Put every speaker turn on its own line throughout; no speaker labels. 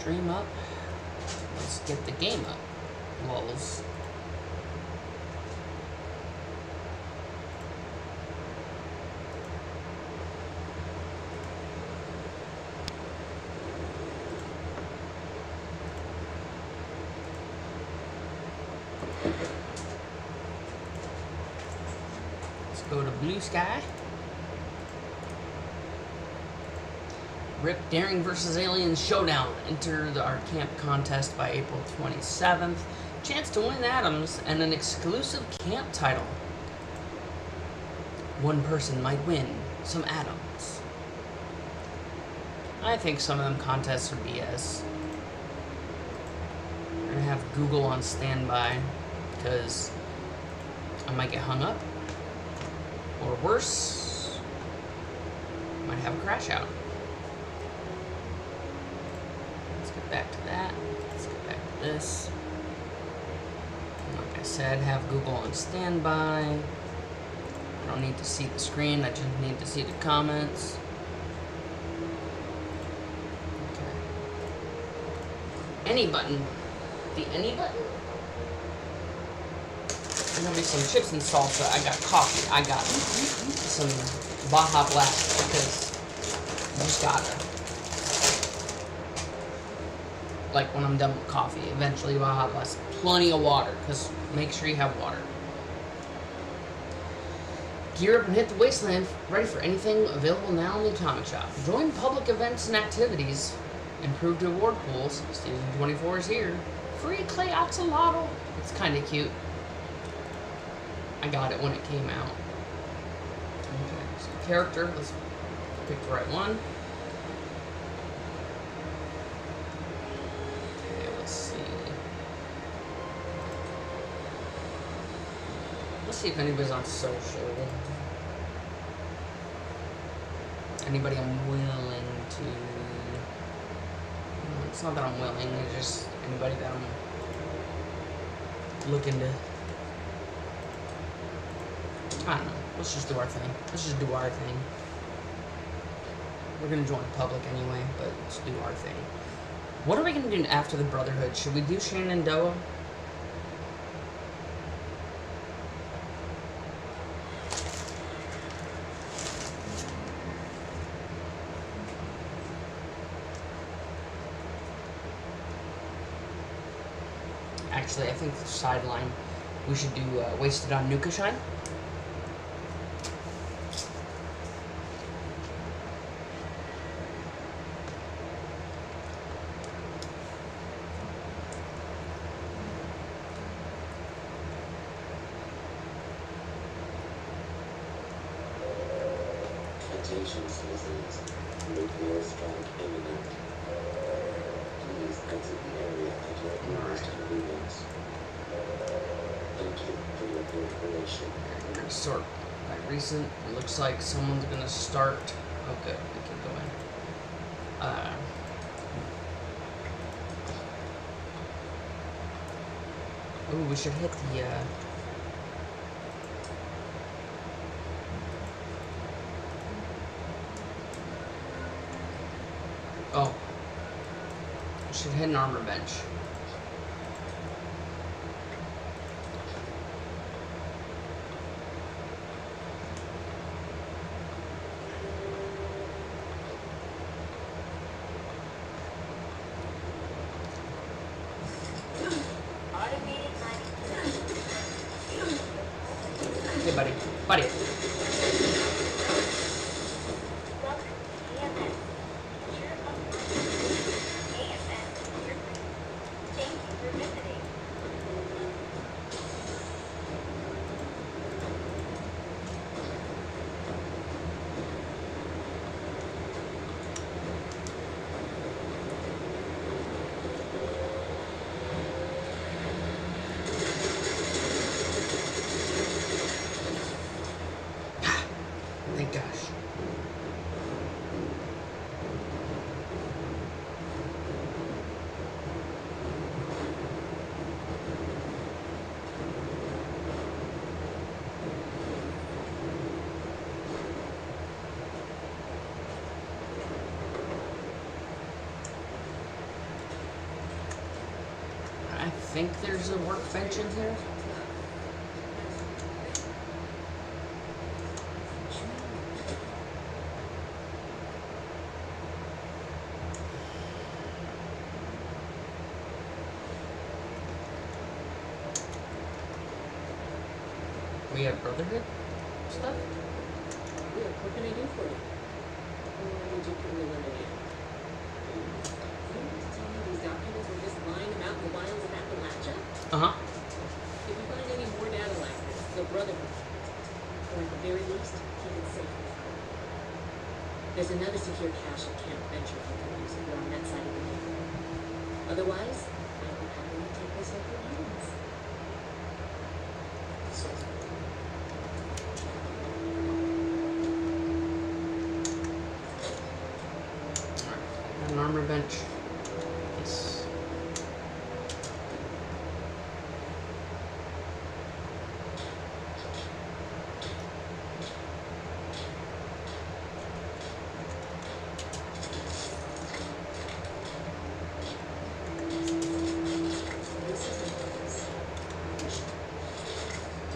stream up. Let's get the game up. Lulz. Let's go to Blue Sky. Rip Daring vs. Aliens Showdown. Enter our camp contest by April 27th. Chance to win atoms and an exclusive camp title. One person might win some atoms. I think some of them contests are BS. We're gonna have Google on standby because I might get hung up. Or worse, might have a crash out. Back to that. Let's get back to this. Like I said, have Google on standby. I don't need to see the screen, I just need to see the comments. Okay. Any button. The any button? There's gonna be some chips and salsa. I got coffee. I got some Baja Blast because you just gotta. Like when I'm done with coffee, eventually I'll have plenty of water, because make sure you have water. Gear up and hit the wasteland, ready for anything available now in the Atomic Shop. Join public events and activities. Improved reward pools. Season 24 is here. Free clay axolotl. It's kind of cute. I got it when it came out. Okay, so character, let's pick the right one. Let's see if anybody's on social. Anybody I'm willing to... It's not that I'm willing, it's just anybody that I'm looking to... I don't know. Let's just do our thing. Let's just do our thing. We're gonna join public anyway, but let's do our thing. What are we gonna do after the Brotherhood? Should we do Shenandoah? Actually, I think the sideline, we should do Wasted on Nukashine.
Attention citizens, nuclear strike imminent. Please exit the area at your earliest convenience. Thank you for your cooperation.
We're going to sort by recent. It looks like someone's going to start. Oh, good. We can go in. Oh, we should hit the... Oh. We should hit an armor bench. Hey, buddy. Buddy. think there's a workbench in here. We have Brotherhood stuff.
Yeah, what can I do for you? Or did you put me eliminated? You mean to tell me these documents were just lying about in the wilds of Appalachia?
Uh huh.
If you find any more data like this, the Brotherhood, or at the very least, keep it safe. There's another secure cache at Camp Venture you can use if you're on that side of the neighborhood. Otherwise, I will happily take this off your hands.
An armor bench. Yes.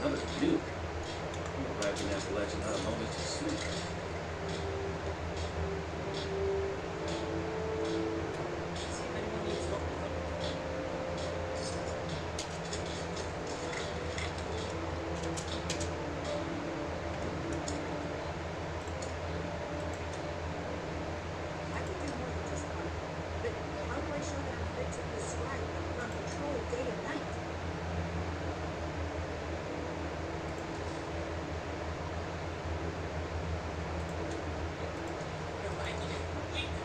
Another Duke. I'm glad you have collection out of moments to suit.
See if anyone needs help with them.
I can do more than just hunt, but how do I show that I'm fit to this strike? I'm on patrol day and night.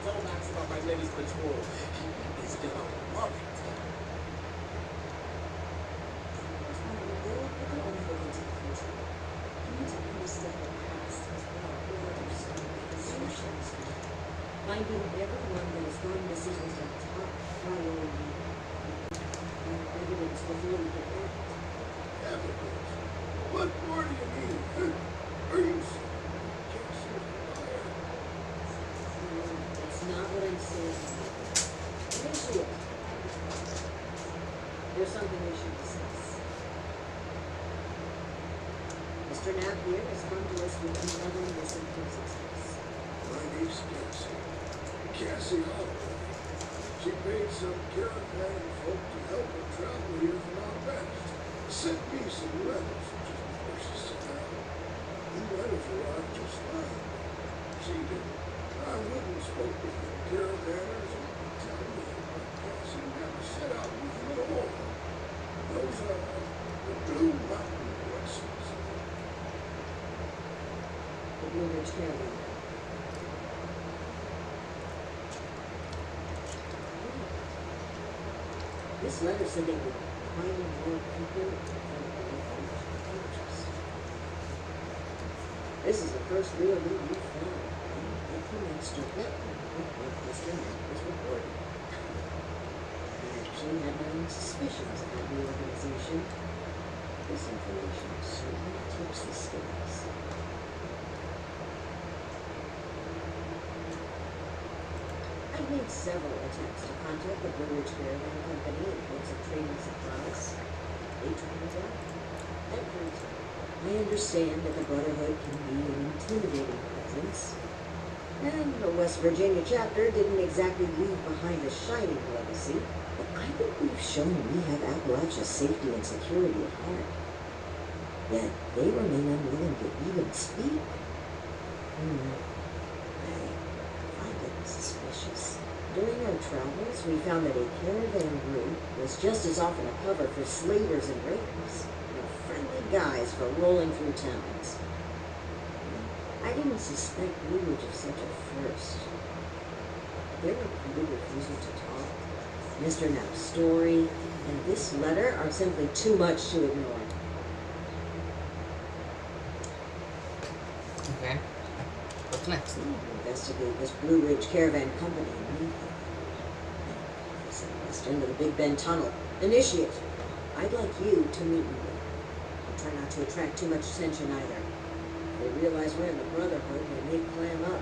Don't ask about my lady's patrol. It's gonna love it.
Trying to build, but they only look into the future. You need to understand the past as well. Solutions.
Finding everyone that is going missing is a top priority. Evidence before we can act.
Evidence? What more do you need? Are you saying can't see the fire?
That's not what I'm saying. Initiate. There's something we should discuss. Mr. Knapp here has come to us with another missing person's case.
My niece Cassie. Cassie Holloway. She paid some caravan folk to help her travel here from out west. Sent me some letters, which is before she set out. The letters arrived just fine. She didn't. I went and spoke with the caravanners and they tell me that Cassie never set out with them at all. Those are the Blue Mountain Blessings.
The Blue Ridge Caravan. This letter said they were finding more people from the cultures. This is the first real lead we've found. And it commenced directly with what Mr. Knapp was reporting. I actually had my own suspicions about the organization. This information certainly tips the scales. I made several attempts to contact the Blue Ridge Caravan Company in hopes of trading supplies. They turned me down. Every time. I understand that the Brotherhood can be an intimidating presence, and the West Virginia chapter didn't exactly leave behind a shining legacy, but I think we've shown we have Appalachia's safety and security at heart. Yet they remain unwilling to even speak. I find it suspicious. During our travels, we found that a caravan group was just as often a cover for slavers and raiders, friendly guys for rolling through towns. I didn't suspect Blue Ridge of such a first. Their repeated refusal to talk, Mr. Knapp's story, and this letter are simply too much to ignore.
Okay. What's next?
Investigate this Blue Ridge Caravan Company in Meath. West end of the Big Bend Tunnel. Initiate. I'd like you to meet me there. Try not to attract too much attention either. If they realize we're in the Brotherhood, they may clam up.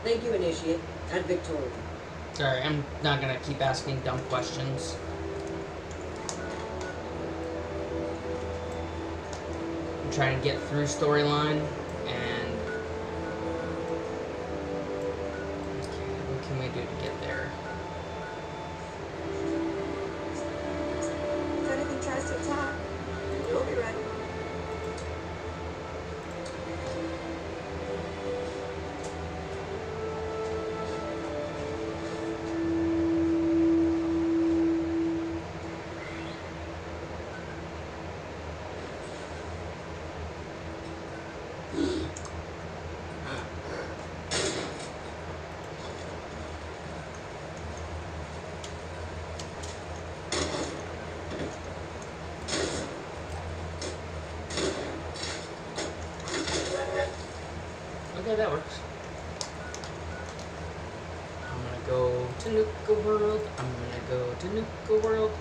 Thank you, Initiate. At Victoria.
Sorry, I'm not gonna keep asking dumb questions. I'm trying to get through storyline, and okay, what can we do to get there?
If anything tries to attack, you'll be ready.
Okay, that works. I'm gonna go to Nuka World. I'm gonna go to Nuka World.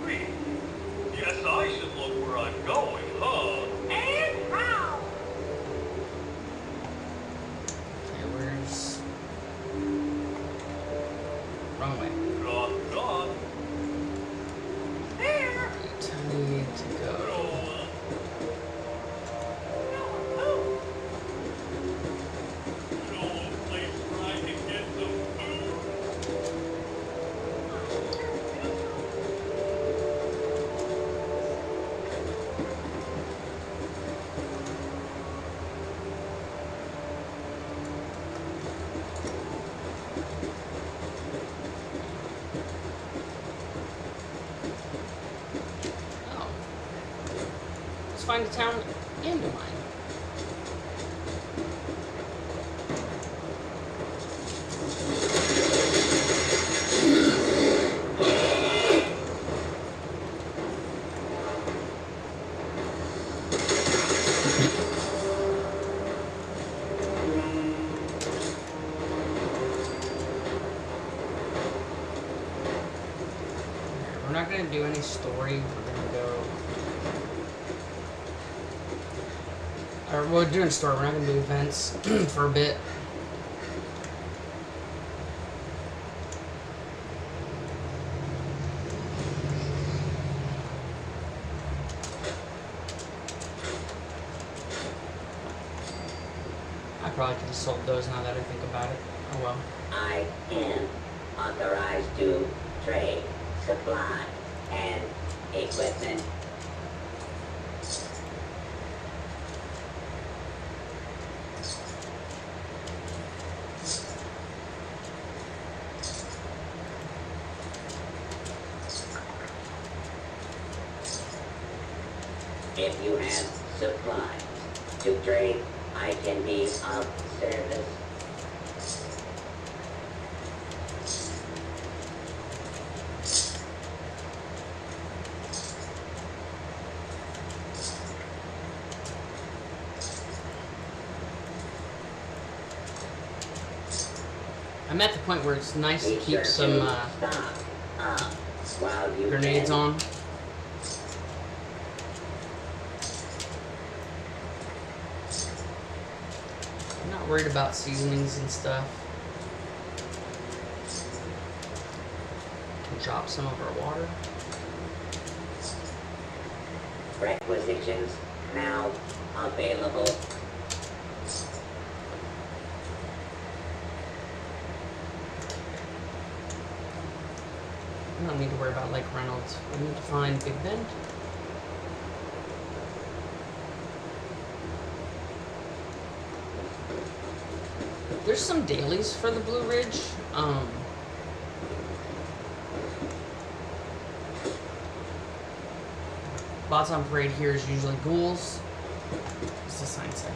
Me? Yes, I should look where I'm going, huh? And how?
Okay, where's... Wrong way.
Gone, gone. There.
Right, I need to go... Oh. Let's find a town and a mine. We're not gonna do any story. We're gonna go. Or we're doing story. We're not gonna do events for a bit. I probably could have sold those now that I think about it. Oh well.
I am authorized to trade, supply, and equipment. If you have supplies to trade, I can be of service.
I'm at the point where it's nice to
Be
keep
sure
some
to stock up while you
grenades
can.
on. I'm not worried about seasonings and stuff. Can drop some of our water.
Requisitions now available.
I don't need to worry about Lake Reynolds. We need to find Big Bend. There's some dailies for the Blue Ridge. Bots on parade here is usually ghouls. What's the sign say?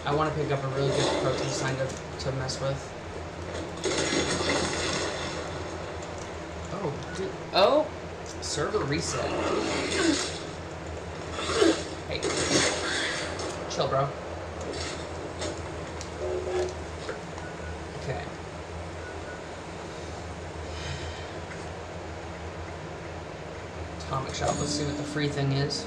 I want to pick up a really good protein sign to mess with. Oh, dude. Oh, Server reset. Hey. Chill, bro. Okay. Comic shop. Let's see what the free thing is.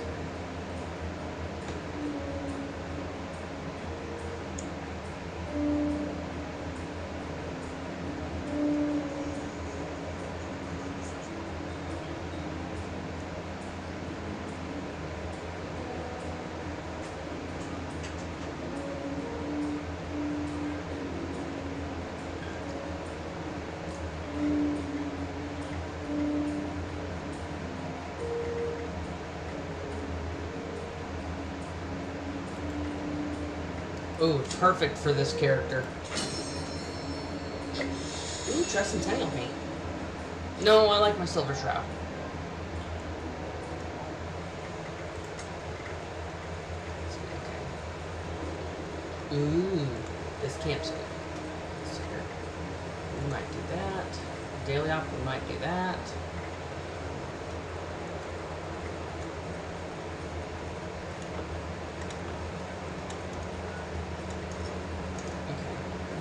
Ooh, it's perfect for this character. Ooh, Tricentennial paint. No, I like my Silver Shroud. Okay. Ooh, this camp's good. Let's see here. We might do that. Daily Op, we might do that.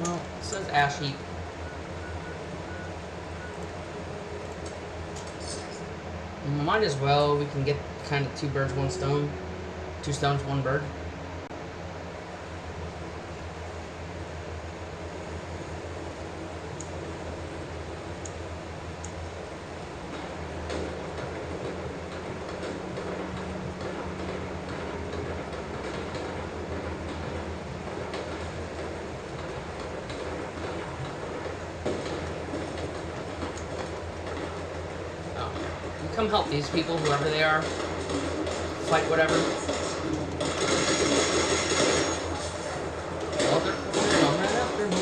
Well, it says ash heap. Might as well. We can get kind of 2 birds, 1 stone. 2 stones, 1 bird. Come help these people, whoever they are. Fight whatever. Oh, they're coming right after me.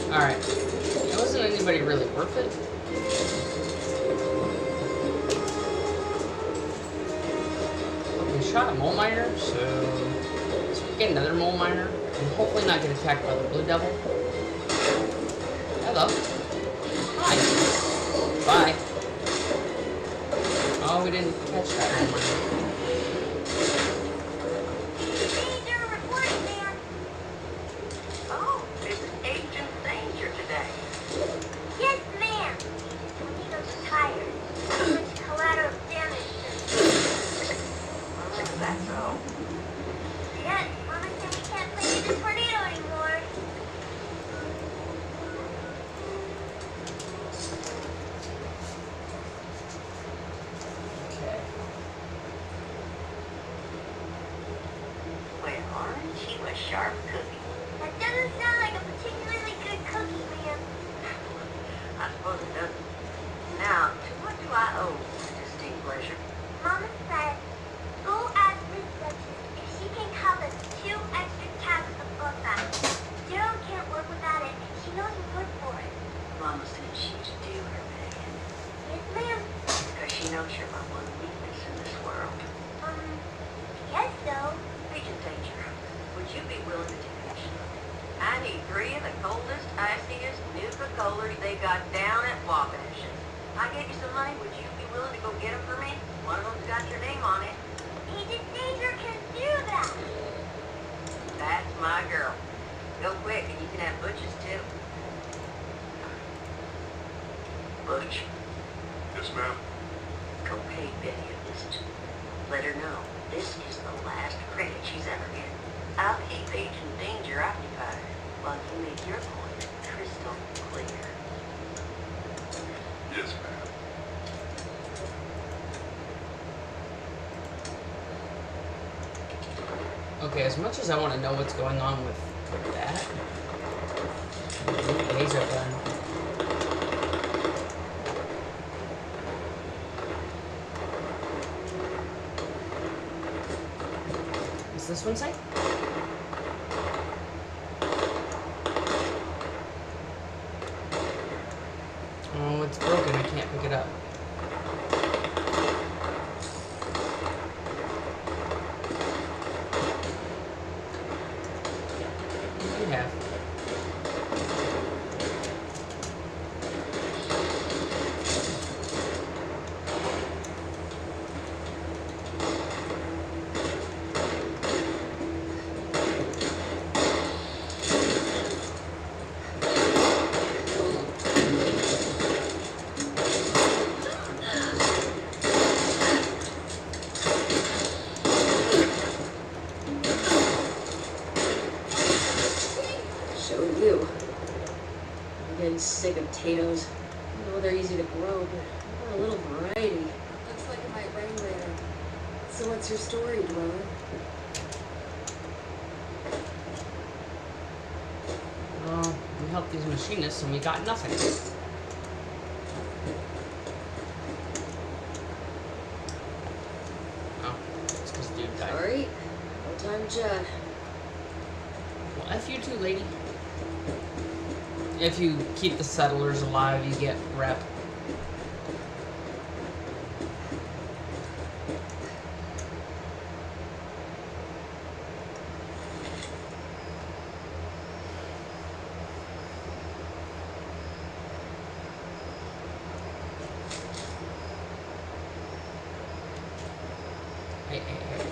Alright. It wasn't anybody really worth it. We shot a mole miner, so let's get another mole miner and hopefully not get attacked by the blue devil. Hello. Hi. Bye. Oh, we didn't catch that mole miner.
Sharp cookie.
That doesn't sound like a particularly good cookie, ma'am.
I suppose it doesn't. Now, to what do I owe this distinct pleasure?
Mama said, go ask Miss Duchess if she can cut us 2 extra tabs of book back. Gerald can't work without it, and she knows we're good for it.
Mama said she would do her best.
Yes, ma'am.
Because she knows you're my one weakness in this world.
Yes, so.
Agent Danger, would you be willing to take action? I need 3 of the coldest, iciest Nuka-Colors they got down at Wabash. I gave you some money, would you be willing to go get them for me? One of them's got your name on it.
Agent Danger can do that.
That's my girl. Go quick, and you can have Butch's too. Butch,
Yes, ma'am.
go pay Betty a visit. Let her know this is the last credit she's ever getting. I'll keep Agent Danger occupied while you make your point crystal clear.
Yes, ma'am.
Okay, as much as I want to know what's going on with that, laser gun. Is this one safe? Oh, it's broken. I can't pick it up. What do you have?
So are you. I'm getting sick of potatoes. I know they're easy to grow, but I want a little variety.
Looks like it might rain later. So what's your story, Dweller?
Well, we helped these machinists and we got nothing. Oh, it's because dude died.
Sorry. No time to chat.
Well, F you too, lady. If you keep the settlers alive, you get rep. Hey, hey, hey.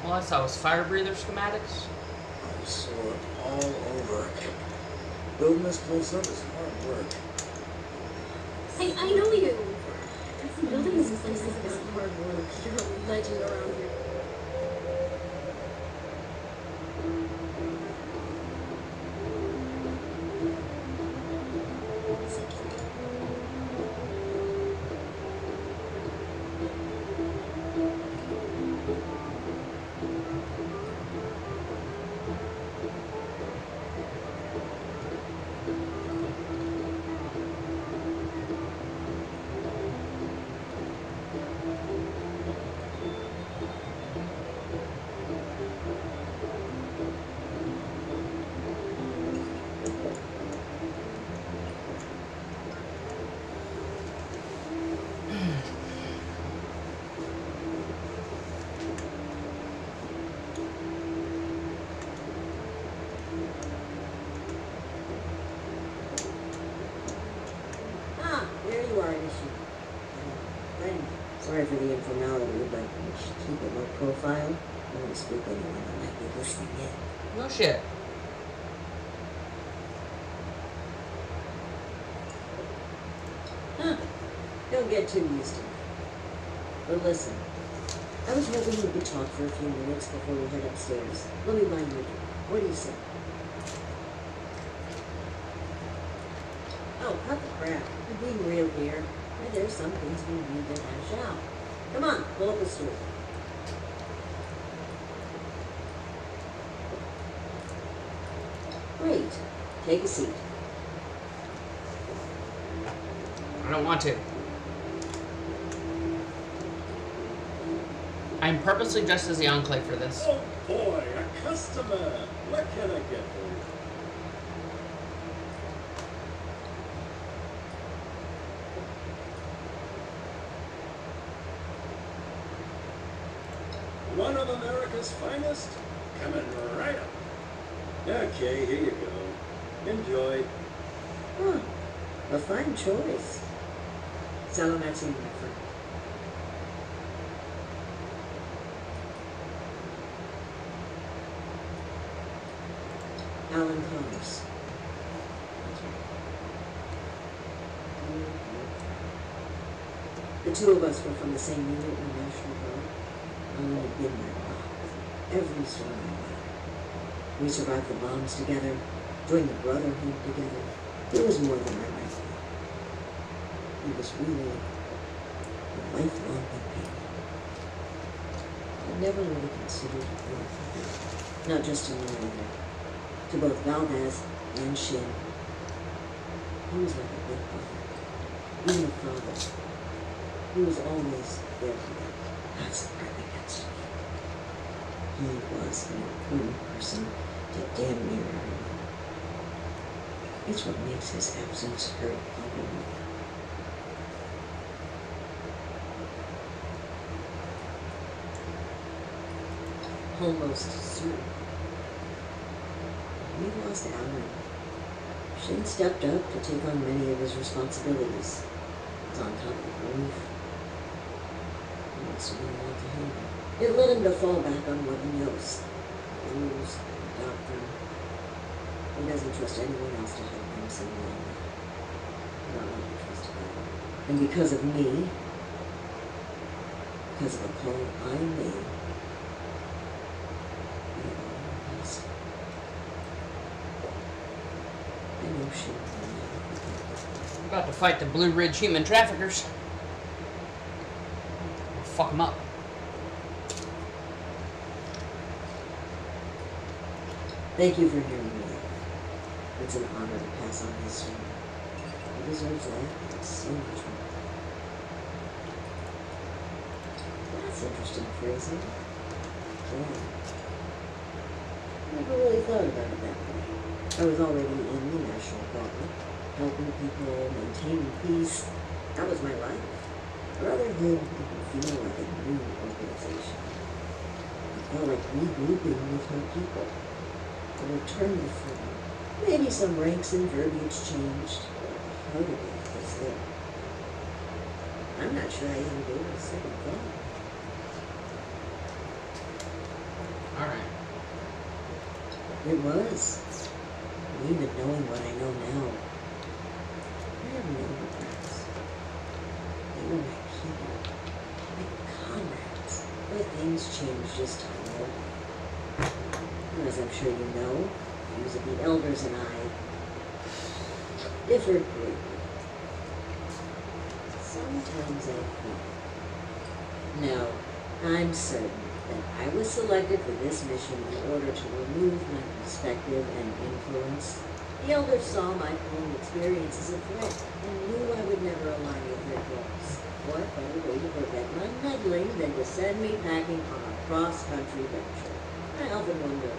All I saw was fire breather schematics.
I'm sore all over. Building this place up is hard work.
I know you. Building this place is hard work. You're a legend around here.
Ah, there you are, Nishi. Friend, sorry for the informality, but you should keep it low profile. I don't speak to anyone that might be listening in.
No shit.
Huh. Don't get too used to it. But listen, I was hoping we could talk for a few minutes before we head upstairs. Let me buy you a drink. What do you say? Oh, cut the crap. I'm being real here. There's some things we need to hash out. Come on, pull up a stool. Great. Take a seat.
I don't want to. I'm purposely dressed as the Enclave for this.
Oh boy, a customer. What can I get for you? One of America's finest? Coming right up. Okay, here you go. Enjoy.
Huh. A fine choice. Salamat sa inyo, my friend. Alan Connors. The two of us were from the same unit in the National Guard. Alan had been my rock with every storm I weathered. We survived the bombs together, joined the Brotherhood together. It was more than my rifle. He was really a lifelong companion. I never really considered it worth it. Not just to me either. To both Valdez and Shin. He was like a big brother. Even a father. He was always there for them. That's the part that gets to me. He was an important person to damn near everyone. It's what makes his absence hurt even more. Almost certain. We lost Alan. Shin stepped up to take on many of his responsibilities. He was on top of the roof. It must have been a lot to handle. It led him to fall back on what he knows. The rules, the doctrine. He doesn't trust anyone else to help him so long. Not like he trusted him. And because of me, because of a call I made, we all lost. I know she will never forget.
I'm about to fight the Blue Ridge human traffickers. Fuck them up.
Thank you for hearing me out. It's an honor to pass on his story. He deserves that and so much more. That's interesting phrasing. Yeah. Never really thought about it that way. I was already in the National Guard, helping people, maintaining peace. That was my life. Brotherhood didn't feel like a new organization. It felt like regrouping with my people. A return to freedom. Maybe some ranks and verbiage changed, but the heart of it was there. I'm not sure I even gave it a second thought.
Alright.
It was. And even knowing what I know now, I have no regrets. They were my people, my comrades. But things changed as time went on. And as I'm sure you know, the views of the elders and I differed greatly. Sometimes I think, no, I'm certain that I was selected for this mission in order to remove my perspective and influence. The elders saw my own experience as a threat and knew I would never align with their goals. What better way to prevent my meddling than to send me packing on a cross-country venture? I often wonder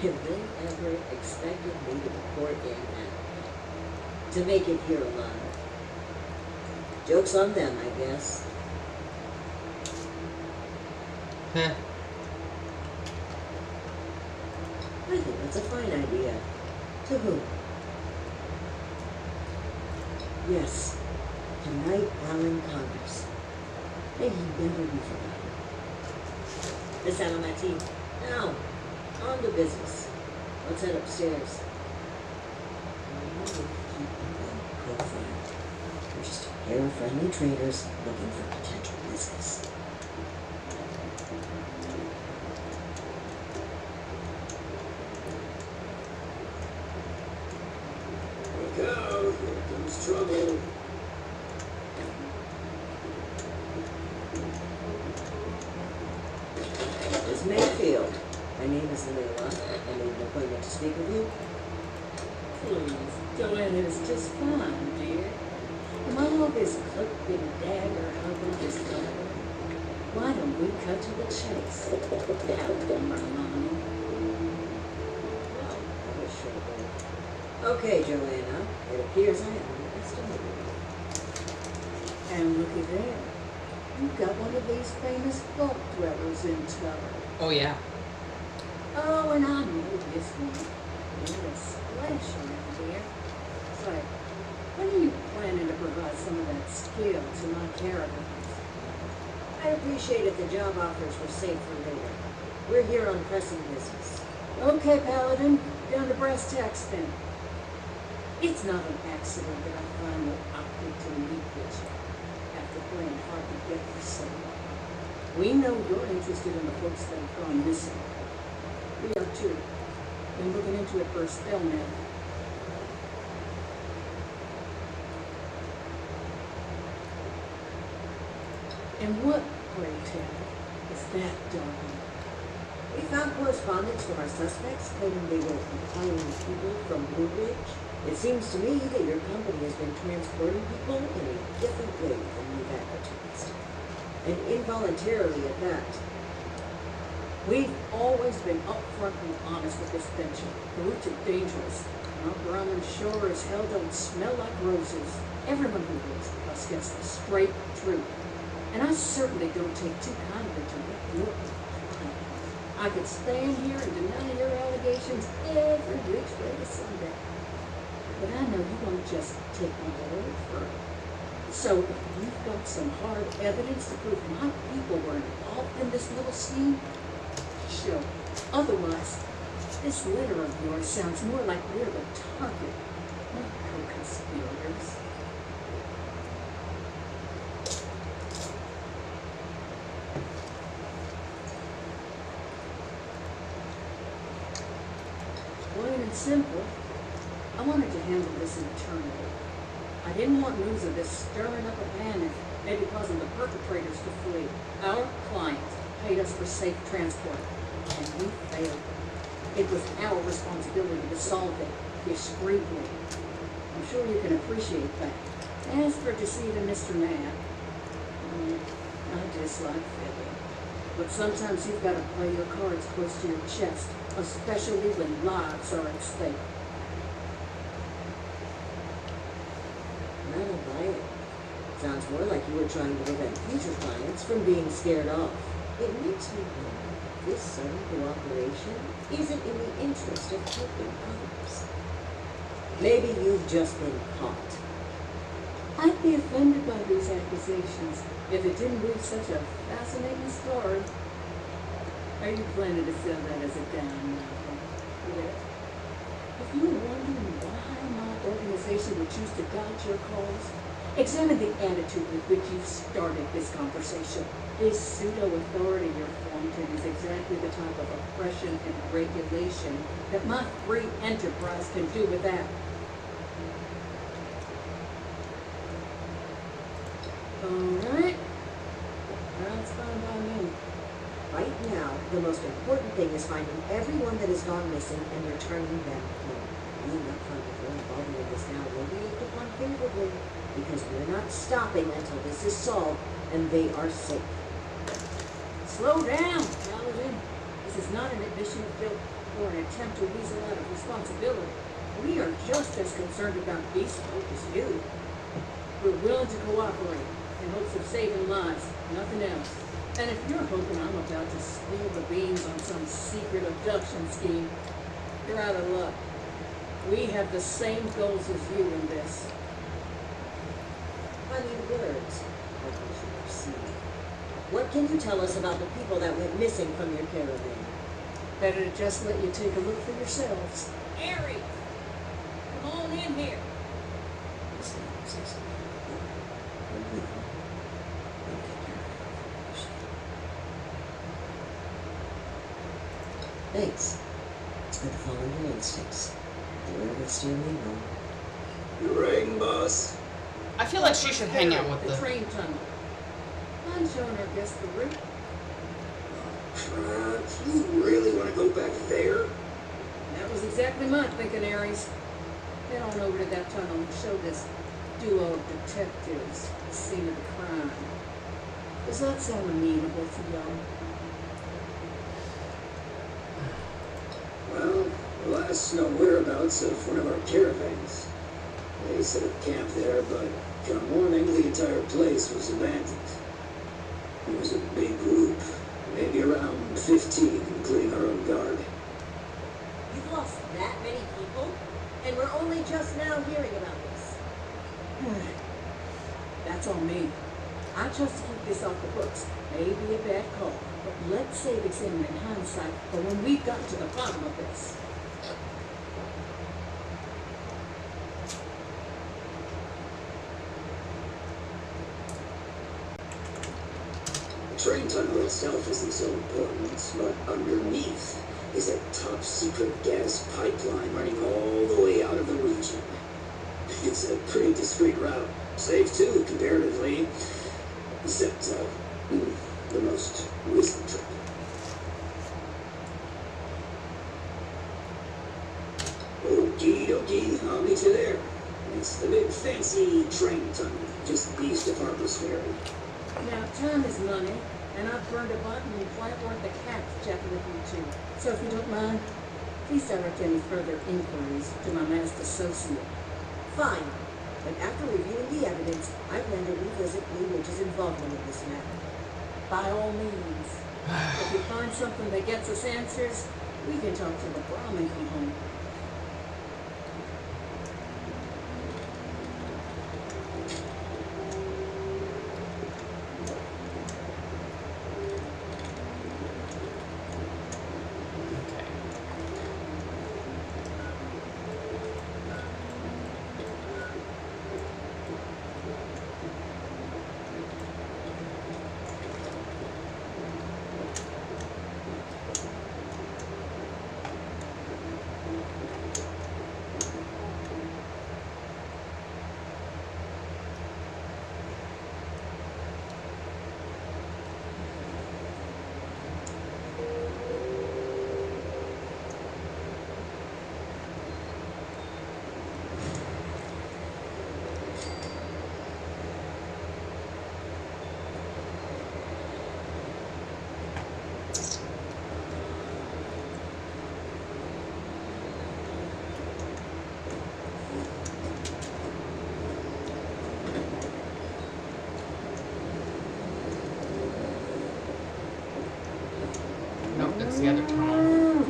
if they ever expected me to report in at to make it here alive. Joke's on them, I guess.
Heh.
I think that's a fine idea. To whom? Yes, tonight Alan Connors. May he never be forgotten. This out of my team. Now, on to business. Let's head upstairs. I will keep a low profile. We're just a pair of friendly traders looking for potential business.
Look out, here comes trouble.
Miss Mayfield. My name is Leila. I made an appointment to speak with you. Please, Joanna is just fine, dear. My hope is cook big dagger hugging this letter. Why don't we cut to the chase? Captain Marlani. Well, I was sure. Okay, Joanna. It appears I underestimated you. And looky there. You've got one of these famous boat dwellers in tow.
Oh, yeah.
Oh, and I know this one. You're a splash around here. So, when are you planning to provide some of that skill to my caravans? I'd appreciate if the job offers were saved for later. We're here on pressing business. Okay, Paladin. Down to brass tacks then. It's not an accident that I finally opted to meet with you after playing hard to get for so long. We know you're interested in the folks that have gone missing. We are too. Been looking into it for a spell now. And what, pray tell, is that, darling?
We found correspondence from our suspects claiming they were employing people from Blue Ridge. It seems to me that your company has been transporting people in a different way than you've advertised. And involuntarily at that.
We've always been upfront and honest with this venture. The routes are dangerous. Our Brahmin sure as hell don't smell like roses. Everyone who lives with us gets the straight truth. And I certainly don't take too kindly to what you're implying. I could stand here and deny your allegations every which way to Sunday. But I know you won't just take my word for it. So if you've got some hard evidence to prove my people were involved in this little scheme, show. Otherwise, this letter of yours sounds more like we're the target, not co-conspirators. Plain and simple, I wanted to handle this internally. I didn't want news of this stirring up a panic, maybe causing the perpetrators to flee. Our client paid us for safe transport, and we failed. It was our responsibility to solve it discreetly. I'm sure you can appreciate that. As for deceiving Mr. Mann, I dislike fibbing. But sometimes you've got to play your cards close to your chest, especially when lives are at stake.
I don't buy it. Sounds more like you were trying to prevent future clients from being scared off. It makes me wonder if this sudden cooperation isn't in the interest of helping others. Maybe you've just been caught.
I'd be offended by these accusations if it didn't read such a fascinating story. Are you planning to sell that as a dime novel? Yeah. If you were wondering why my organization would choose to dodge your calls, examine the attitude with which you've started this conversation. This pseudo-authority you're flaunting is exactly the type of oppression and regulation that my free enterprise can do without. Alright. That's fine by me.
Right now, the most important thing is finding everyone that has gone missing and returning them home. Being upfront with your involvement in this now will be looked upon favorably, because we're not stopping until this is solved and they are safe.
Slow down, Paladin. This is not an admission of guilt or an attempt to weasel out of responsibility. We are just as concerned about these folk as you. We're willing to cooperate in hopes of saving lives, nothing else. And if you're hoping I'm about to spill the beans on some secret abduction scheme, you're out of luck. We have the same goals as you in this.
Funny words, like we should have seen. What can you tell us about the people that went missing from your caravan?
Better to just let you take a look for yourselves. Harry, come on in here.
Thanks. It's good to follow your instincts. The word would steer me wrong.
You riding, boss?
I feel like she should hang out with
the
the.
train tunnel. I'm showing her guess the route.
You really want to go back there?
That was exactly my thinking, Aries. Head on over to that tunnel and show this duo of detectives the scene of the crime. Does that sound amenable to y'all?
Well, the last known whereabouts of one of our caravans. They set up camp there, but come morning, the entire place was abandoned. It was a big group, maybe around 15, including our own guard.
You've lost that many people? And we're only just now hearing about this.
That's on me. I chose to keep this off the books. Maybe a bad call, but let's save examining in hindsight for when we've gotten to the bottom of this.
train tunnel itself isn't so important, but underneath is a top-secret gas pipeline running all the way out of the region. It's a pretty discreet route. Safe, too, comparatively. Except, the most recent trip. Okie dokie, I'll meet you there. It's the big fancy train tunnel, just east of Harper's Ferry.
Now, time is money, and I've burned a button and quite worth the cat chatting with you two. So if you don't mind, please direct any further inquiries to my masked associate. Fine. But after reviewing the evidence, I plan to revisit Blue Ridge's involvement in this matter. By all means. If we find something that gets us answers, we can talk to the Brahmin component.
Nope, that's the other tunnel.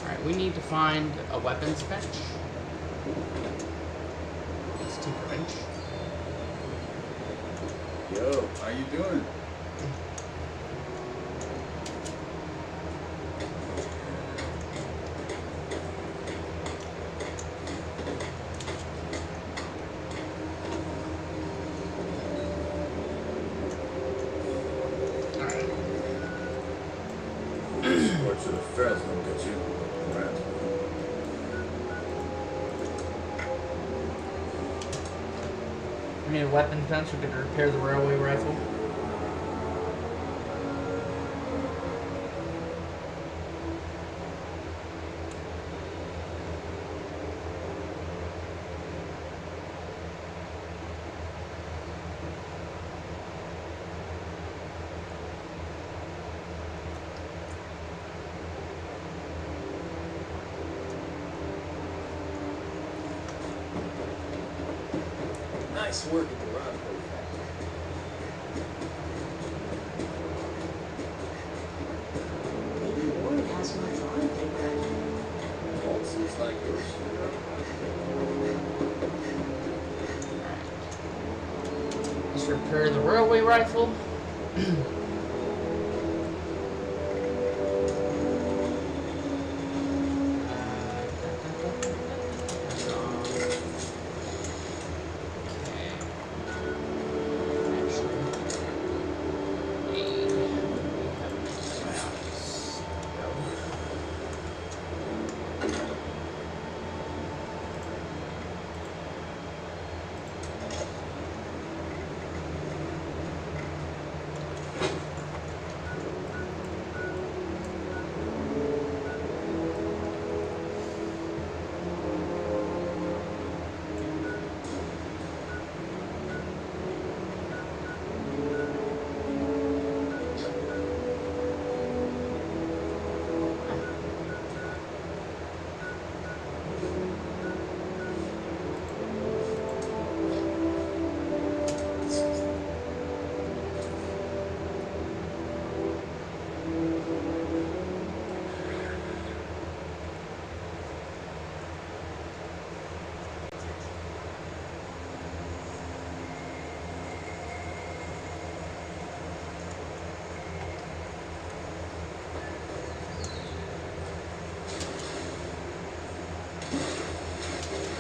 Alright, we need to find a weapons bench. Let's tinker bench.
Yo, how you doing? Or to the feds don't get you. Right.
We need a weapons bench. We're going to repair the railway rifle.
Nice work at the Brotherhood factory.
Maybe Ward has my drawing paper.
All seems like yours.
Let's repair the railway rifle.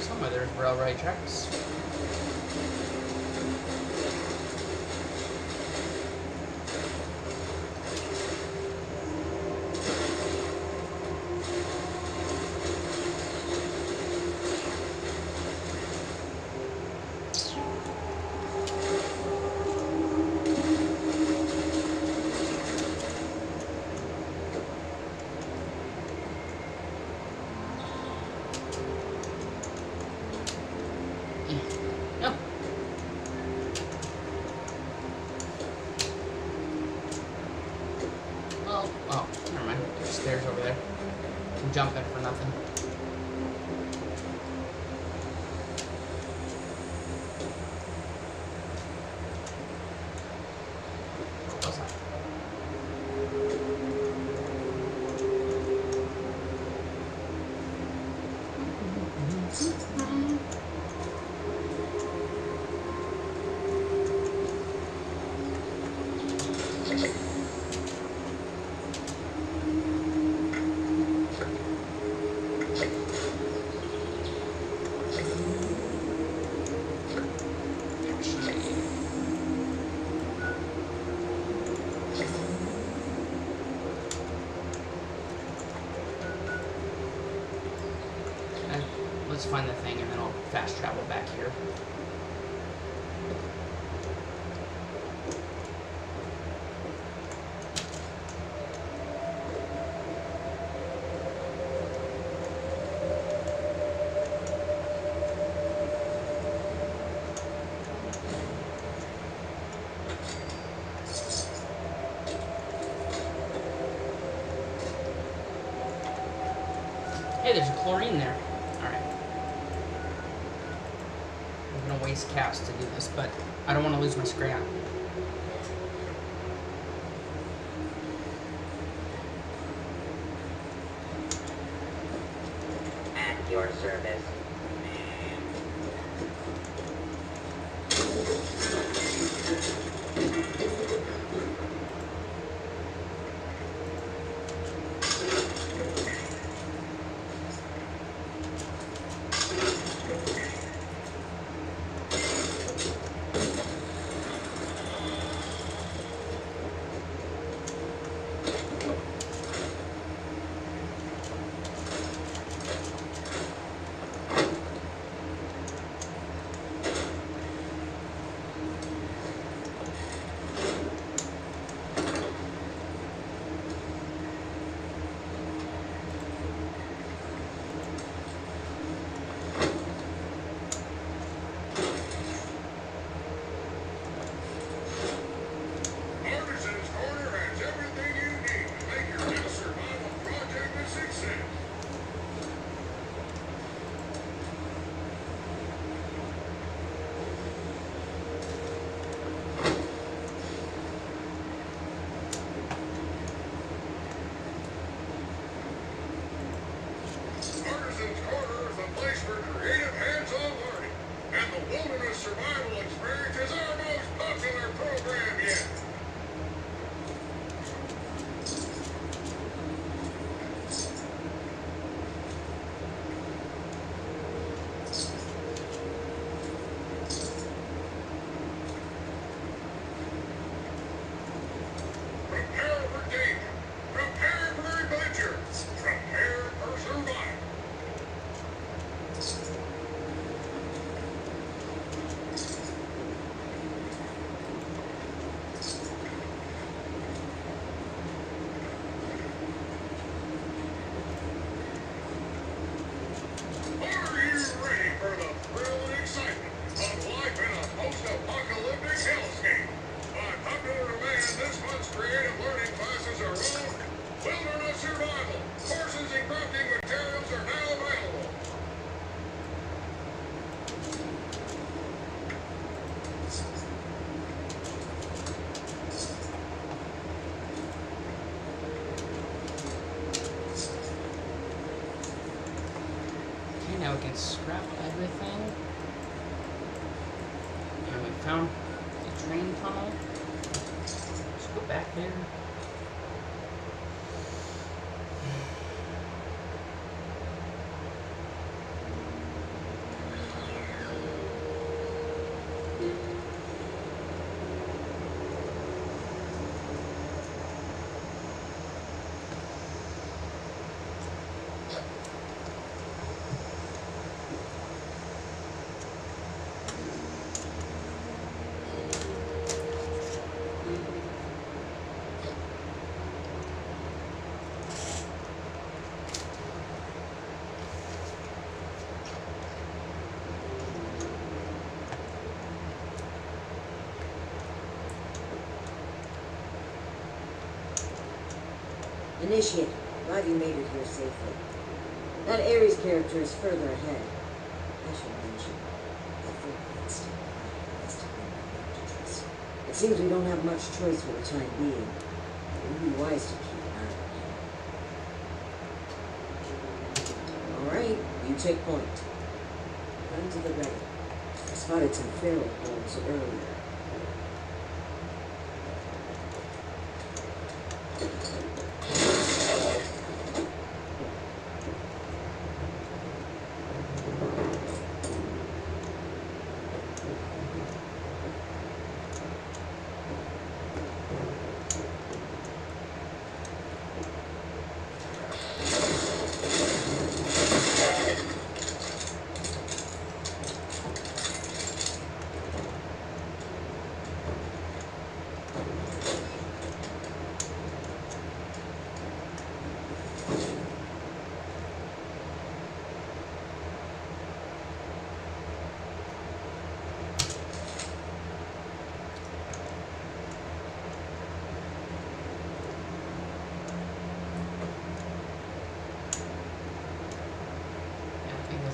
Somewhere there's railway tracks. No. Well, oh, never mind. There's stairs over there. I'm jumping for nothing. What's that? Let's find the thing and then I'll fast travel back here. Hey, there's a chlorine there. Alright. I'm gonna waste cast to do this, but I don't want to lose my scrap.
At your service.
Artisan's Corner has everything you need to make your next survival project a success. Artisan's Corner is a place for creative hands-on learning, and the Wilderness Survival Experience is our most popular program yet. Prepare for danger. Prepare for adventure. Prepare for survival. Are you ready for the thrill and excitement of life in a post-apocalyptic hellscape? By popular demand, this month's creative learning classes are on wilderness survival. Courses and crafting materials are now available.
Okay, now we can scrap everything. And we found the train tunnel. Let's go back there.
Initiate. Glad you made it here safely. That Ares character is further ahead. I should mention, every instant has to be my to trust. It seems we don't have much choice for the time being. It would be wise to keep an eye on him. Alright, you take point. Run to the ready. I spotted some feral holes earlier.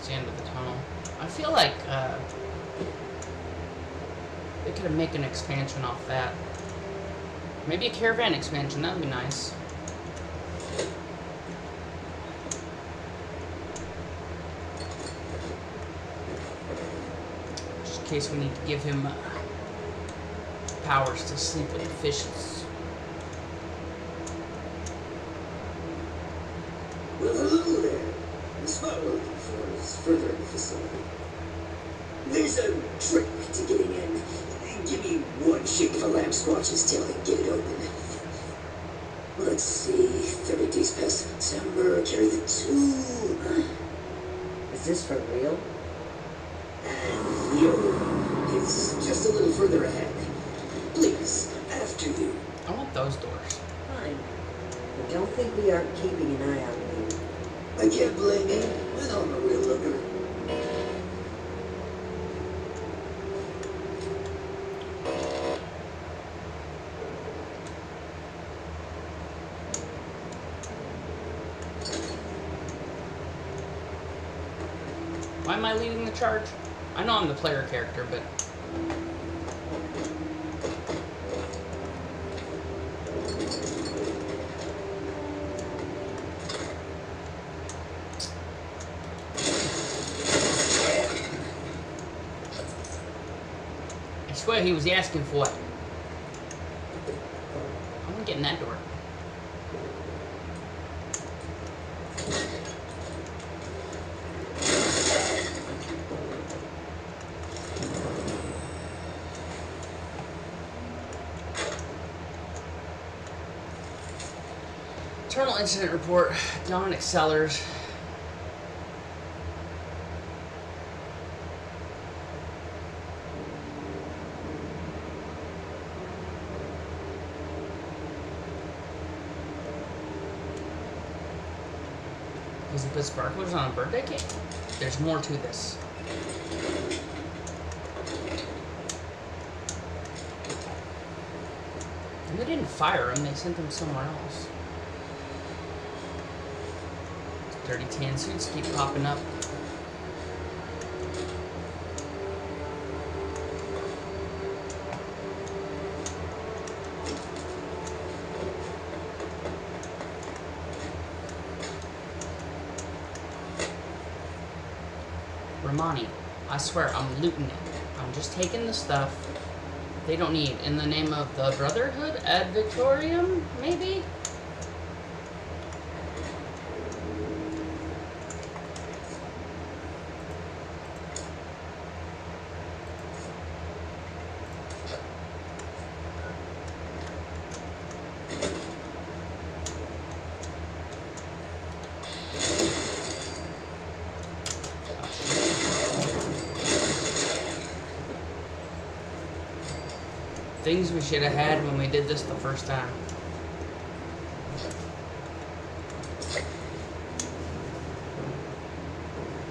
The end of the tunnel. I feel like they could make an expansion off that. Maybe a caravan expansion, that would be nice. Just in case we need to give him powers to sleep with the fishes.
Well, hello there. The spot we're looking for is further in the facility. There's a trick to getting in. Give me one shake of a lamb squatch's tail and get it open. Let's see. 30 days past September. Carry the 2.
Is this for real?
And yo, it's just a little further ahead. Please, after you.
I want those doors.
Fine. But don't think we aren't keeping an eye out for you.
I can't blame you. I know I'm a real looker.
Why am I leading the charge? I know I'm the player character, but... I swear he was asking for it. I want to get in that door. Internal incident report. Dominic Sellers. Because he put sparklers on a birthday cake? There's more to this. And they didn't fire him, they sent him somewhere else. Dirty tan suits keep popping up. Romani, I swear I'm looting it. I'm just taking the stuff they don't need in the name of the Brotherhood ad Victorium, maybe? Things we should have had when we did this the first time.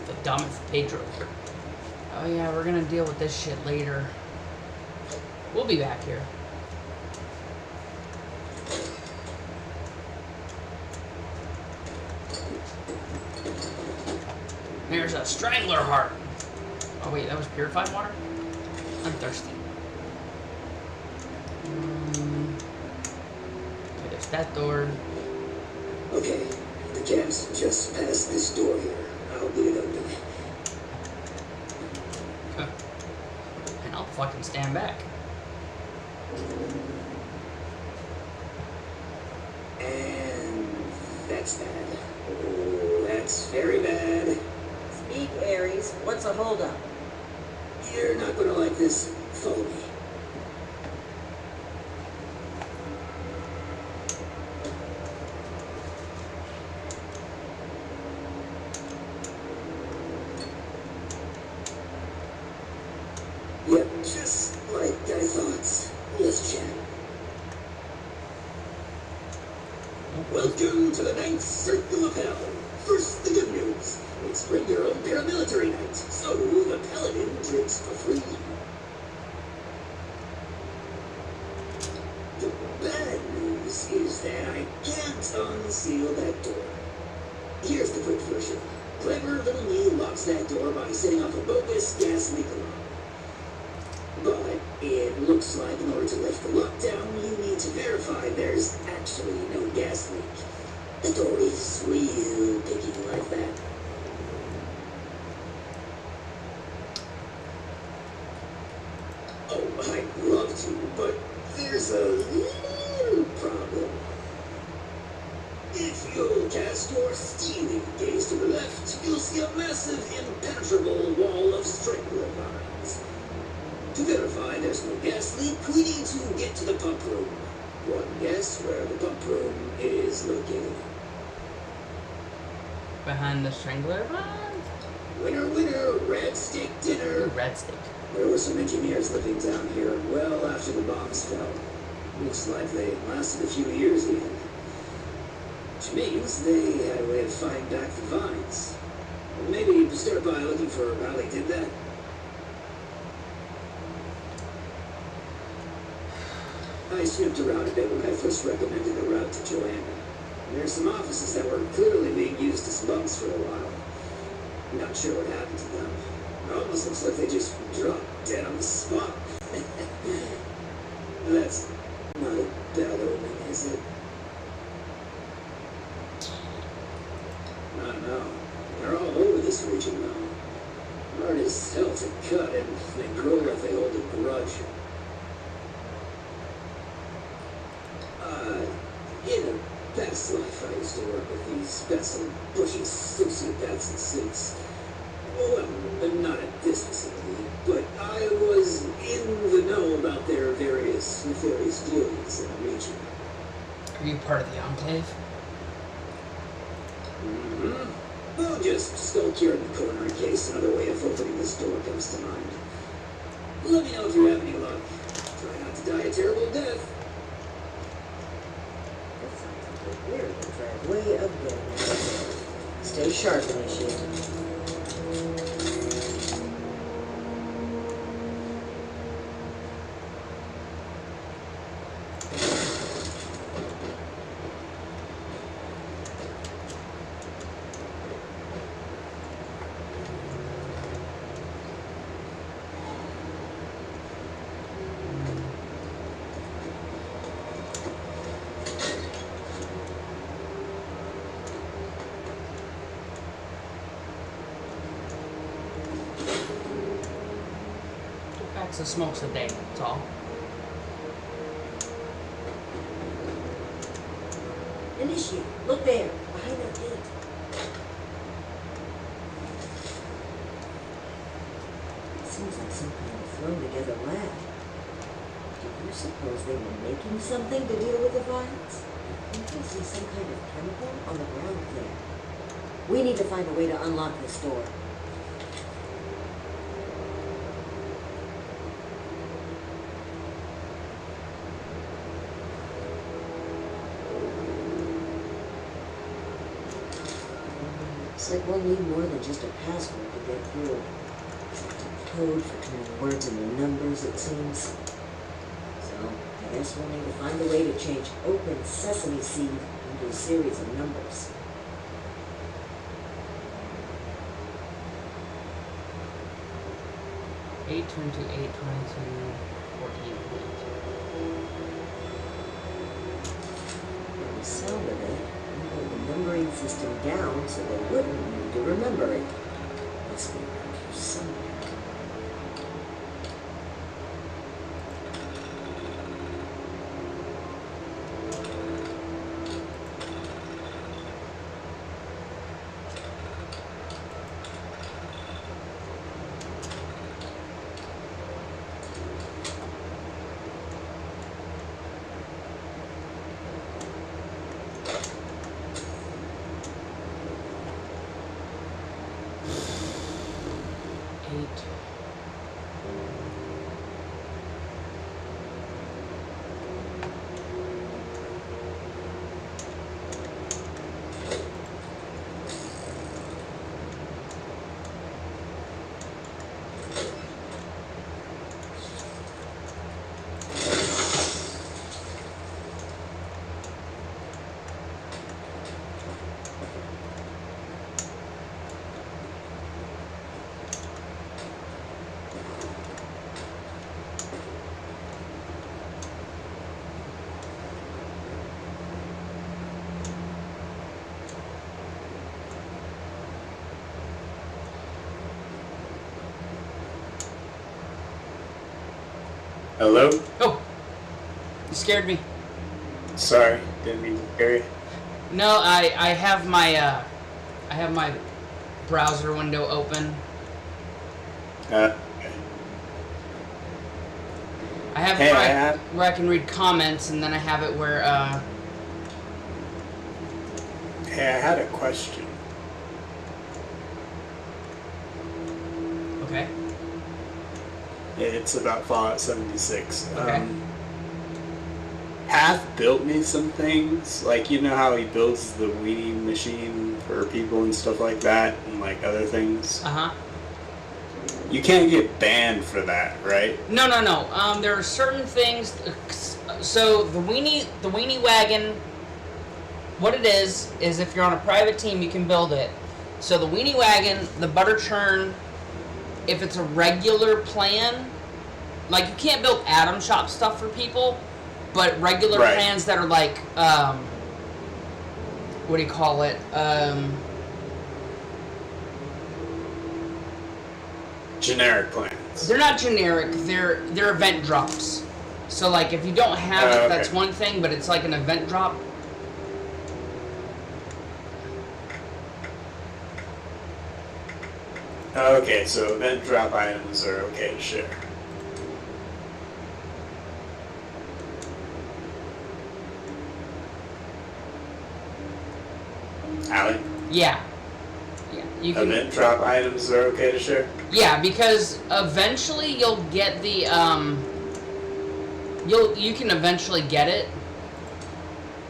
The dumbest Pedro. Oh yeah, we're gonna deal with this shit later. We'll be back here. Here's a strangler heart. Oh wait, that was purified water? I'm thirsty. Okay, there's that door.
Okay, the camp's just past this door here. I'll get it open.
And I'll fucking stand back.
And that's bad. Oh, that's very bad.
Speak, Ares. What's a holdup?
You're not gonna like this. Follow me. Yep, just like I thought. Let's chat. Welcome to the ninth circle of hell. First, the good news. It's bring your own paramilitary night, so the paladin drinks for free. The bad news is that I can't unseal that door. Here's the quick version. Clever little me locks that door by setting off a bogus gas leak alarm. But it looks like in order to lift the lockdown, you need to verify there's actually no gas leak. The door is real picky like that. Oh, I'd love to, but there's a little problem. If you'll cast your steely gaze to the left, you'll see a massive, impenetrable wall of strangler vines. To verify there's no gas leak, we need to get to the pump room. One guess where the pump room is located.
Behind the strangler vine?
Winner, winner, red steak dinner.
Ooh, red steak.
There were some engineers living down here well after the bombs fell. Looks like they lasted a few years even. Which means they had a way of fighting back the vines. Maybe start by looking for how they did that. I snooped around a bit when I first recommended the route to Joanna. There's some offices that were clearly being used as bunks for a while. Not sure what happened to them. It almost looks like they just dropped dead on the spot. That's not a bad omen, is it? I don't know. They're all over this region now. Hard as hell to cut, and they grow like they hold a grudge. In a past life, I used to work with these vessel bushy sociopaths in suits. Well, not at this facility, but I was in the know about their various nefarious dealings in the region.
Are you part of the Enclave?
Mm-hmm. We'll just skulk here in the corner in case another way of opening this door comes to mind. Let me know if you have any luck. Try not to die a terrible death.
That sounds like a very contrived way of getting it. Stay sharp, Initiate.
Packs of smokes a day, that's all.
Initiate. Look there, behind that gate. Seems like some kind of thrown-together lab. Do you suppose they were making something to deal with the vines? I think I see some kind of chemical on the ground there. We need to find a way to unlock this door. Looks like we'll need more than just a password to get through. Code for turning words into numbers, it seems. So, I guess we'll need to find a way to change open sesame seed into a series of numbers.
8 turn to 8, 22, 14 points.
By the sound of it, we put the numbering system down so they wouldn't need to remember it. Must be around here somewhere.
Hello?
Oh! You scared me.
Sorry, didn't mean to scare you.
No, I have my browser window open.
Okay.
I have
Hey,
it where I can read comments, and then I have it where
Hey, I had a question.
okay.
It's about Fallout 76.
Okay.
Path built me some things. Like, you know how he builds the weenie machine for people and stuff like that, and like other things?
Uh-huh.
You can't get banned for that, right?
No. There are certain things. So the weenie wagon. What it is if you're on a private team, you can build it. So the weenie wagon, the butter churn. If it's a regular plan, like you can't build Atom Shop stuff for people, but regular
Right.
plans that are like, what do you call it?
Generic plans.
They're not generic. They're event drops. So like if you don't have it, that's
Okay.
one thing, but it's like an event drop.
Okay, so event drop items are okay to share. Allie?
Yeah. You can.
Event drop items are okay to share?
Yeah, because eventually you'll get the you can eventually get it.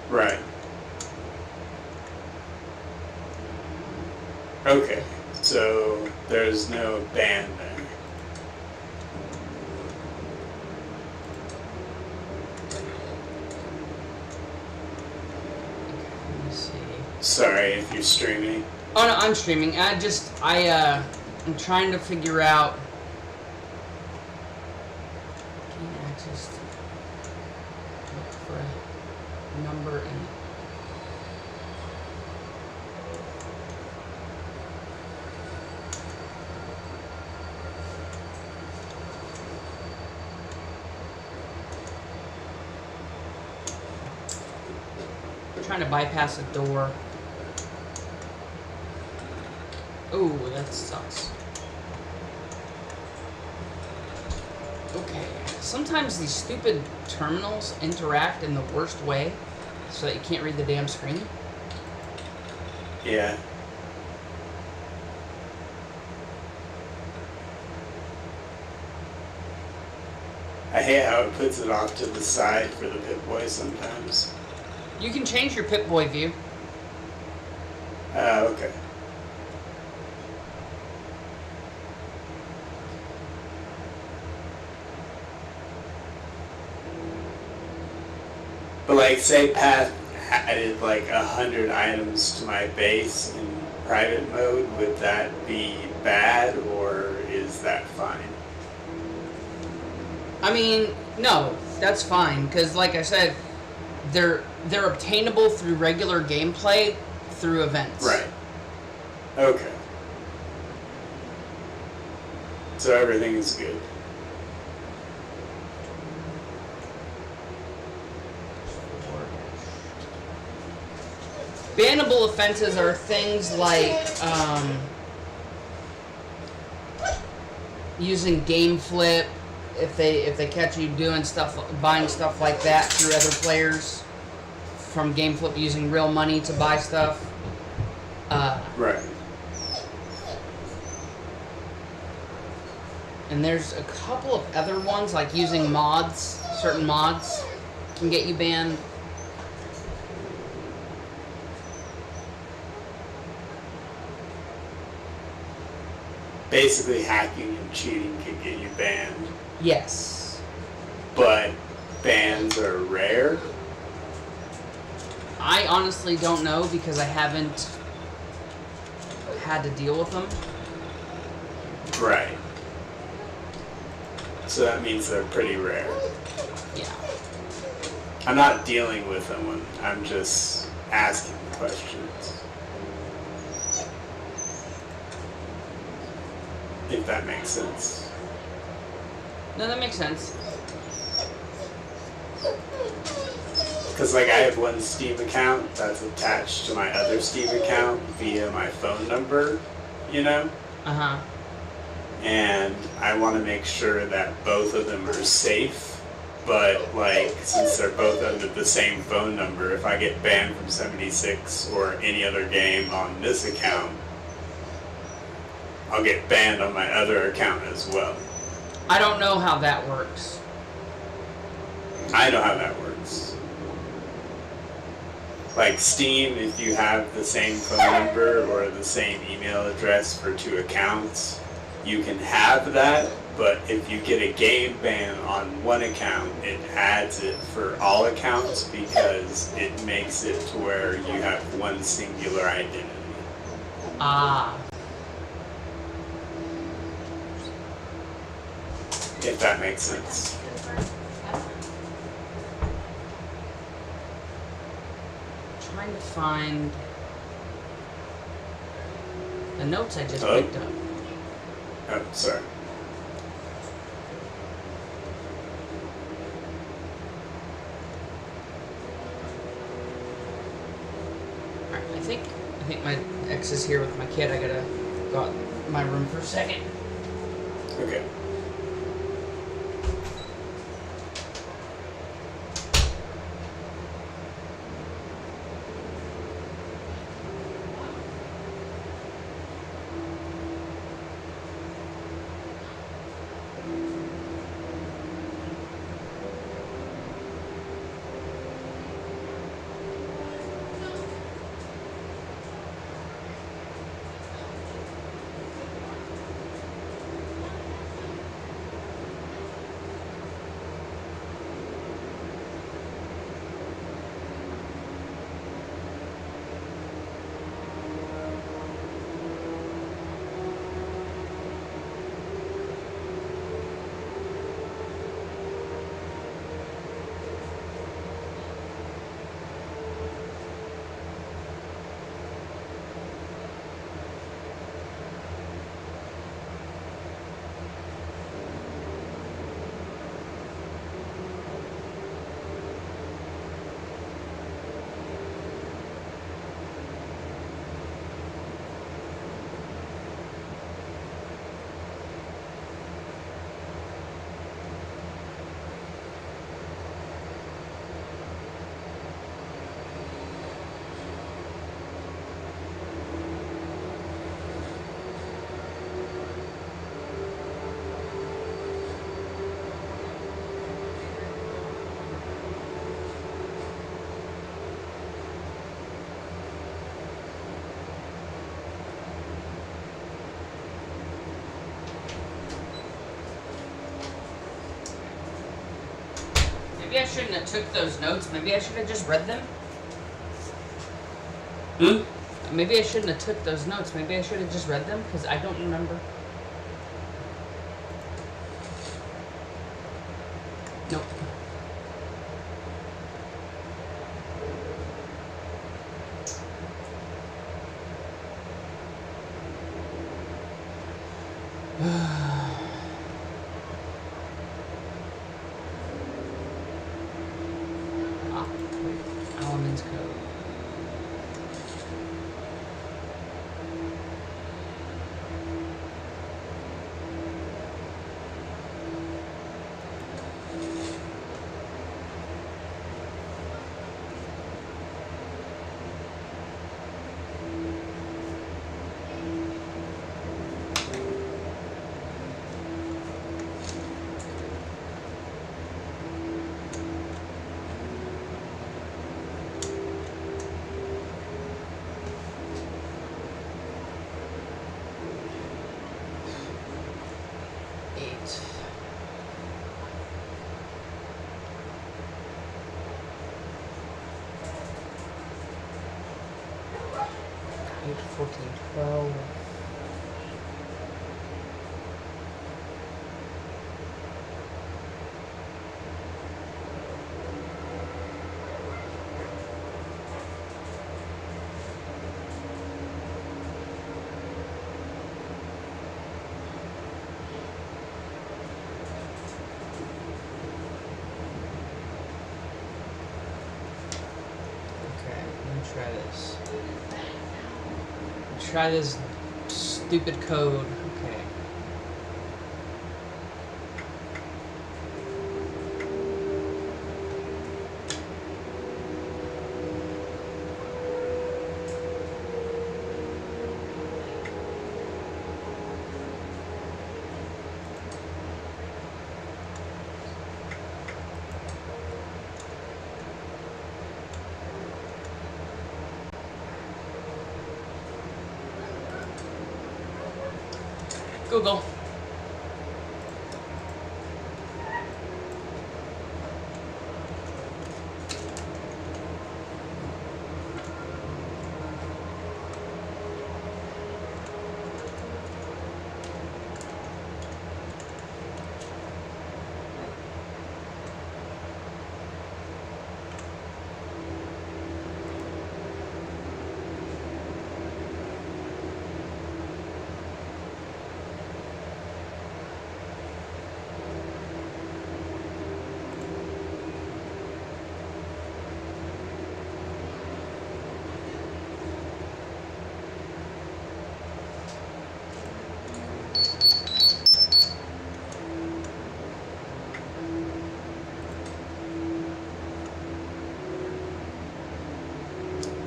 Right. Okay, so there's no ban there.
Let me see.
Sorry if you're streaming.
Oh no, I'm streaming. I'm trying to figure out. Gain access to look for a number and. Trying to bypass a door. Ooh, that sucks. Okay. Sometimes these stupid terminals interact in the worst way so that you can't read the damn screen.
Yeah. I hate how it puts it off to the side for the Pip-Boy sometimes.
You can change your Pip-Boy view.
Okay. But like, say Path added like 100 items to my base in private mode, would that be bad or is that fine?
I mean, no, that's fine because, like I said, they're obtainable through regular gameplay through events.
Right. Okay. So everything is good.
Bannable offenses are things like using game flip. If they catch you doing stuff, buying stuff like that through other players, from game flip using real money to buy stuff.
Right.
And there's a couple of other ones, like using mods. Certain mods can get you banned.
Basically, hacking and cheating can get you banned,
Yes.
but bans are rare.
I honestly don't know because I haven't had to deal with them.
Right. So that means they're pretty rare.
Yeah.
I'm not dealing with them, I'm just asking questions. If that makes sense.
No, that makes sense.
Because, like, I have one Steam account that's attached to my other Steam account via my phone number, you know?
Uh-huh.
And I want to make sure that both of them are safe. But, like, since they're both under the same phone number, if I get banned from 76 or any other game on this account, I'll get banned on my other account as well.
I don't know how that works.
I know how that works. Like Steam, if you have the same phone number or the same email address for two accounts, you can have that, but if you get a game ban on one account, it adds it for all accounts because it makes it to where you have one singular identity.
Ah.
If that makes sense.
Trying to find the notes I just
Hello?
picked up.
Oh, sorry.
Alright, I think my ex is here with my kid. I gotta go out my room for a second.
Okay.
Maybe I shouldn't have took those notes. Maybe I should have just read them. Maybe I shouldn't have took those notes. Maybe I should have just read them because I don't remember. Ah, Elements code. Eight. 8, 14, 12. Okay, let me try this. Try this stupid code. Okay. Google.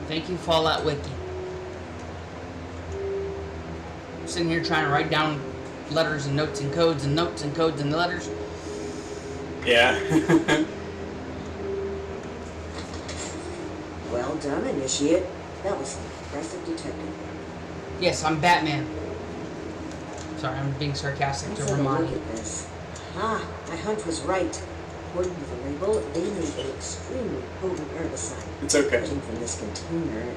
Thank you, Fallout Wiki. I'm sitting here trying to write down letters and notes and codes and notes and codes and letters.
Yeah.
Well done, Initiate. That was impressive detective.
Yes, I'm Batman. Sorry, I'm being sarcastic
Let's
to
have a
remind
look
you.
at this. Ah, my hunch was right. According to the label, they made an extremely potent herbicide.
It's okay.
Judging from this container, it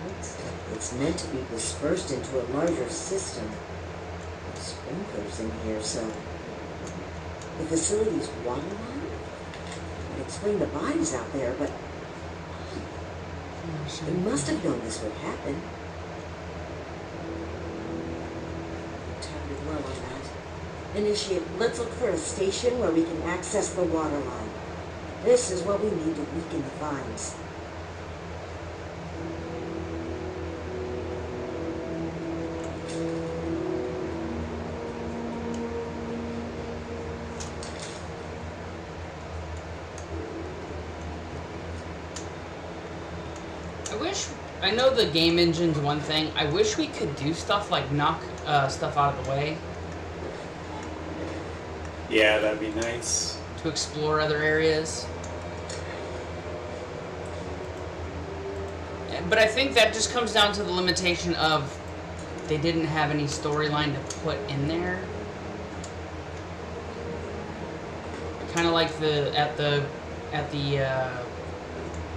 looks like it's meant to be dispersed into a larger system. There's sprinklers in here, so the facility's waterline would explain the bodies out there, but they must have known this would happen. Time to dwell on that. Initiate, let's look for a station where we can access the water line. This is what we need to weaken the vines.
I know the game engine's one thing. I wish we could do stuff like knock stuff out of the way
Yeah, that'd be nice.
to explore other areas. But I think that just comes down to the limitation of they didn't have any storyline to put in there. Kind of like at the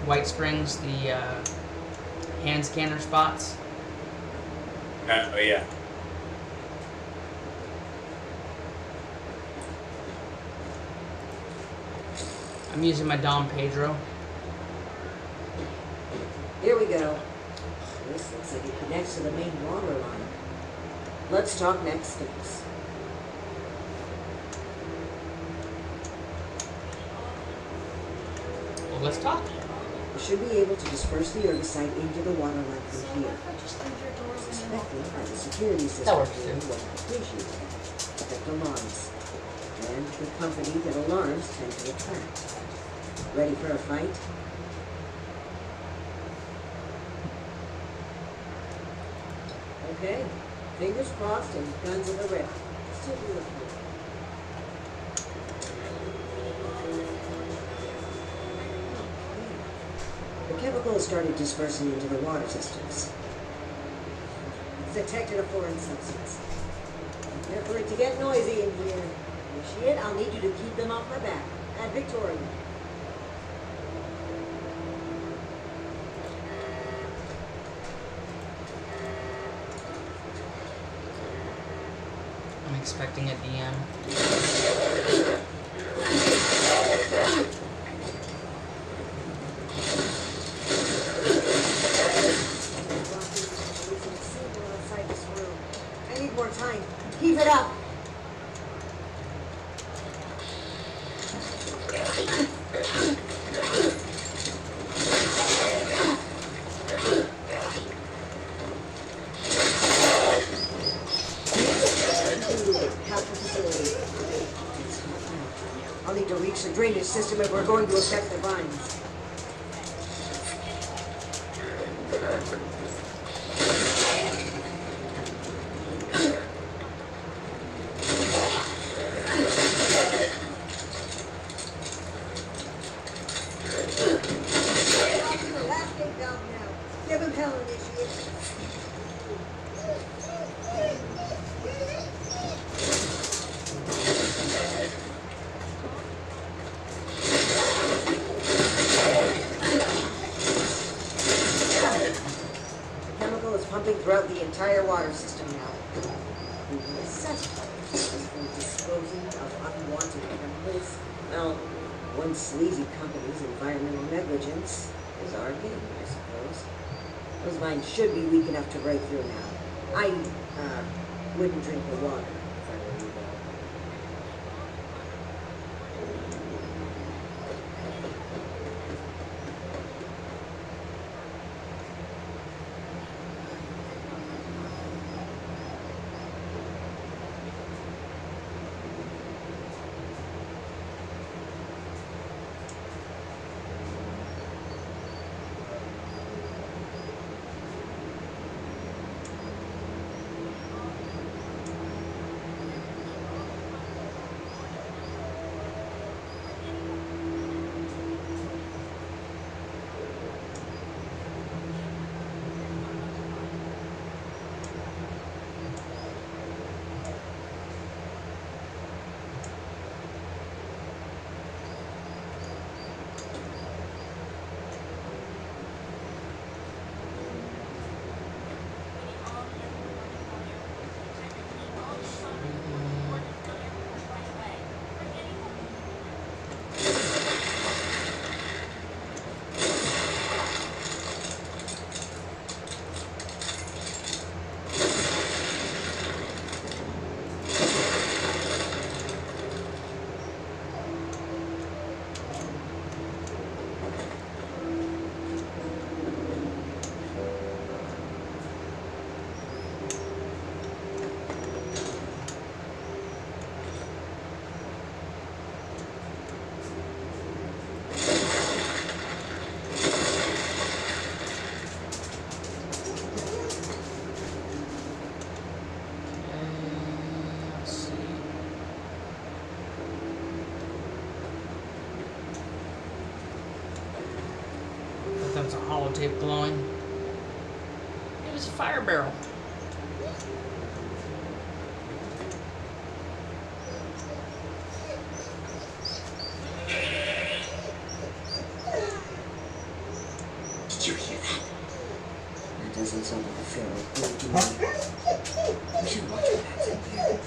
White Springs, the hand scanner spots.
Oh yeah.
I'm using my Dom Pedro.
Here we go. This looks like it connects to the main water line. Let's talk next steps.
let's talk.
We should be able to disperse the herbicide into the water line
So
from
what
here.
if I just leave your doors and
Suspecting that the security system
That works
here
too.
will appreciate affect alarms. And the company that alarms tend to attract. Ready for a fight? Okay. Fingers crossed and guns in the ready. Still be with you. The chemical has started dispersing into the water systems. It's detected a foreign substance. Prepare for it to get noisy in here. Initiate, I'll need you to keep them off my back. At Victoria.
I'm expecting a DM.
Outside this room. I need more time. Keep it up. Half the facility. I'll need to reach the drainage system if we're going to affect the vines. Last gate valve now. Give him hell, initiate. The chemical is pumping throughout the entire water system now. We will assess practices for disposing of unwanted chemicals. Well, one sleazy company's environmental negligence is our game, I suppose. Those vines should be weak enough to break through now. I wouldn't drink the water if I were you, though.
Let's see. I thought that was a holotape glowing. It was a fire barrel.
Did you hear that? That doesn't sound like a feral bird to me. We should watch what happens in here.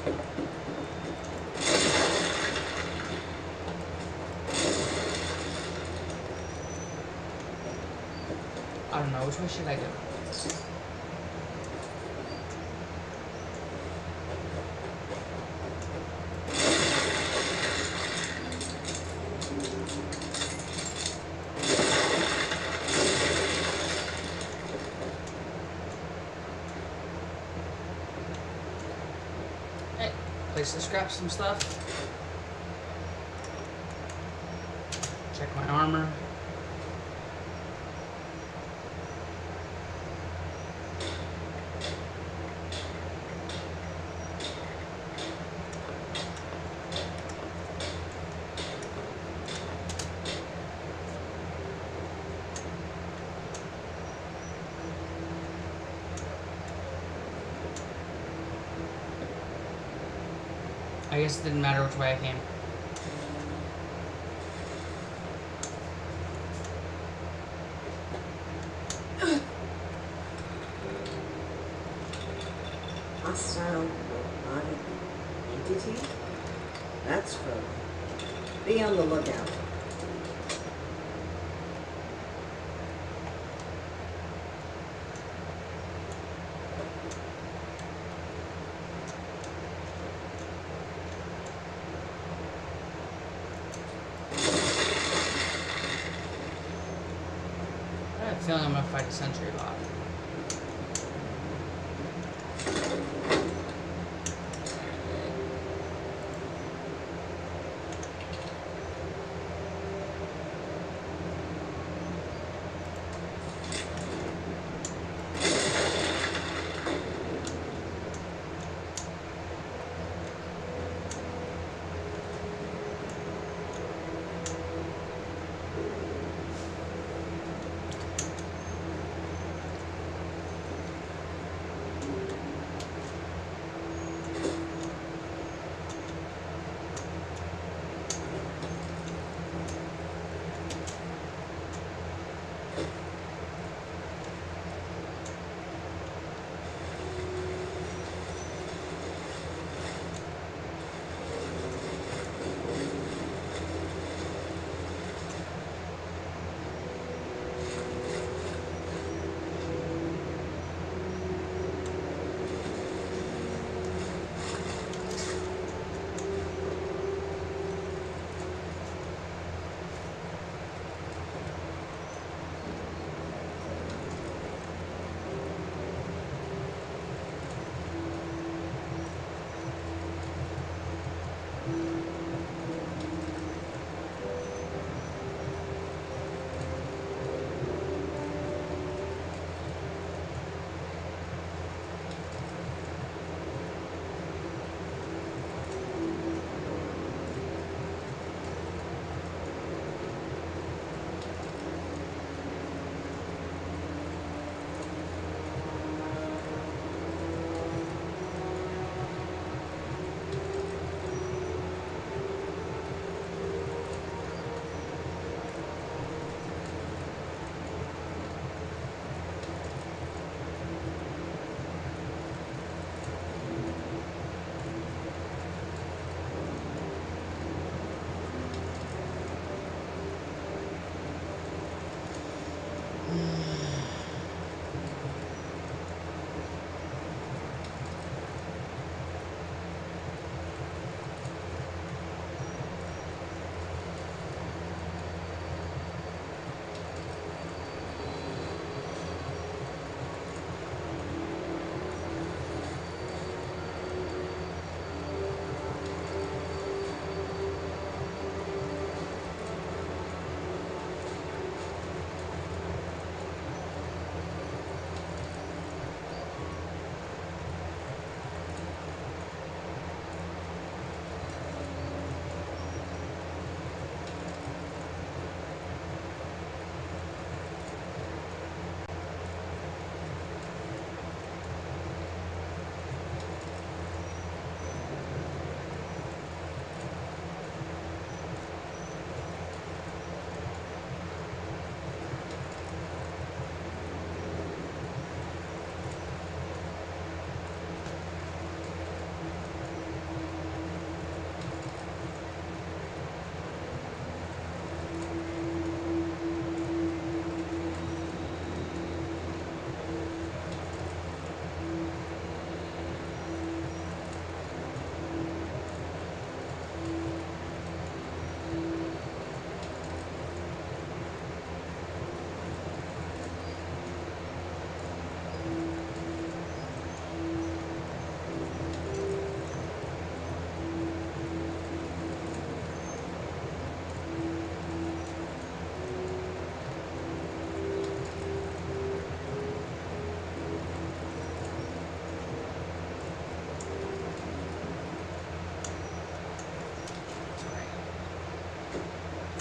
I don't know, which way should I go? Hey, place to scrap some stuff. Check my armor. I guess it didn't matter which way I came.
Hostile robotic entity? That's from. Be on the lookout.
I have a feeling I'm gonna fight a sentry bot.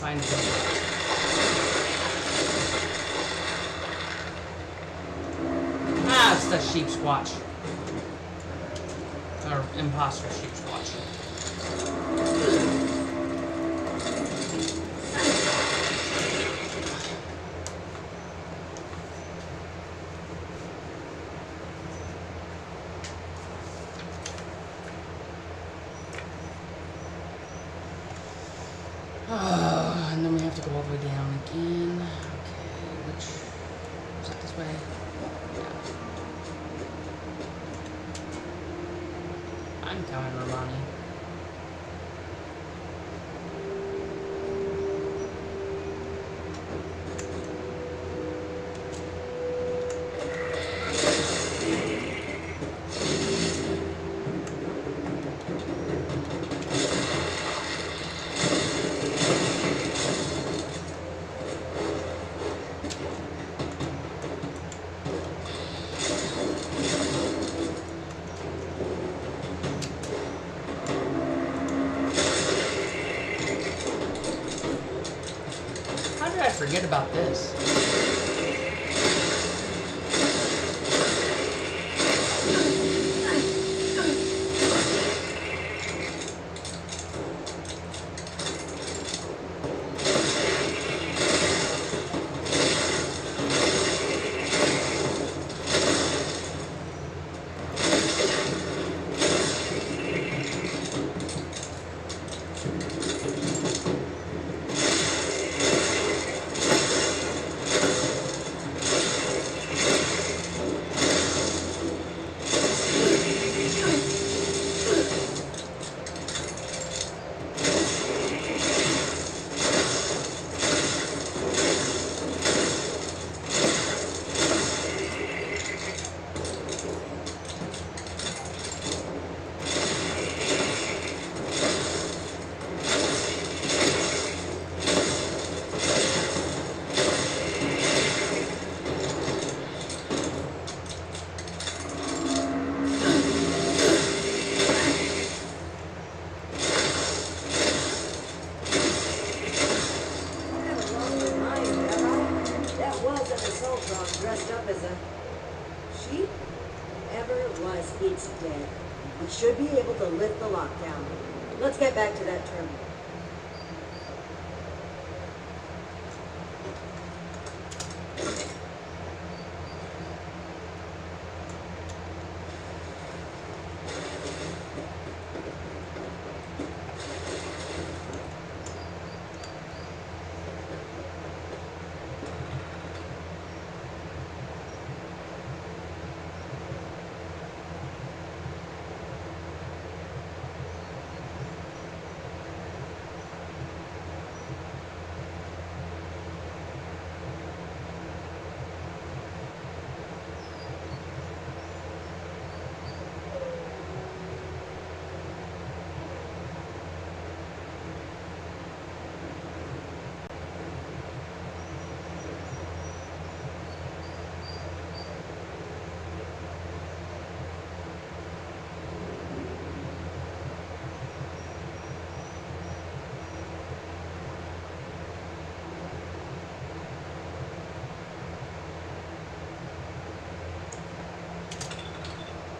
find it. Ah, it's the sheep's watch. Or imposter sheep's watch. And then we have to go all the way down again. Okay, which is it this way? Yeah. I'm coming, Romani. How did I forget about this?
Dressed up as a sheep? Whatever it was, it's dead. We should be able to lift the lockdown. Let's get back to that terminal.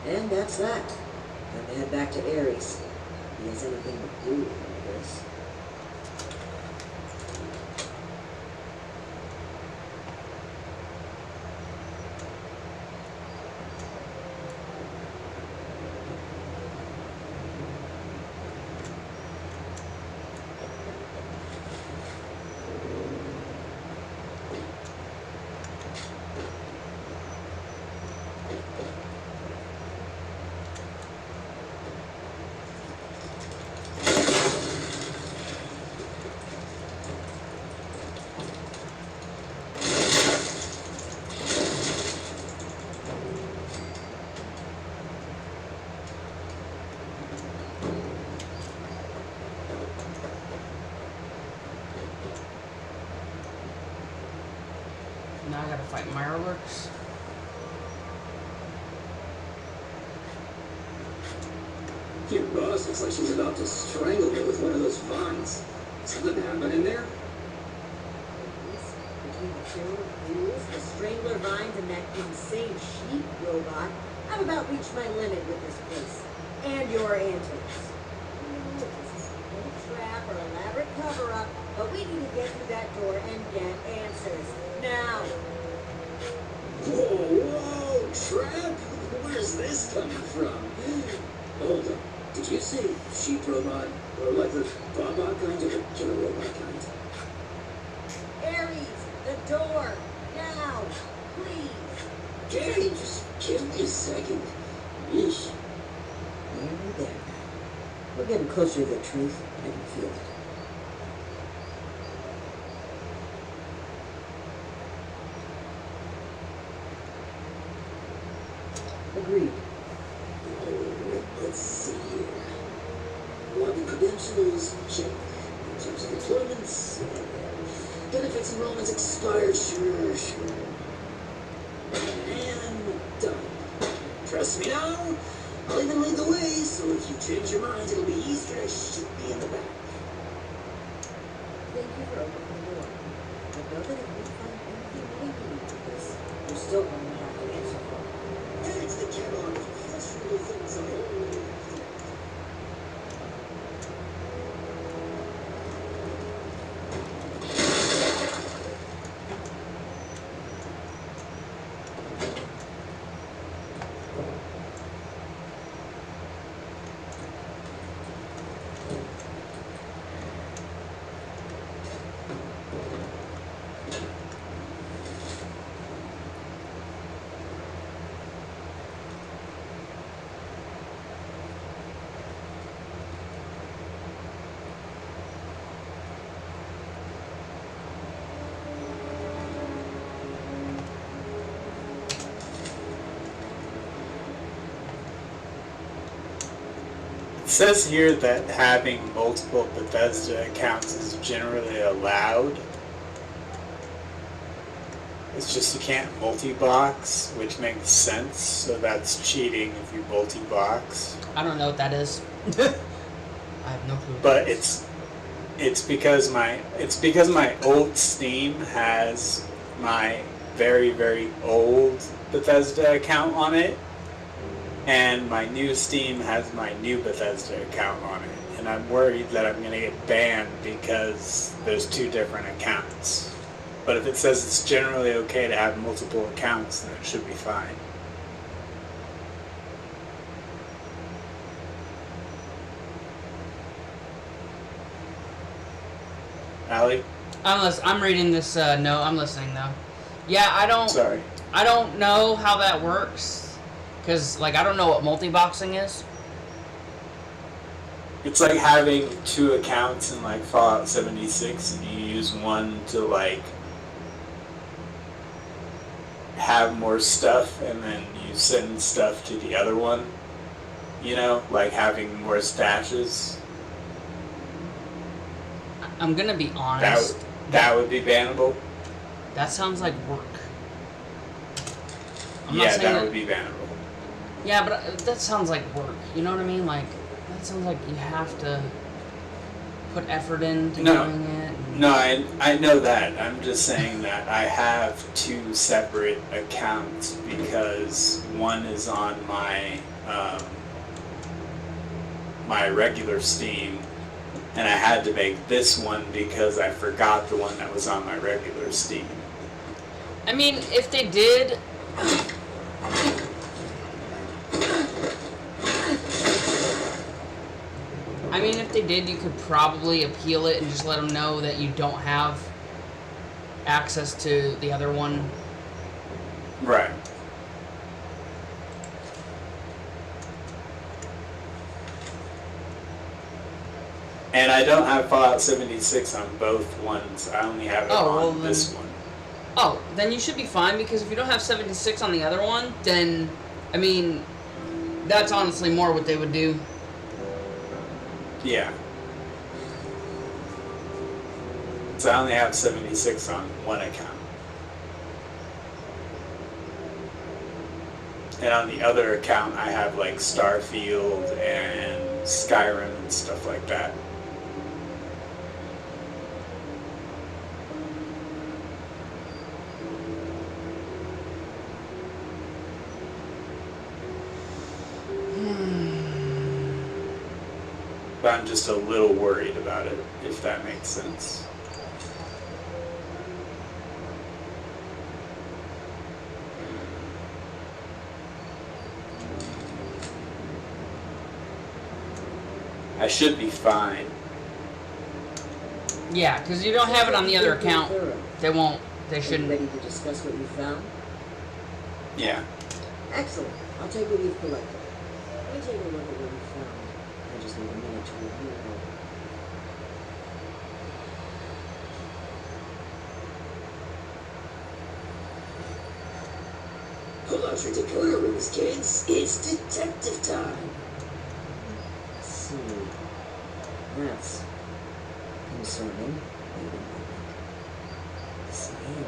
And that's that. Time to head back to Ares. If he has anything to do with all this.
Now I gotta fight Mirelurks.
Your boss looks like she's about to strangle me with one of those vines. Something happened in there?
cartoon, ghouls, the strangler vines, and that insane sheep robot, I've about reached my limit with this place. And your antics. I don't know if this is a trap or elaborate cover-up, but we need to get through that door and get answers. Now!
Whoa, trap? Where's this coming from? Hold on. Did you say sheep robot? Or like the Baba kind or the killer robot kind?
Aries, the door! Now! Please!
Gary, just give me a second. Yeesh.
There. We're getting closer to the truth. I can feel it. Agreed.
Let's see here. Login credentials, check. Terms of deployments, benefits enrollments expired, sure. And done. Trust me now, I'll even lead the way, so if you change your mind, it'll be easier. I should be in the back.
Thank you for opening the door. But know that if we find anything we need with this, we're still going to have to answer for it.
And it's the catalog of questionable things I only have to.
It says here that having multiple Bethesda accounts is generally allowed. It's just you can't multi-box, which makes sense, so that's cheating if you multi-box.
I don't know what that is. I have no clue.
But it's because my old Steam has my very, very old Bethesda account on it, and my new Steam has my new Bethesda account on it, and I'm worried that I'm going to get banned because there's two different accounts. But if it says it's generally okay to have multiple accounts, then it should be fine. Allie?
I'm reading this note. I'm listening though. Yeah, I don't know how that works. Because, like, I don't know what multi-boxing is.
It's like having two accounts in, like, Fallout 76, and you use one to, like, have more stuff, and then you send stuff to the other one. You know? Like having more stashes.
I'm gonna be honest.
That would be bannable?
That sounds like work.
Yeah, that would be bannable.
Yeah, but that sounds like work. You know what I mean? Like, that sounds like you have to put effort into doing it.
No, I know that. I'm just saying that I have two separate accounts because one is on my my regular Steam, and I had to make this one because I forgot the one that was on my regular Steam.
I mean, if they did... I mean, if they did, you could probably appeal it and just let them know that you don't have access to the other one.
Right. And I don't have Fallout 76 on both ones. I only have it on this one.
Oh, then you should be fine, because if you don't have 76 on the other one, then, I mean, that's honestly more what they would do.
Yeah. So I only have 76 on one account. And on the other account, I have like Starfield and Skyrim and stuff like that. but I'm just a little worried about it, if that makes sense. I should be fine.
Yeah, because you don't have it on the other account. They won't. They
Are you
shouldn't.
ready to discuss what you found?
Yeah.
Excellent. I'll take what you've collected. Let me take a look at what you found. I just need a minute to review it all.
Pull out your decoder rings, kids. It's detective time.
Let's see. That's concerning. Wait a moment. This name.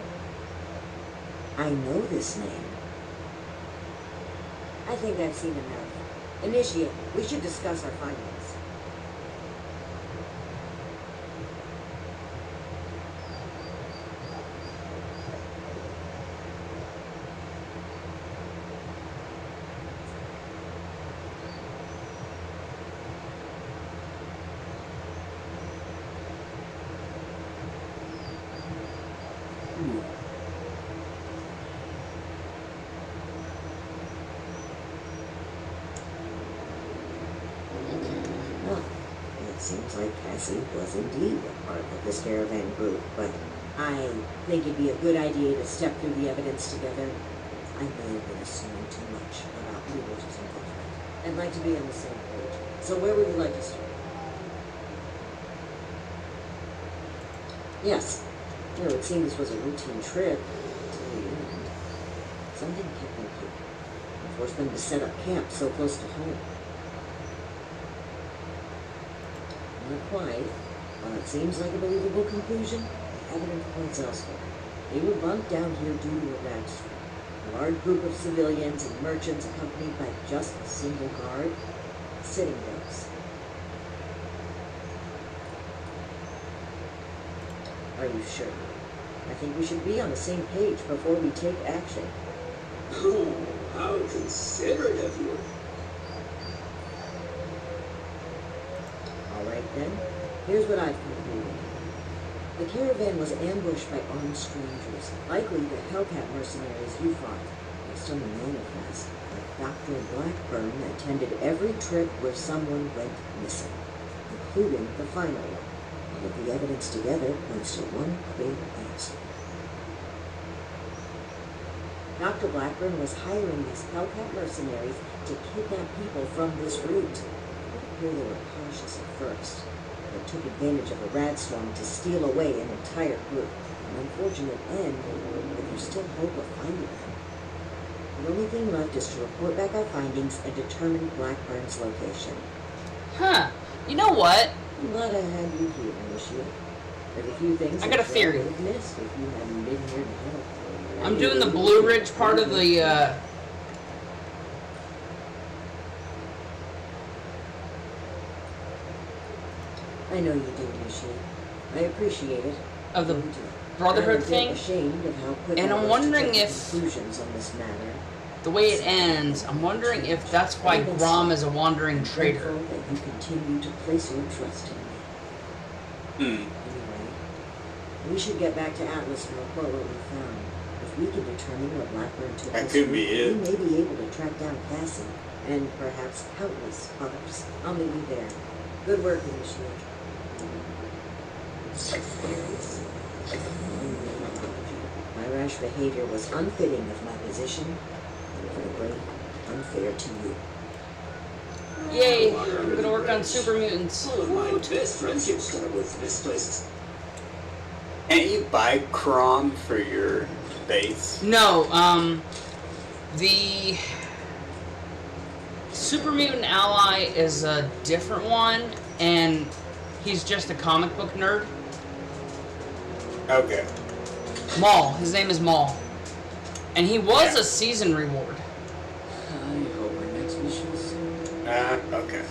I know this name. I think I've seen enough. Initiate. We should discuss our findings. Well, it seems like Cassie was indeed a part of this caravan group, but I think it'd be a good idea to step through the evidence together. I may have been assuming too much about Leroy's involvement. I'd like to be on the same page. So where would you like to start? Yes. You know, it seemed this was a routine trip until the end. Something kept them here and forced them to set up camp so close to home. Not quite. While it seems like a believable conclusion, the evidence points elsewhere. They were bunked down here due to a rag strike. A large group of civilians and merchants accompanied by just a single guard. Sitting ducks. Are you sure? I think we should be on the same page before we take action.
Oh, how considerate of you.
All right then, here's what I've concluded. The caravan was ambushed by armed strangers, likely the Hellcat mercenaries you fought. Based on the manifest, Dr. Blackburn attended every trip where someone went missing, including the final one. All of the evidence together points to one big answer. Dr. Blackburn was hiring these Hellcat mercenaries to kidnap people from this route. It would appear they were cautious at first. They took advantage of a rad storm to steal away an entire group. An unfortunate end, but there's still hope of finding them. The only thing left is to report back our findings and determine Blackburn's location.
Huh. You know what?
I'm glad I had you here, Alicia. There's a few things
I got a
I'm sure
theory.
I would have missed if you hadn't been here to help.
I'm doing the Blue Ridge part of the,
I know you do, Nishi. I appreciate it.
of the
I do.
Brotherhood
I'm a bit
thing.
ashamed of how quick
And
I
I'm
was to
wondering
take
if-
conclusions on this matter.
The way it ends, I'm wondering if that's why Grom is a wandering
I'm
traitor.
thankful that you continue to place your trust in me.
Hmm.
Anyway, we should get back to Atlas and report what we found. If we can determine what Blackburn took
That
us
could
through,
be it.
we may be able to track down Cassie and perhaps countless others. I'll meet you there. Good work, Initiate. My rash behavior was unfitting of my position and frankly unfair to you.
Yay! I'm gonna work on super mutants.
Some of my best friendships start with misplaced.
Can't you buy Crom for your base?
No, the super mutant ally is a different one, and he's just a comic book nerd.
Okay.
Maul. His name is Maul. And he was a season reward.
I hope our next mission is soon.
Okay.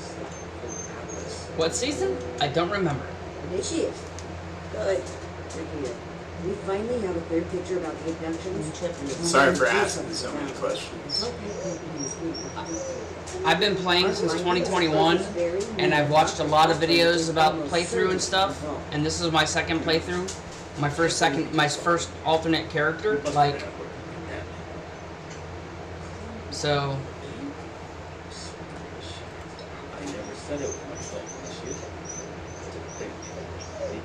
What season? I don't remember.
Initiate. Good. Good to hear. We finally have a clear picture about the abductions.
Sorry for asking so many questions.
I've been playing since 2021, and I've watched a lot of videos about playthrough and stuff, and this is my second playthrough. My first alternate character, like, so.
I never said it was much like this shit. To think,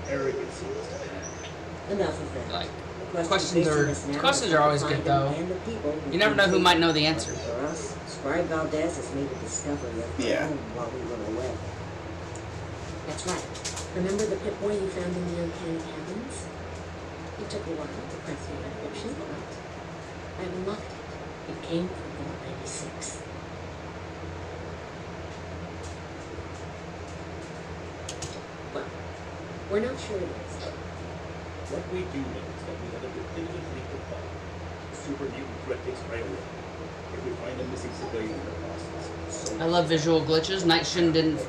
the arrogance he must have had.
Enough of that.
Like,
The
questions
facing
are-
us now
questions
is
are always
to
good,
find
though.
and the people who
You never know who
can
might know the
take
answer.
it. For us, Scribe Valdez has made a discovery of his
Yeah.
own while we were away. That's right. Remember the Pip-Boy you found in the uncanny cabins? It took a while to press the encryption, but I unlocked it. It came from Vault 96. Well, we're not sure it is.
What we do know is that we have a definitive leak of bomb. The super mutant threat takes priority. If we find a missing civilian in the process, so
I love visual glitches. Night Shin didn't.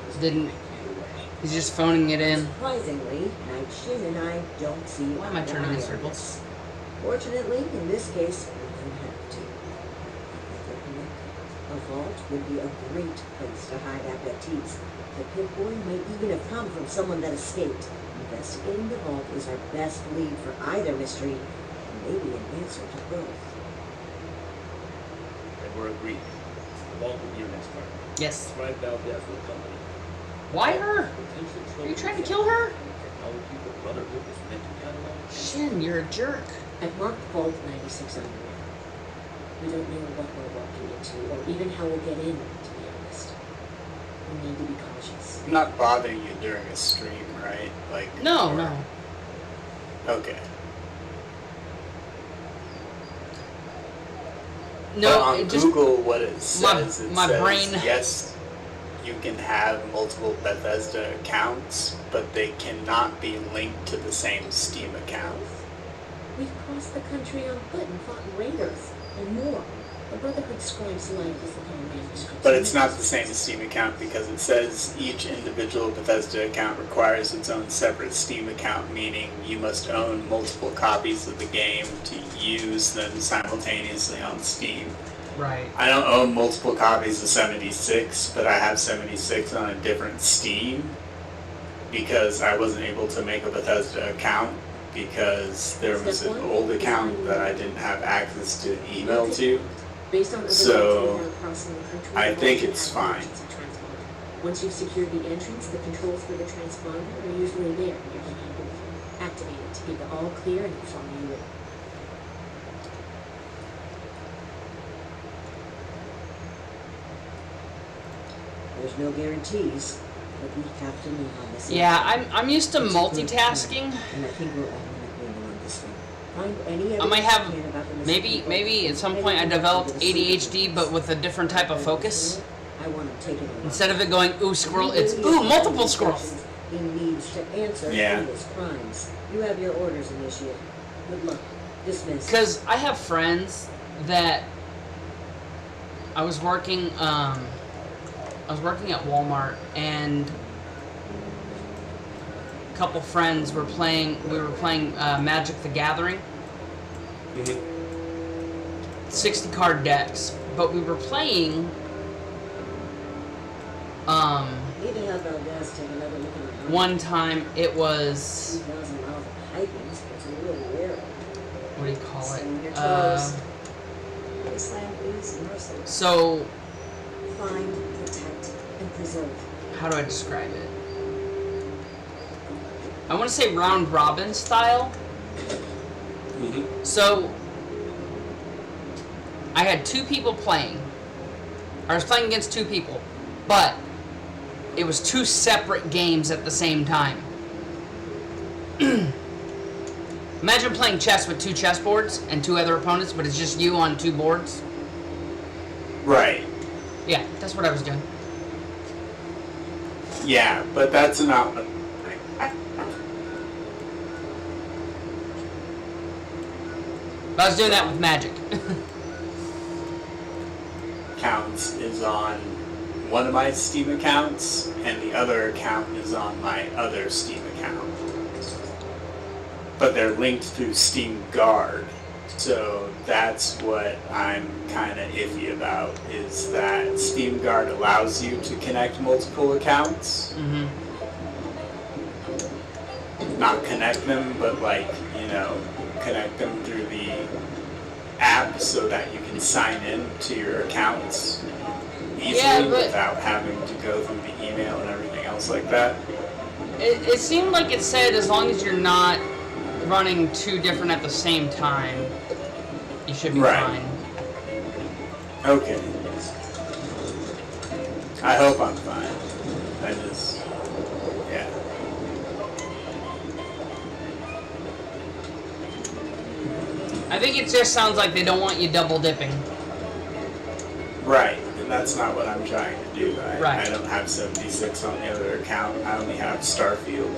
He's just phoning it in.
Surprisingly, Night Shin and I don't see
Why am I
eye to
turning in
eye on
circles?
this. Fortunately, in this case, we don't have to. They're connected. A vault would be a great place to hide abductees. The Pip-Boy might even have come from someone that escaped. Investigating the vault is our best lead for either mystery, and maybe an answer to both.
and we're agreed. The vault will be your next target.
Yes.
Scribe Valdez will accompany.
Why her?
Potential
Are you trying to kill her?
technology the Brotherhood was meant to catalog.
Shin, you're a jerk.
I've marked Vault 96 on the map. We don't know what we're walking into, or even how we'll get in, to be honest. We need to be cautious.
I'm not bothering you during a stream, right? Like
No,
or-
no.
Okay.
No,
but on
it just
Google, what it says,
my
says,
brain-
yes, you can have multiple Bethesda accounts, but they cannot be linked to the same Steam account.
We've crossed the country on foot and fought raiders, and more. The Brotherhood scribe's life is upon manuscripts.
But it's not the same Steam account because it says each individual Bethesda account requires its own separate Steam account, meaning you must own multiple copies of the game to use them simultaneously on Steam.
right.
I don't own multiple copies of 76, but I have 76 on a different Steam because I wasn't able to make a Bethesda account because there was an old account that I didn't have access to an email to.
Based on other
So,
routes we have crossing the country,
I
the
think
vault
it's
will have
fine.
emergency transponder. Once you've secured the entrance, the controls for the transponder are usually there near the handle. Activate it to give the all clear and follow you in. There's no guarantees, but we have to move on this.
Yeah, I'm used to
It's a good
multitasking.
plan, and I think we're all in agreement on this one. Find any
I might
evidence
have
you can about the missing people.
maybe at some point I developed ADHD, but with a different type of focus.
I want to take it away.
Instead of it going ooh squirrel, it's ooh multiple squirrels.
He needs to answer
Yeah.
for his crimes. You have your orders, Initiate. Good luck. Dismissed.
Because I have friends that I was working at Walmart, and a couple friends were playing. We were playing Magic: The Gathering, 60 card decks, but we were playing.
Need to have Valdez take another look at the
One time it was
2,000 miles of hikings. It's a little rare.
what do you call
Stay on your
it?
toes. Wasteland is merciless.
So
Find, protect, and preserve.
how do I describe it? I want to say round robin style. So I had two people playing. I was playing against two people, but it was two separate games at the same time. Imagine playing chess with two chessboards and two other opponents, but it's just you on two boards.
Right.
Yeah, that's what I was doing.
Yeah, but that's not what
But I was doing that with Magic.
counts is on one of my Steam accounts, and the other account is on my other Steam account. but they're linked through Steam Guard. So that's what I'm kind of iffy about, is that Steam Guard allows you to connect multiple accounts.
Mm-hmm.
Not connect them, but like, you know, connect them through the app so that you can sign in to your accounts easily without having to go through the email and everything else like that.
It seemed like it said as long as you're not running two different at the same time, you should be fine.
Okay. I hope I'm fine. I just, yeah.
I think it just sounds like they don't want you double dipping.
Right, and that's not what I'm trying to do.
Right.
I don't have 76 on the other account. I only have Starfield.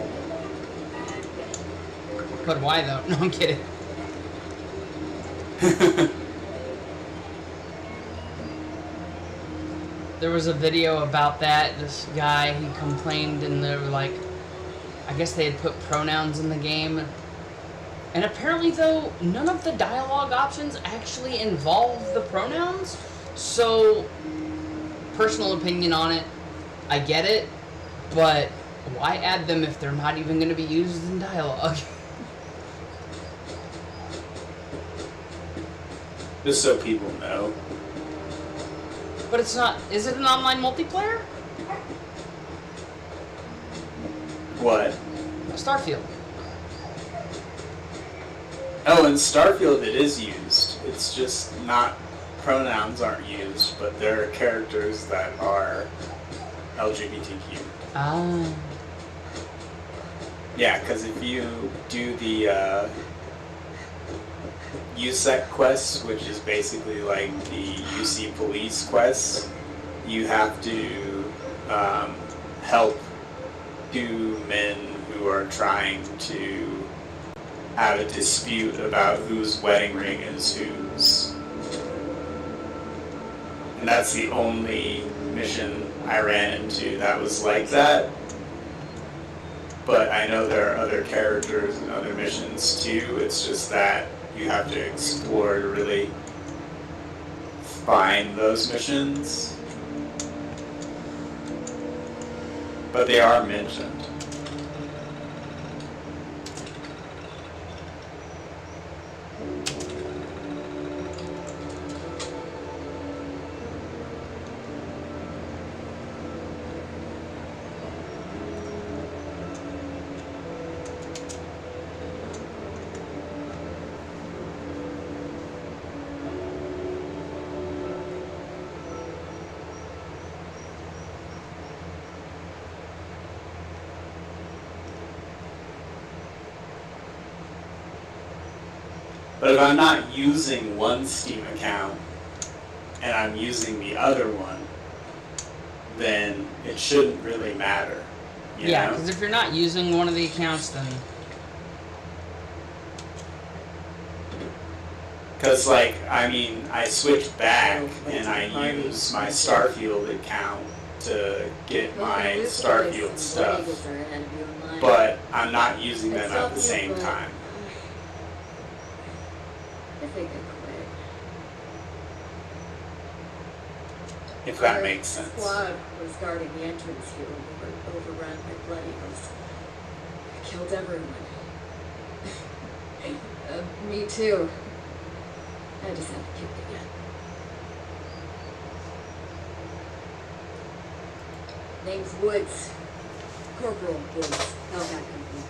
But why though? No, I'm kidding. There was a video about that. This guy, he complained, and they were like, I guess they had put pronouns in the game. And apparently, though, none of the dialogue options actually involve the pronouns. So, personal opinion on it, I get it, but why add them if they're not even going to be used in dialogue?
Just so people know.
But it's not. Is it an online multiplayer?
What?
Starfield.
Oh, in Starfield it is used. It's just not, pronouns aren't used, but there are characters that are LGBTQ.
Ah.
Yeah, because if you do the USEC quests, which is basically like the UC police quests, you have to help two men who are trying to have a dispute about whose wedding ring is whose. And that's the only mission I ran into that was like that. But I know there are other characters and other missions too. It's just that you have to explore to really find those missions. But they are mentioned. But if I'm not using one Steam account and I'm using the other one, then it shouldn't really matter.
Yeah, because if you're not using one of the accounts, then...
Because, like, I mean, I switched back and I use my Starfield account to get my Starfield stuff, but I'm not using them at the same time.
I think I quit.
If that makes sense.
Our squad was guarding the entrance here when we were overrun by Bloodyghosts. I killed everyone. Me too. I just haven't kicked it yet. Name's Woods. Corporal Woods. Hellcat Company.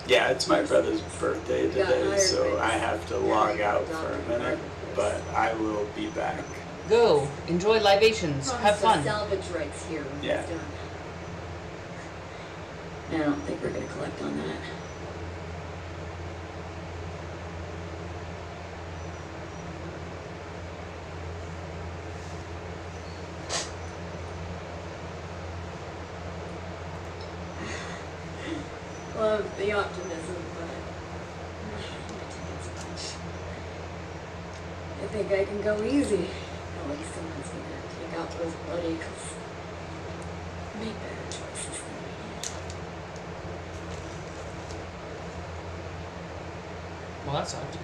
Yeah, it's my brother's birthday today, so I have to log out for a minute, but I will be back.
Go. Enjoy libations. Have fun.
Salvage rights here when
Yeah.
it's done. I don't think we're gonna collect on that. Love the optimism, but it's much. I think I can go easy. At least someone's gonna take out those Bloodyghosts. Make better choices than me.
Well, that sucked.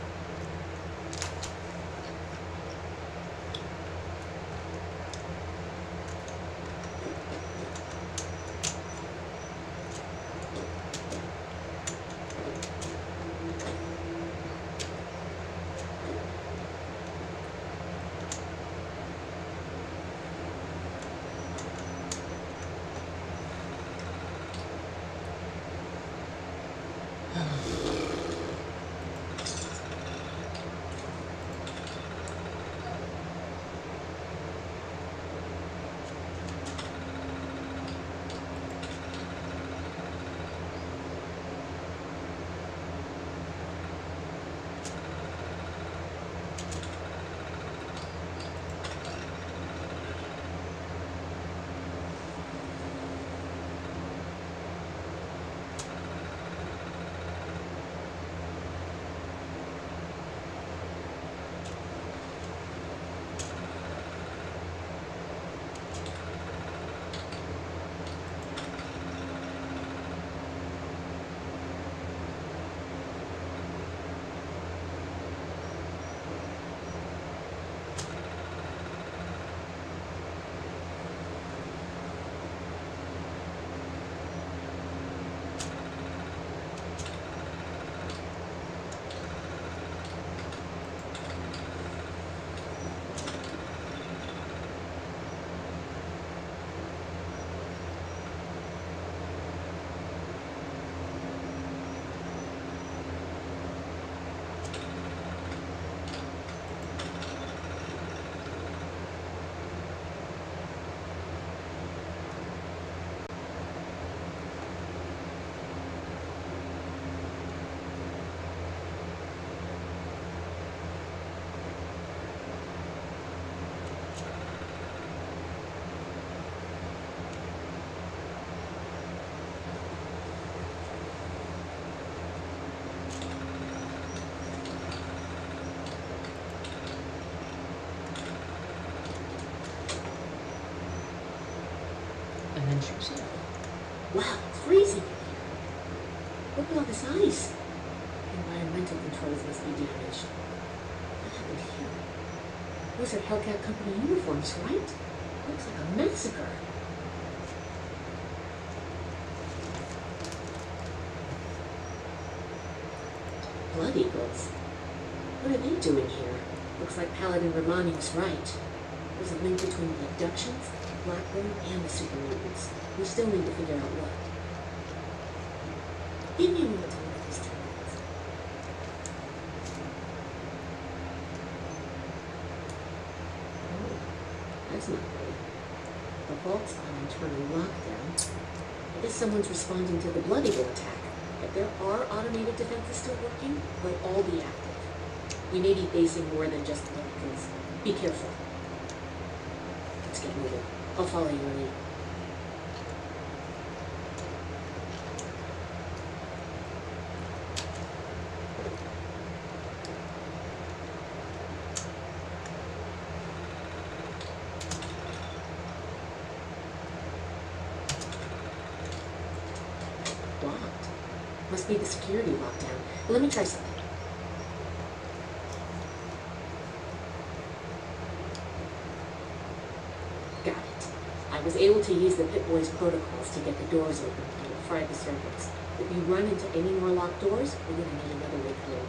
And then she was here.
Wow, it's freezing in here. Look at all this ice. Environmental controls must be damaged. What happened here? Those are Hellcat Company uniforms, right? Looks like a massacre. Blood Eagles? What are they doing here? Looks like Paladin Romani was right. There's a link between the abductions, Blackburn, and the super mutants. We still need to figure out what. Give me a moment to look at these terminals. Oh, that's not good. The vault's on internal lockdown. I guess someone's responding to the Blood Eagle attack. If there are automated defenses still working, they'll all be active. We may be facing more than just Blood Eagles. Be careful. Let's get moving. I'll follow your lead. Locked. Must be the security lockdown. Let me try something. Got it. I was able to use the Pit Boy's protocols to get the doors open and fry the circuits. If you run into any more locked doors, we're gonna need another way through.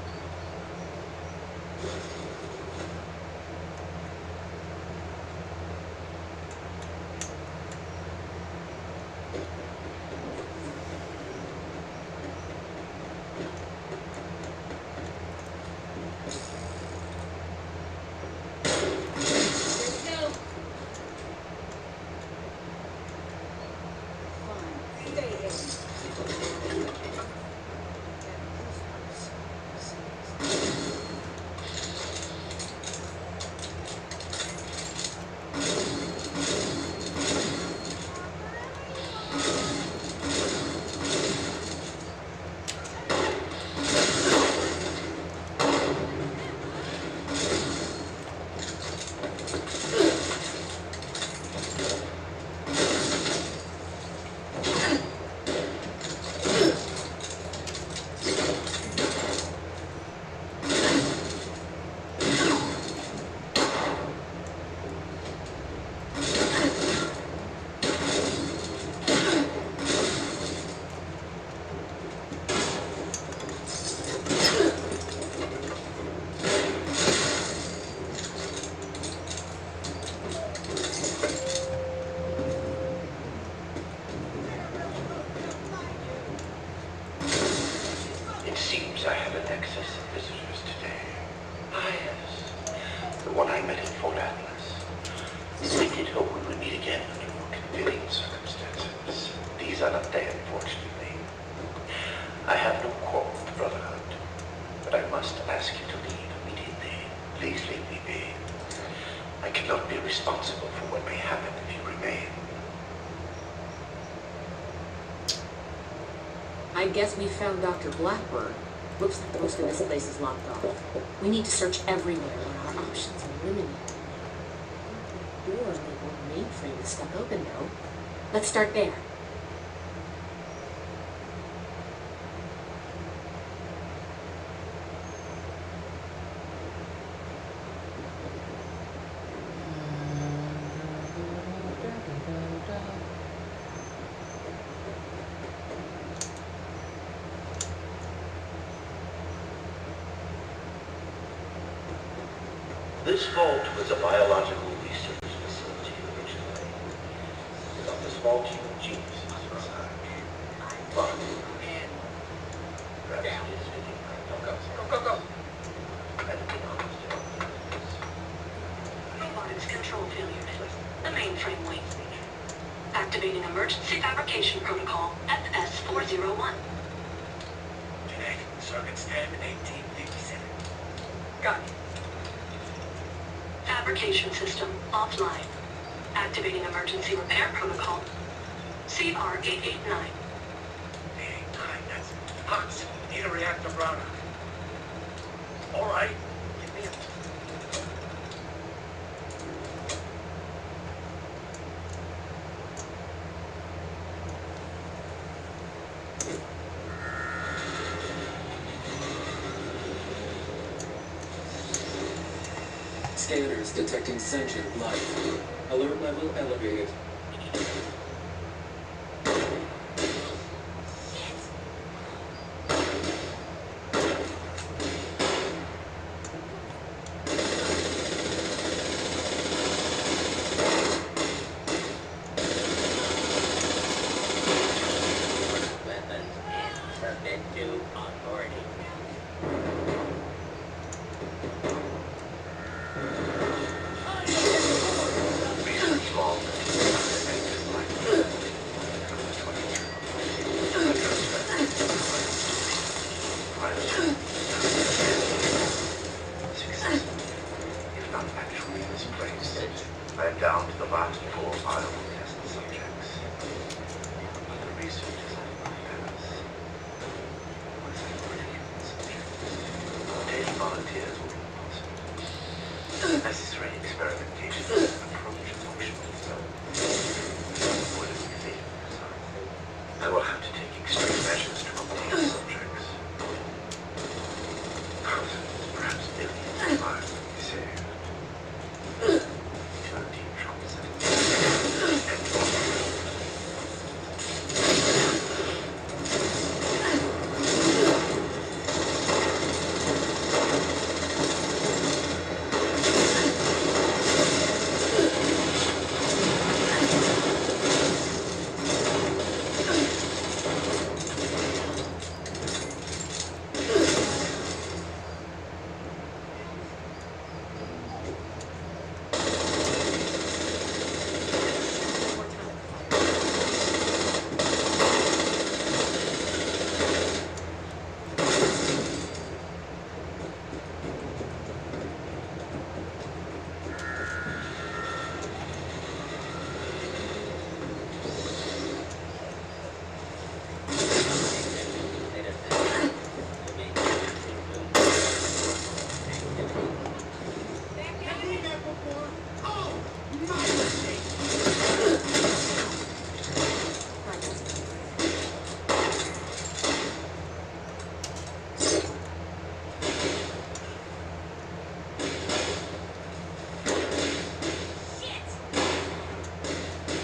not be responsible for what may happen if you remain.
I guess we found Dr. Blackburn. Looks like most of this place is locked off. We need to search everywhere where our options are limited. The door on the old mainframe is stuck open though. Let's start there.
This vault was a biological research facility originally. Without the small team of geniuses inside. But, perhaps it is fitting. Go. And to be honest,
Robotics control failure. The mainframe wing. Activating emergency fabrication protocol FS401.
Connect circuits 10 1857.
Got it. Fabrication system offline. Activating emergency repair protocol CR889.
889, that's hot. Need a reactor browner. All right, give me a...
Scanners detecting sentient life. Alert level elevated.
Weapons inserted to onboarding.
Small. Success. If not actually misplaced, I am down to the last 4 viable test subjects. But the research is at my pass. Once I already daily volunteers will be impossible. Necessary experimentation approach functional development. What is the fate of this art? I will have to take extreme measures to obtain subjects. Thousands, perhaps millions of lives will be saved. Eternity troubles it. And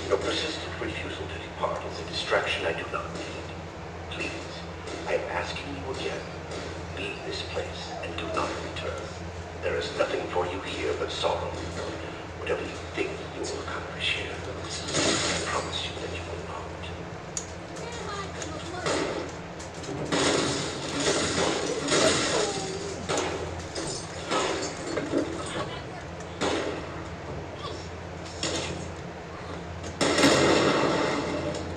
your persistent refusal to depart is a distraction I do not need. Please, I am asking you again, leave this place and do not return. There is nothing for you here but sorrow. Whatever you think you will accomplish here, I promise you that you will not.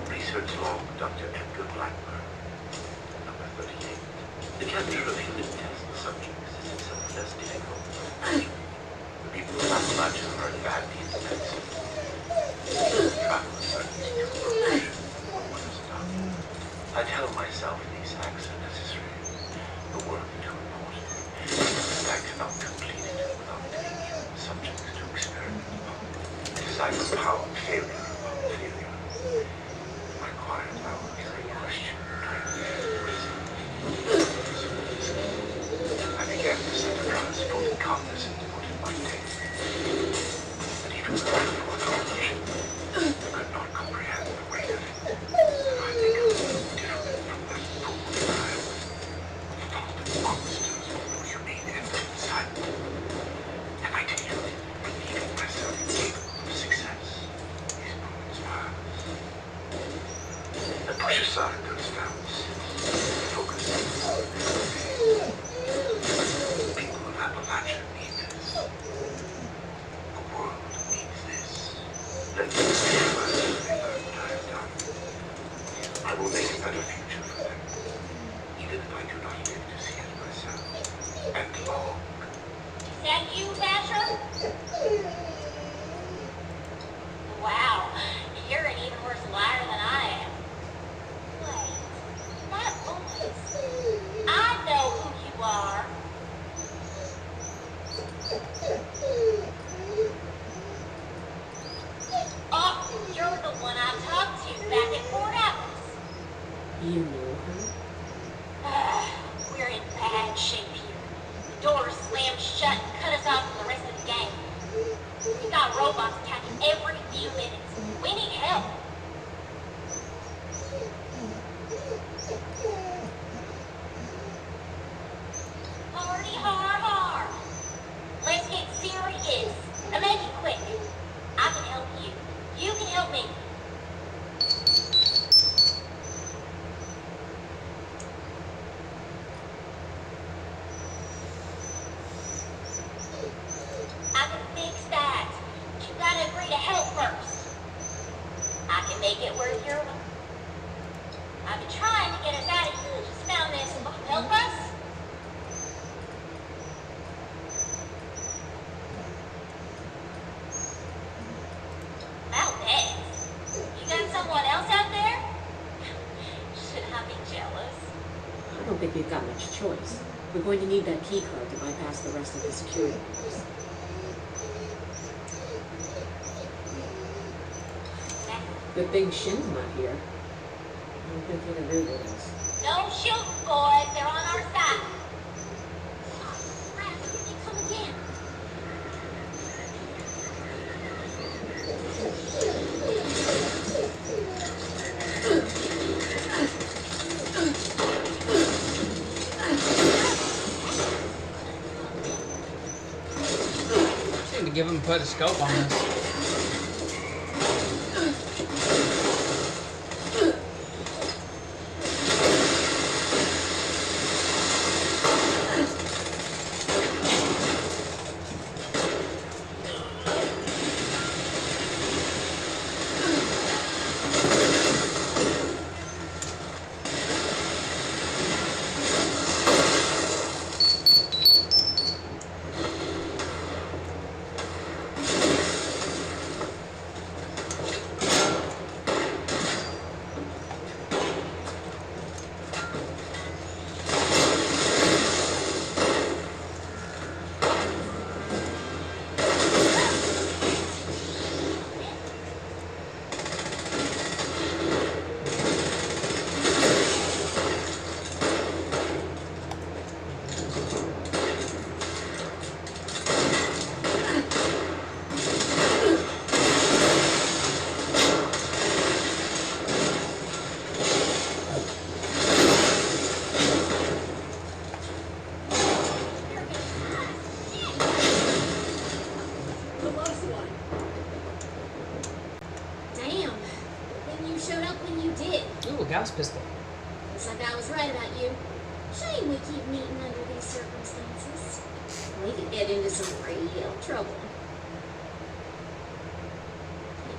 Research log, Dr. Edgar Blackburn, number 38. The capture of human test subjects is itself less difficult. The people of Appalachia are in had the intensity. Travel a certain exploration for what is done. I tell myself these acts are necessary. The work too important. And I cannot complete it without being human subjects to experiment upon. It is like power failure upon failure. My quiet hours I question reason. I began this enterprise fully cognizant of what it might take. But even before knowledge, I could not comprehend the weight of it. And I think I was different from that fool I was. Thought monsters will remain empty inside me. Am I continually believing myself capable of success? These moments pass. And push aside those doubts. Focus on the people of Appalachia need this. The world needs this. Let me realize they learn what I have done. I will make a better future for them, even if I do not live to see it myself. And long.
Is that you, Basher? Wow, you're an even worse liar than I am. Wait, that voice. I know who you are. Oh, you're the one I talked to back at Fort Atlas.
You know her?
We're in bad shape here. The doors slammed shut and cut us off from the rest of the gang. We got robots attacking every few minutes. We need help. Hardy har har. Let's get serious and make it quick. I can help you. You can help me. I can fix that. But you gotta agree to help first. I can make it worth your while. I've been trying to get us out of here. Just found this. Help us? Valdez, you got someone else out there? Should I be jealous?
I don't think we've got much choice. We're going to need that key card to bypass the rest of the security doors. Good thing Shin's not here. I don't think he'd agree with us.
No shooting, boys. They're on our side. Crap, here they come again.
Need to give him put a scope on this. Gauss pistol.
Looks like I was right about you. Shame we keep meeting under these circumstances. We could get into some real trouble.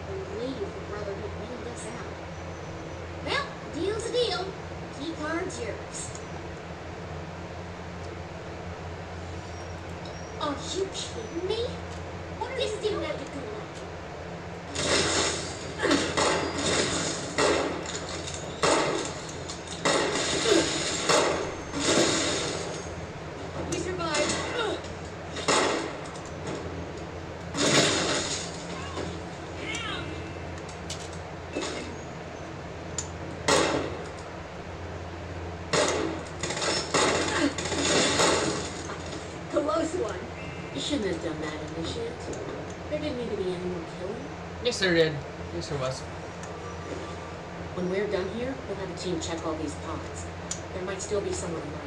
Can't believe the Brotherhood weaned us out. Well, a deal's a deal. Key card's yours. Are you kidding me? What This didn't have to go like
We survived. Close one.
You shouldn't have done that, Initiate. There didn't need to be any more killing.
Yes, there did. Yes, there was.
When we're done here, we'll have a team check all these pods. There might still be someone alive.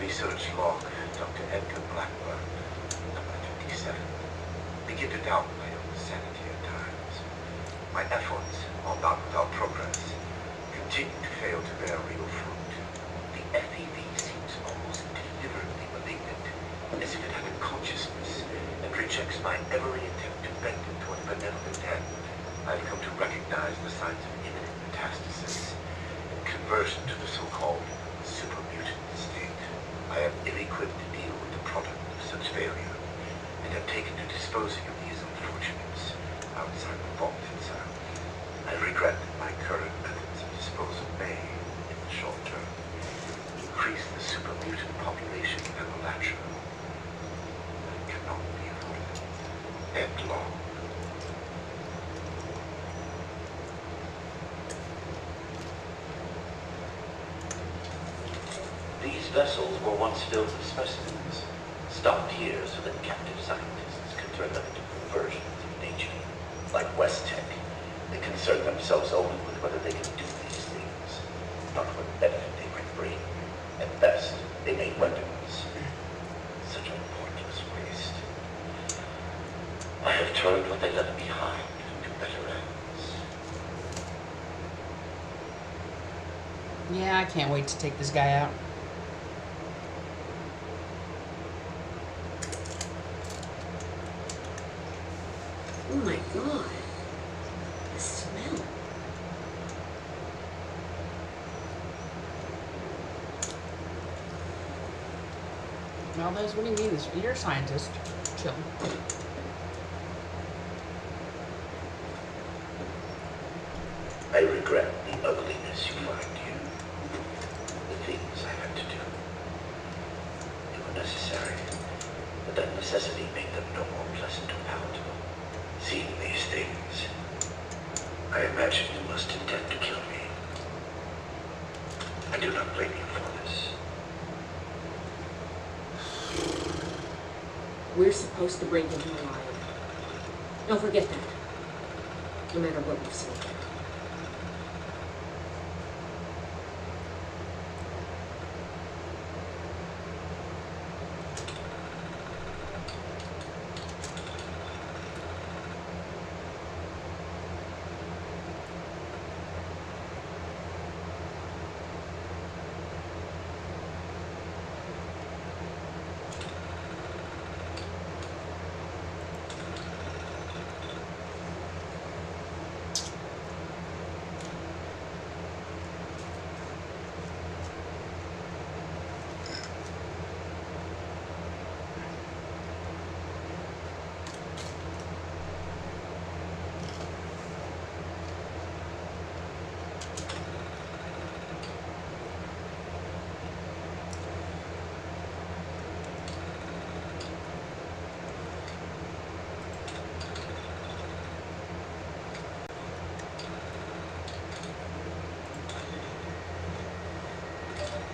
Research log, Dr. Edgar Blackburn, number 57. Begin to doubt my own sanity at times. My efforts, while not without progress, continue to fail to bear real fruit. The FEV seems almost deliberately malignant, as if it had a consciousness and rejects my every attempt to bend it toward a benevolent end. I've come to recognize the signs of imminent metastasis and conversion to the so-called super-mutant state. I am ill-equipped to deal with the product of such failure, and have taken to disposing of these unfortunates outside the vault itself. I regret that my current methods of disposal may, in the short term, increase the super-mutant population in Appalachia. It cannot be avoided. Ed Long. These vessels were once filled with specimens, stocked here so that captive scientists could turn them into versions of nature. Like West Tech, they concern themselves only with whether they can do these things, not what benefit they might bring. At best, they make weapons. Such a pointless waste. I have turned what they left behind to better ends.
Yeah, I can't wait to take this guy out.
Oh my god. The smell.
Well, that's what he means. You're a scientist. Chill.
I regret the ugliness you find here. The things I had to do. They were necessary, but that necessity made them no more pleasant or palatable. Seeing these things, I imagine you must intend to kill me. I do not blame you for this.
We're supposed to break into alive. Don't forget that. No matter what we've seen.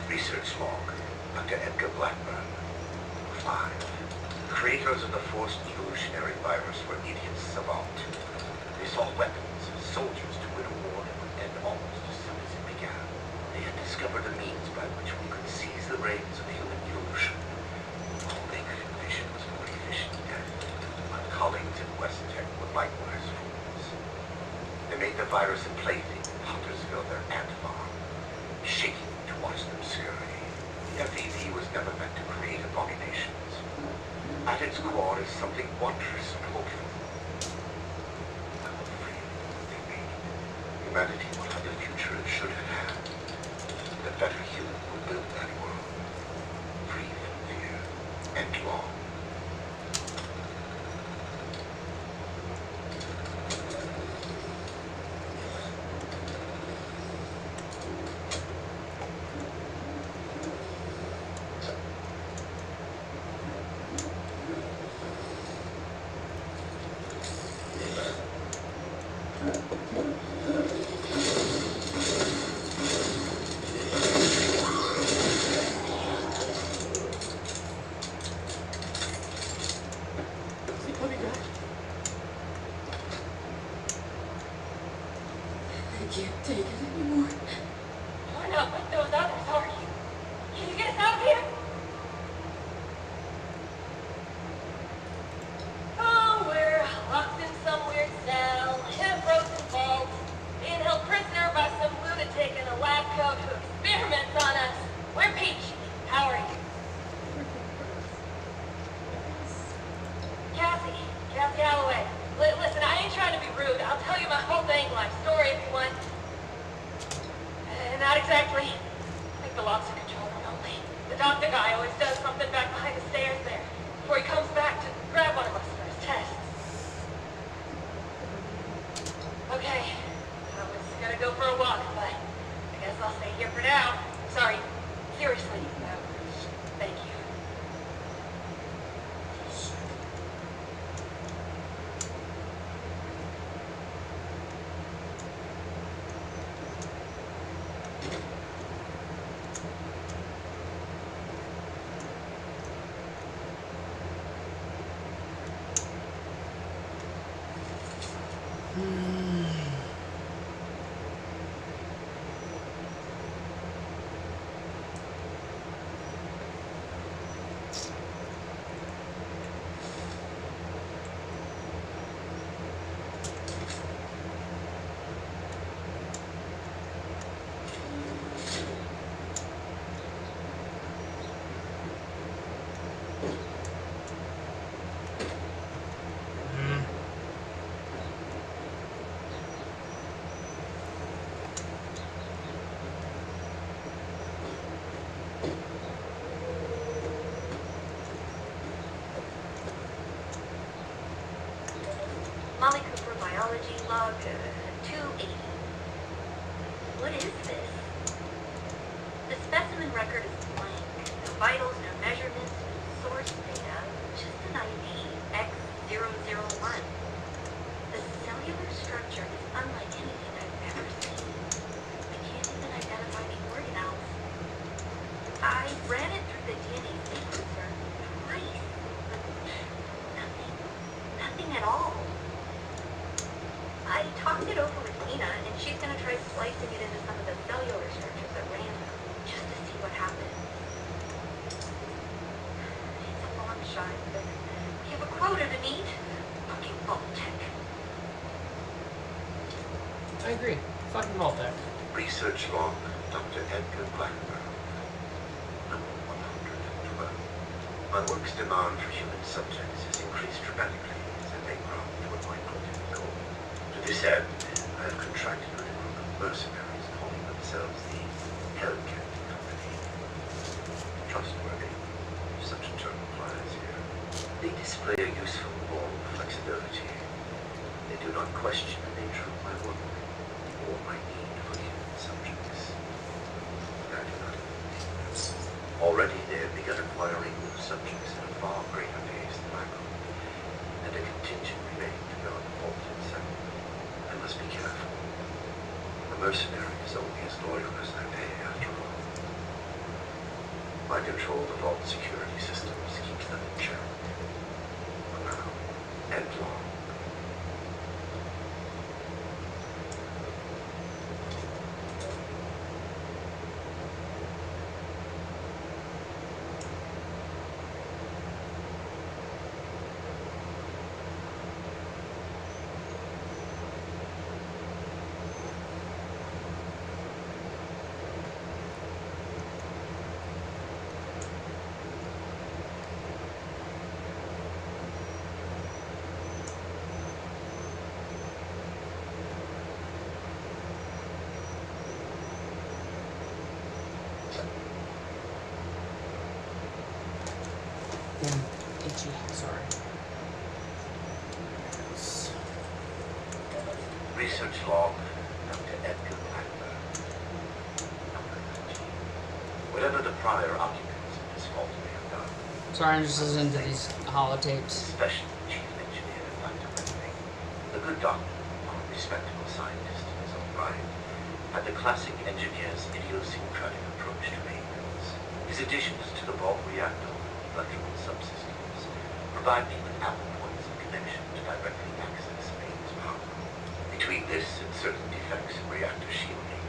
Research log, Dr. Edgar Blackburn, 5. creators of the forced evolutionary virus were idiots savant. They saw weapons, soldiers to win a war that would end almost as soon as it began. They had discovered a means by which we could seize the reins of human evolution. All they could envision was more efficient death. My colleagues in West Tech were likewise fools. They made the virus a plaything in Huntersville their ant farm, shaking to watch them scurry. The FEV was never meant to create abominations. At its core is something wondrous and hopeful. I will free what they made. Humanity will have the future it should have had. The better human will build that world, free from fear and law.
I can't take it anymore.
You're not like those others, are you? Can you get us out of here? Oh, we're locked in some weird cell, in a frozen vault, being held prisoner by some lunatic in a lab coat who experiments on us. We're Peach. How are you? Cassie Holloway. Listen, I ain't trying to be rude. I'll tell you my whole dang life story if you want. Not exactly. I think the lobster controller only. The doctor guy always does something back behind the stairs there before he comes back to grab one of us for his tests. Okay, I was gonna go for a walk, but I guess I'll stay here for now. Sorry, seriously. Thank you. Molly Cooper biology log 280. What is this? The specimen record is blank. No vitals, no measurements, no source data, just an ID, X001. The cellular structure is unlike anything I've ever seen. I can't even identify the organelles. I ran it through the DNA sequencer twice, but nothing at all. I talked it over with Nina, and she's going to try splicing it into some of the cellular structures at random, just to see what happens. It's a long shot, but we have a quota to meet. Fucking Vault-Tech.
I agree. Fucking Vault-Tech.
Research log, Dr. Edgar Blackburn. Number 112. My work's demand for human subjects has increased dramatically as they grow to a micro goal. To this end, I have contracted with a group of mercenaries calling themselves the Hellcat Company. Trustworthy, if such a term applies here. They display a useful moral flexibility. They do not question the nature of my work or my need for human subjects. I do not. Already they have begun acquiring new subjects at a far greater pace than I could, and a contingent remaining to go on the vault itself. I must be careful. A mercenary is only as loyal as their pay, after all. My control of the vault security systems keeps them in check. Research log, Dr. Edgar Blackburn. Number 13. Whatever the prior occupants of this vault may have done.
Sorry, I'm just listening to these holotapes.
Special chief engineer, Dr. Redley. The good doctor, a respectable scientist in his own right, had the classic engineer's idiosyncratic approach to maintenance. His additions to the vault reactor electrical subsystems provide me with ample points of connection to directly access mains power. Between this and certain defects in reactor shielding,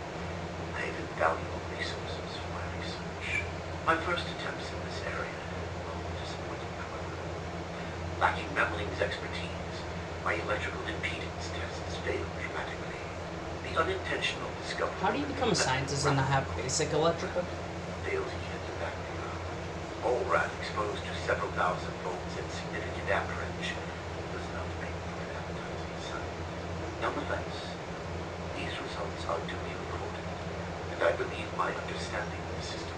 I have invaluable resources for my research. My first attempts in this area were disappointing, however. Lacking Memling's expertise, my electrical impedance tests failed dramatically. The unintentional discovery...
How do you become a scientist and not have basic electrical?
Failed to heat the background. All rat exposed to several thousand volts at significant amperage does not make for an appetizing sight. Nonetheless, these results are duly recorded, and I believe my understanding of the system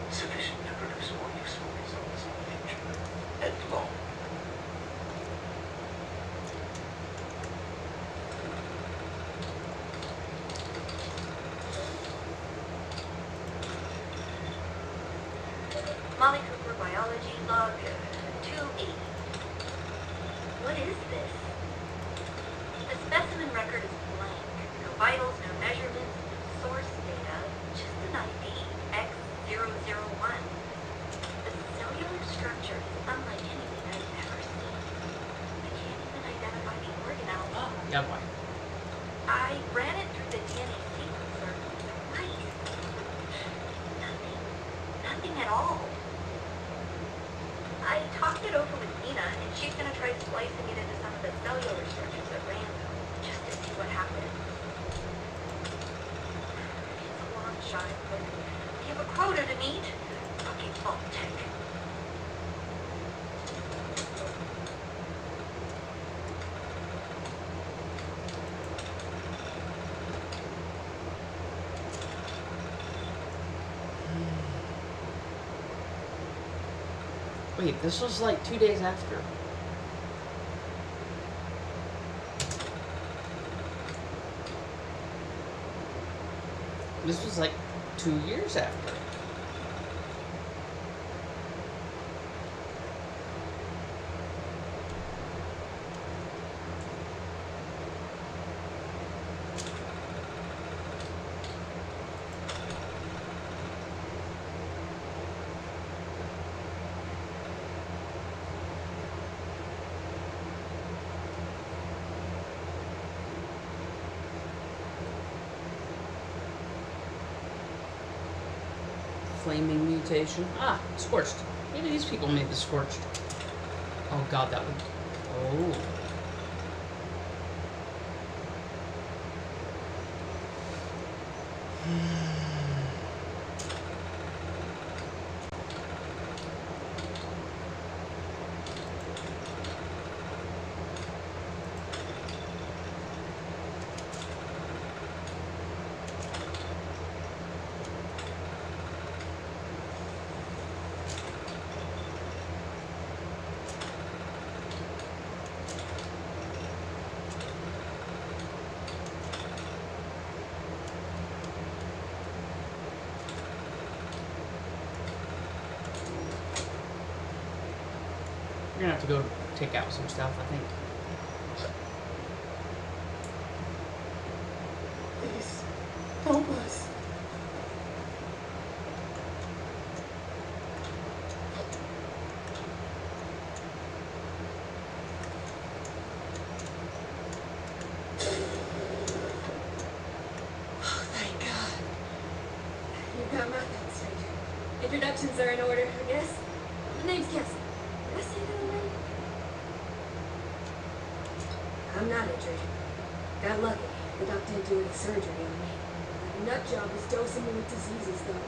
is sufficient to produce more useful results in the future and long.
Molly Cooper, biology, log 280. What is this? The specimen record is blank. No vitals, no measurements, no source data, just an ID, X001. The cellular structure is unlike anything I've ever seen. I can't even identify the organelle.
Yeah, boy.
I ran it through the DNA sequencer twice. Nothing at all. I talked it over with Nina, and she's gonna try splicing it into some of the cellular structures at random, just to see what happens. It's a long shot, but we have a quota to meet. Fucking fault tech.
Wait, this was like 2 days after. This was like 2 years after. Flaming mutation. Ah, scorched. Maybe these people made the scorched. Oh god, that would... Oh. We're gonna have to go take out some stuff, I think.
Please, help us. Oh, thank God. You've got my thanks, stranger. Introductions are in order, I guess. My name's Cassie. Did I say that already? I'm not injured. Got lucky. The doctor didn't do any surgery on me. The nut job was dosing me with diseases, though.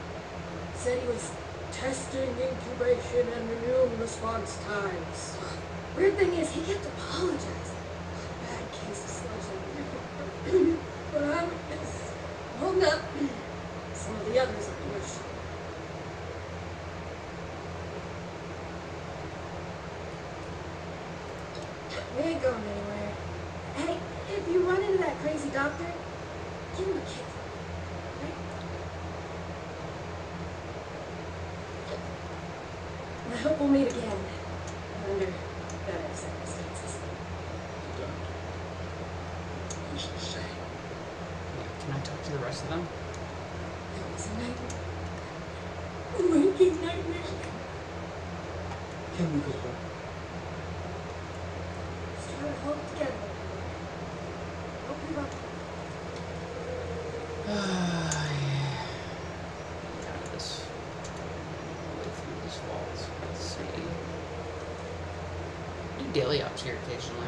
Said he was testing incubation and immune response times. Weird thing is, he kept apologizing. Bad case of sludge. But I'm holding up. Some of the others are worse. We ain't going anywhere. Hey, if you run into that crazy Doctor? Give him a kiss. Right? I hope we'll meet again. Under better circumstances.
He's the same.
Yeah, can I talk to the rest of them?
It was a nightmare. A waking nightmare.
Can we go home?
Let's try to hold it together. Don't give up.
Yeah. Get out of this. Away through these walls. Let's see. Do daily ops here occasionally.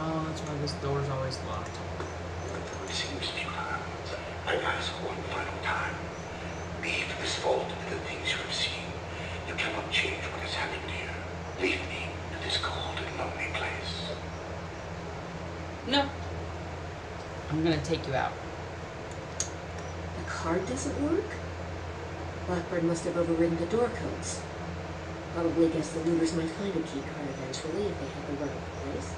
Oh, that's why this door's always locked.
It seems to you, I ask one final time. Leave this vault and the things you have seen. You cannot change what has happened here. Leave me to this cold and lonely place.
No. I'm gonna take you out.
The card doesn't work? Blackbird must have overridden the door codes. Probably guess the looters might find a key card eventually if they have the right place.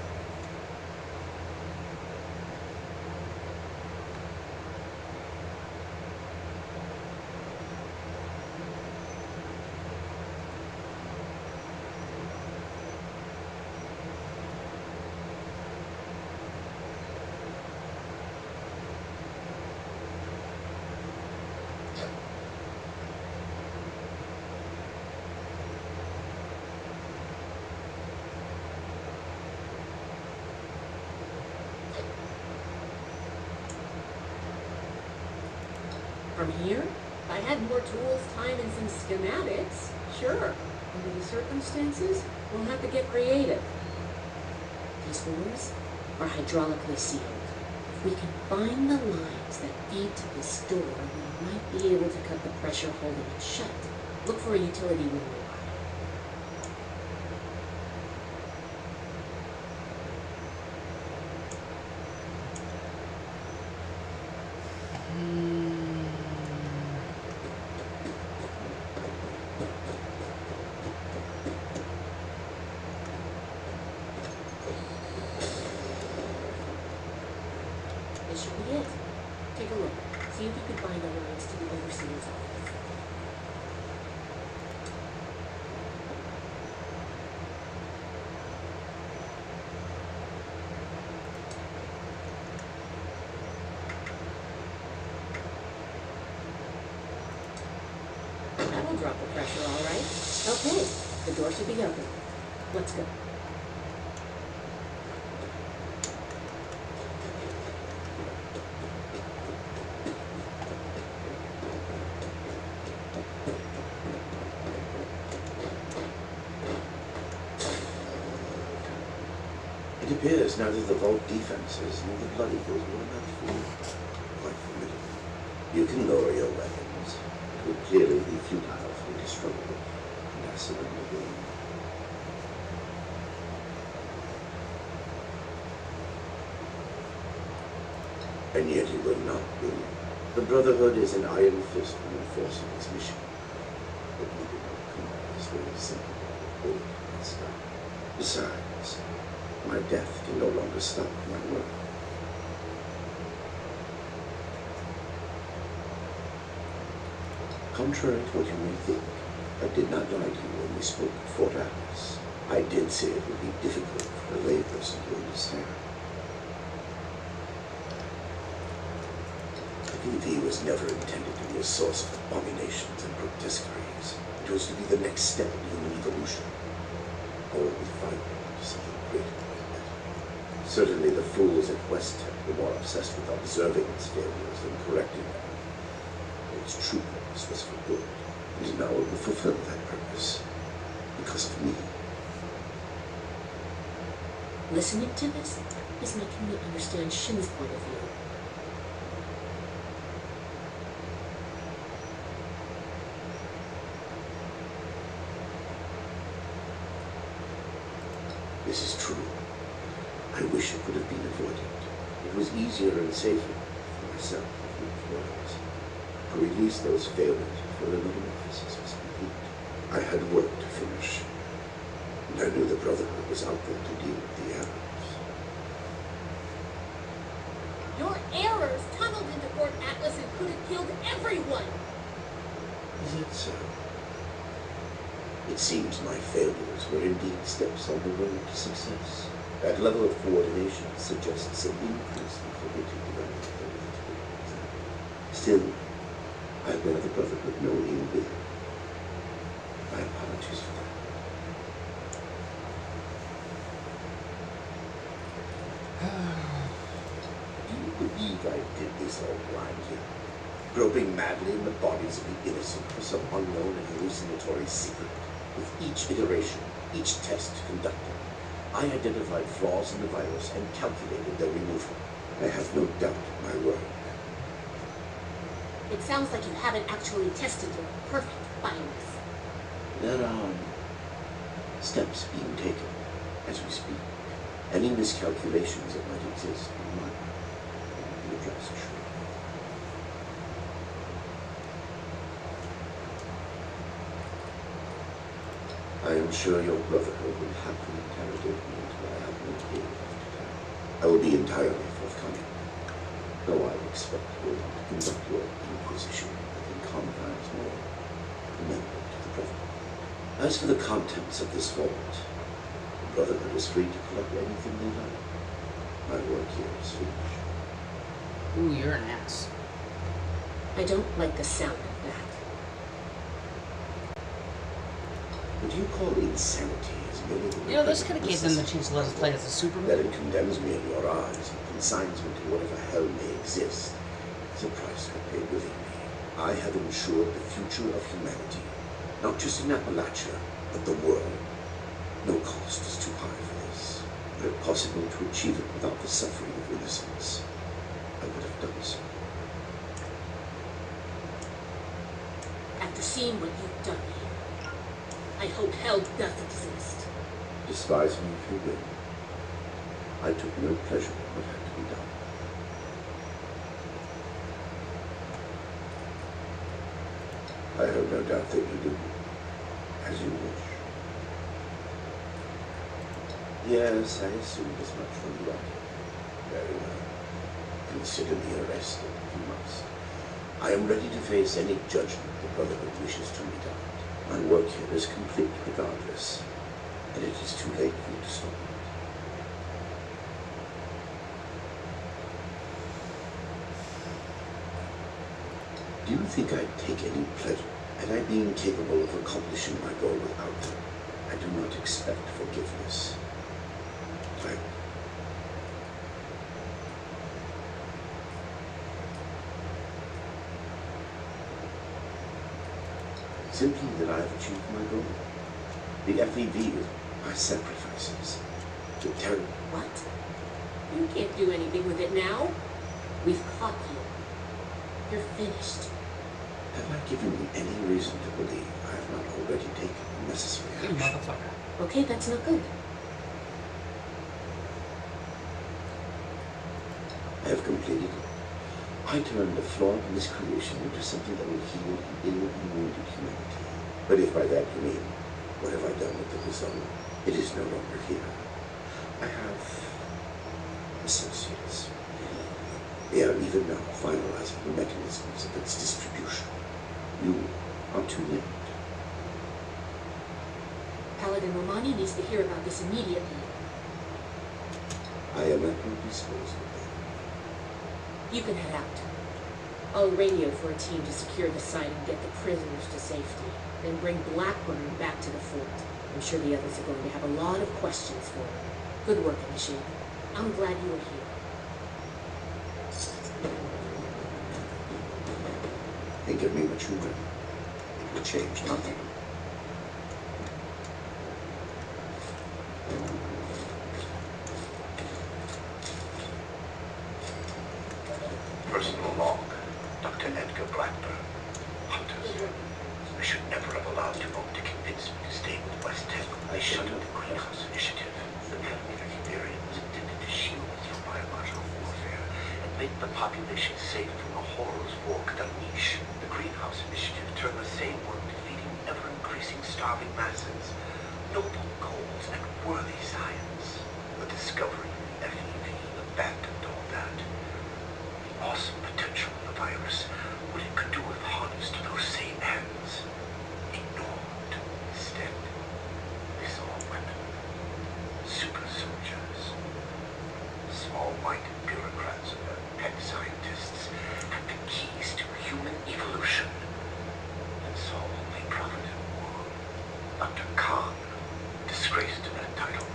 From here, if I had more tools, time, and some schematics, sure. Under the circumstances, we'll have to get creative. These doors are hydraulically sealed. If we can find the lines that feed to this door, we might be able to cut the pressure holding it shut. Look for a utility room nearby. This should be it. Take a look. See if you can find the lines to the overseer's office. That'll drop the pressure, all right. Okay, the door should be open. Let's go.
It appears neither the vault defenses nor the blood eagles were enough for you. Quite formidable. You can lower your weapons. It would clearly be futile for you to struggle with an acid in the room. And yet it will not be. The Brotherhood is an iron fist in enforcing its mission. But we do not come out as very simple, old and stuff. Besides, my death can no longer stop my work. Contrary to what you may think, I did not lie to you when we spoke at Fort Atlas. I did say it would be difficult for a layperson to understand. PV was never intended to be a source of abominations and grotesqueries. It was to be the next step in human evolution. Or we find something greater than that. Certainly the fools at West Tech were more obsessed with observing its failures than correcting them. Its true purpose was for good, and now it will fulfill that purpose because of me.
Listening to this is making me understand Shin's point of view.
situation could have been avoided. It was easier and safer for myself and for others to release those failures before the little offices was complete. I had work to finish, and I knew the Brotherhood was out there to deal with the errors.
Your errors tunneled into Fort Atlas and could have killed everyone.
Is it so? It seems my failures were indeed steps on the road to success. That level of coordination suggests an increase in cognitive development. Still, I bear the Brotherhood no ill will. My apologies for that. Do you believe I did this all blindly? Groping madly in the bodies of the innocent for some unknown and hallucinatory secret. With each iteration, each test conducted, I identified flaws in the virus and calculated their removal. I have no doubt in my word.
It sounds like you haven't actually tested your perfect virus.
There are steps being taken as we speak. Any miscalculations that might exist in my will be addressed shortly. I am sure your Brotherhood will happily interrogate me until I have no clear left to tell. I will be entirely forthcoming, though I expect you will want to conduct your inquisition within confines more amenable to the Brotherhood. As for the contents of this vault, the Brotherhood is free to collect anything they like. My work here is finished.
Ooh, you're an ass.
I don't like the sound of that.
What you call insanity is merely the
You know, this could have gave them the chance to let us play as a
that
Superman.
it condemns me in your eyes and consigns me to whatever hell may exist is a price I pay willingly. I have ensured the future of humanity, not just in Appalachia, but the world. No cost is too high for this. Were it possible to achieve it without the suffering of innocence, I would have done so.
After seeing what you've done here, I hope hell does exist.
Despise me if you will. I took no pleasure in what had to be done. I have no doubt that you do, as you wish. Yes, I assumed as much from you. Very well. Consider me arrested if you must. I am ready to face any judgment the Brotherhood wishes to mete out. My work here is complete regardless, and it is too late for you to stop it. Do you think I'd take any pleasure at I being capable of accomplishing my goal without them? I do not expect forgiveness. Simply that I have achieved my goal. The FEV is my sacrifices. The terror.
What? You can't do anything with it now. We've caught you. You're finished.
Have I given you any reason to believe I have not already taken the necessary
You
action?
motherfucker.
Okay, that's not good.
I have completed it. I turned the flawed miscreation into something that will heal an ill and wounded humanity. But if by that you mean, what have I done with the result? It is no longer here. I have associates. They are even now finalizing the mechanisms of its distribution. You are too late.
Paladin Romani needs to hear about this immediately.
I am at your disposal.
You can head out. I'll radio for a team to secure the site and get the prisoners to safety. Then bring Blackburn back to the fort. I'm sure the others are going to have a lot of questions for him. Good work, Machine. I'm glad you were here.
Think of me what you will. It will change nothing. Personal log, Dr. Edgar Blackburn, Hunters. I should never have allowed you to convince me to stay with West Tech. I shuttered the greenhouse initiative. The enemy experience intended to shield make the population safe from the horrors war could unleash. The Greenhouse Initiative turned the same work to feeding ever-increasing starving masses. Noble goals and worthy science. The discovery of the FEV abandoned all that. The awesome potential of the virus, what it could do if harnessed to those same ends. Ignored. Instead, they saw a weapon. Super soldiers. Small-minded bureaucrats and their pet scientists had the keys to human evolution and saw only profit in war. Dr. Khan, disgraced to that title,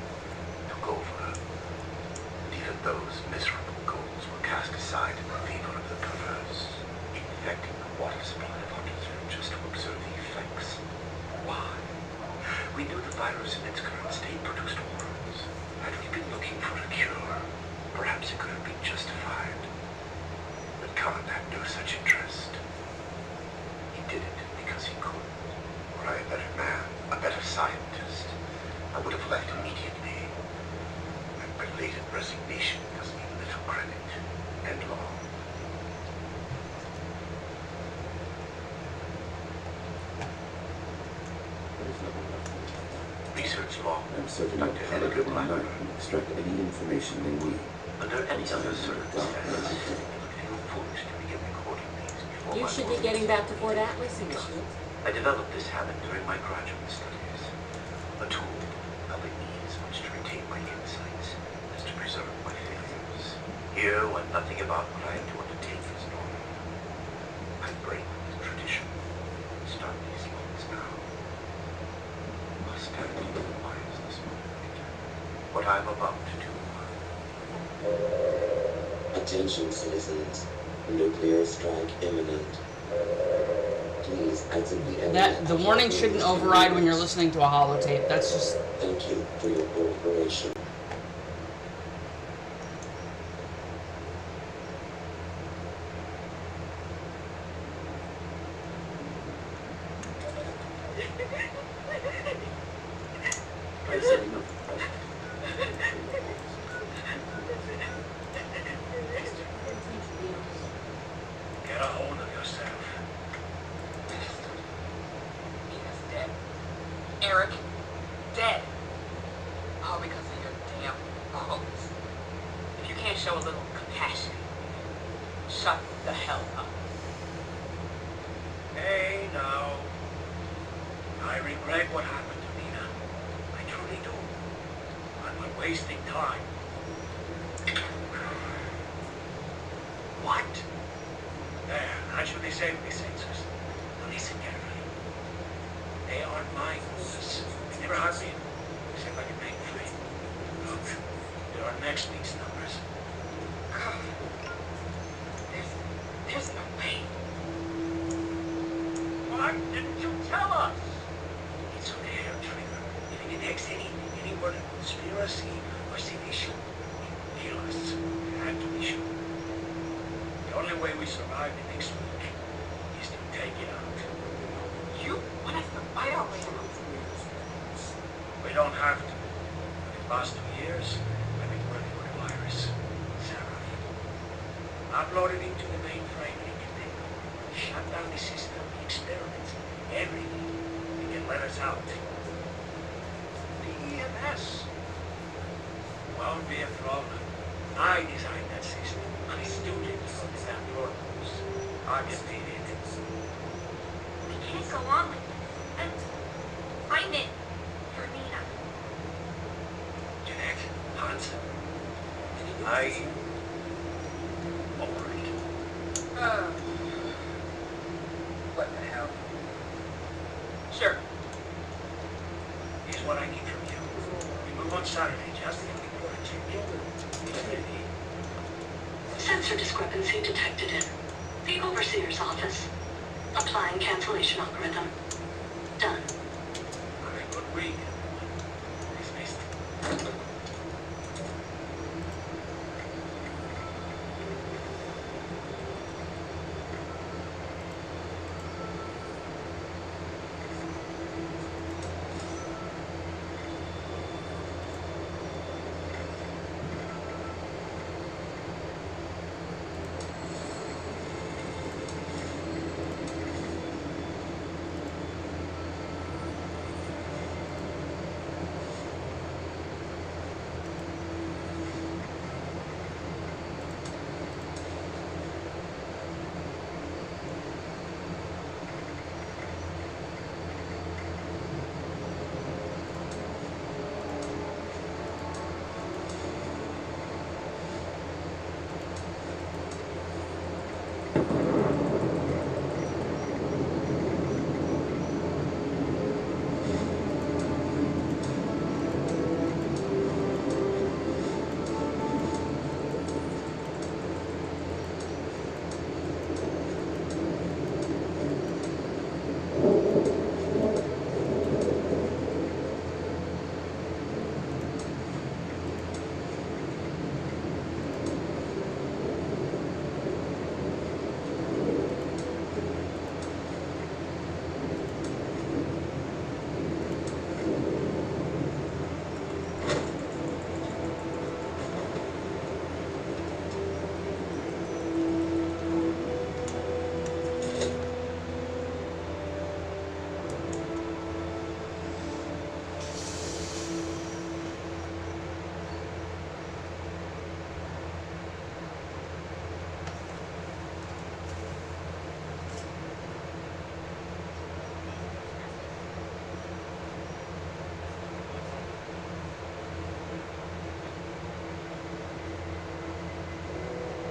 took over. And even those miserable goals were cast aside in favor of the perverse, infecting the water supply of hundreds of just to observe the effects. Why? We knew the virus in its current state produced horrors. Had we been looking for a cure, perhaps it could have been justified. But Khan had no such interest. He did it because he could. Were I a better man, a better scientist, I would have left immediately. And belated resignation does me little credit and law. Research law.
I'm certain that
Dr.
Calico
Edgar
and I
Blackburn.
can extract any information they need.
Under any other circumstances, it would feel foolish to begin recording these before
You
my
should be
work
getting
is
back to Fort Atlas in a shoot.
I developed this habit during my graduate studies. A tool helping me as much to retain my insights as to preserve my failures. Here, when nothing about what I had to undertake is normal, I break with tradition and start these moments now. Austerity requires this moment. What I'm about to do.
Attention citizens. Nuclear strike imminent. Please exit the area.
That the warning shouldn't override when you're listening to a holotape. That's just
Thank you for your cooperation.
By setting up
Get a hold of yourself.
Nina's dead. Eric, dead. All because of your damn quotes. If you can't show a little compassion, shut the hell up.
Hey, now. I regret what happened to Nina. I truly do. I'm not wasting time. What? There, that should disable the sensors. Now listen carefully. They aren't my orders. They never have been. Except by the mainframe. Look, there are next week's numbers.
God. There's no way.
Why didn't you tell us? It's on the hair trigger. If it detects any word of conspiracy or sedition, it will kill us. It had to be sure. The only way we survive the next week is to take it out.
You want us to fight our way out?
We don't have to. For the past 2 years, I've been working with the virus. Seraph. Upload it into the mainframe and it can then shut down the system, the experiments, everything. It can let us out. The EMS won't be a problem. I designed that system. I'm a student of the Brotherhood. I can beat it.
We can't go on like this. And find it for Nina.
Jeanette, Hans, I over it.
What the hell? Sure.
Here's what I need from you. We move on Saturday, just in the report to you. It's ready.
Sensor discrepancy detected in the Overseer's office. Applying cancellation algorithm. Done.
Have a good week. Dismissed.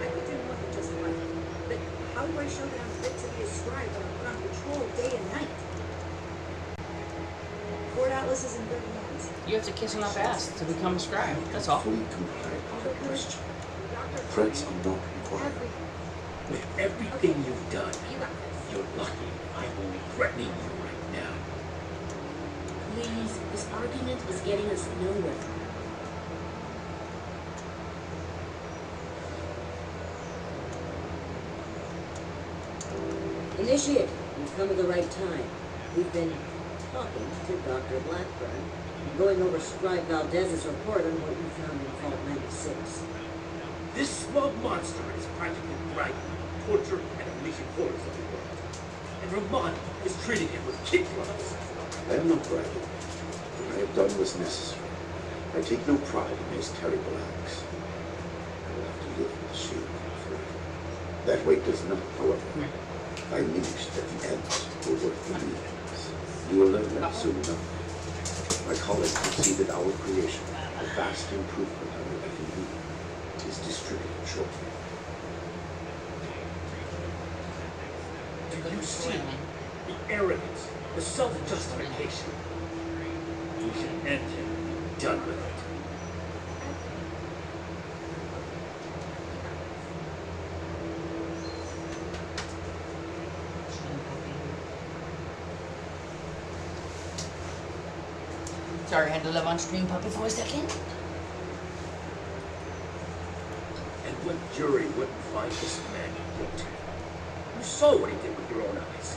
I could do more than just fight. But how do I show that I'm fit to be a scribe when I'm put on patrol day and night? Fort Atlas is in good hands.
You have to kiss enough ass to become a scribe. That's all.
Fully comply with your question. Threats are not required.
With everything you've done, you're lucky I'm only threatening you right now.
Please, this argument is getting us nowhere.
Initiate, you've come at the right time. We've been talking to Dr. Blackburn, going over Scribe Valdez's report on what you found in Vault 96.
This smug monster is practically bragging, torture, and unleashing horrors of the world. And Ramon is treating him with kid gloves.
I am not bragging. What I have done was necessary. I take no pride in these terrible acts. I will have to live with the shame forever. That weight does not, however, diminish that the ends were worth the means. You will learn that soon enough. My colleague conceded our creation, a vast improvement on the FEV, is distributed shortly.
Do you see the arrogance, the self-justification? We should end him and be done with it.
Sorry, I had to live on stream puppy for a second.
And what jury wouldn't find this man guilty? You saw what he did with your own eyes.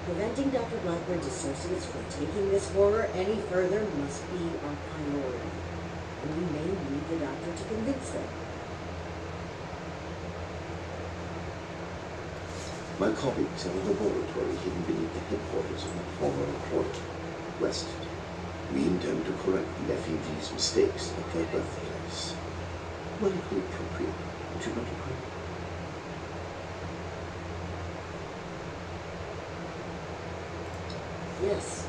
Preventing Dr. Blackburn's associates from taking this horror any further must be our priority. And we may need the doctor to convince them.
My colleagues have a laboratory hidden beneath the headquarters of my former employer, Weston. We intend to correct the FEV's mistakes at their birthplace. Politically appropriate, would you not agree?
Yes.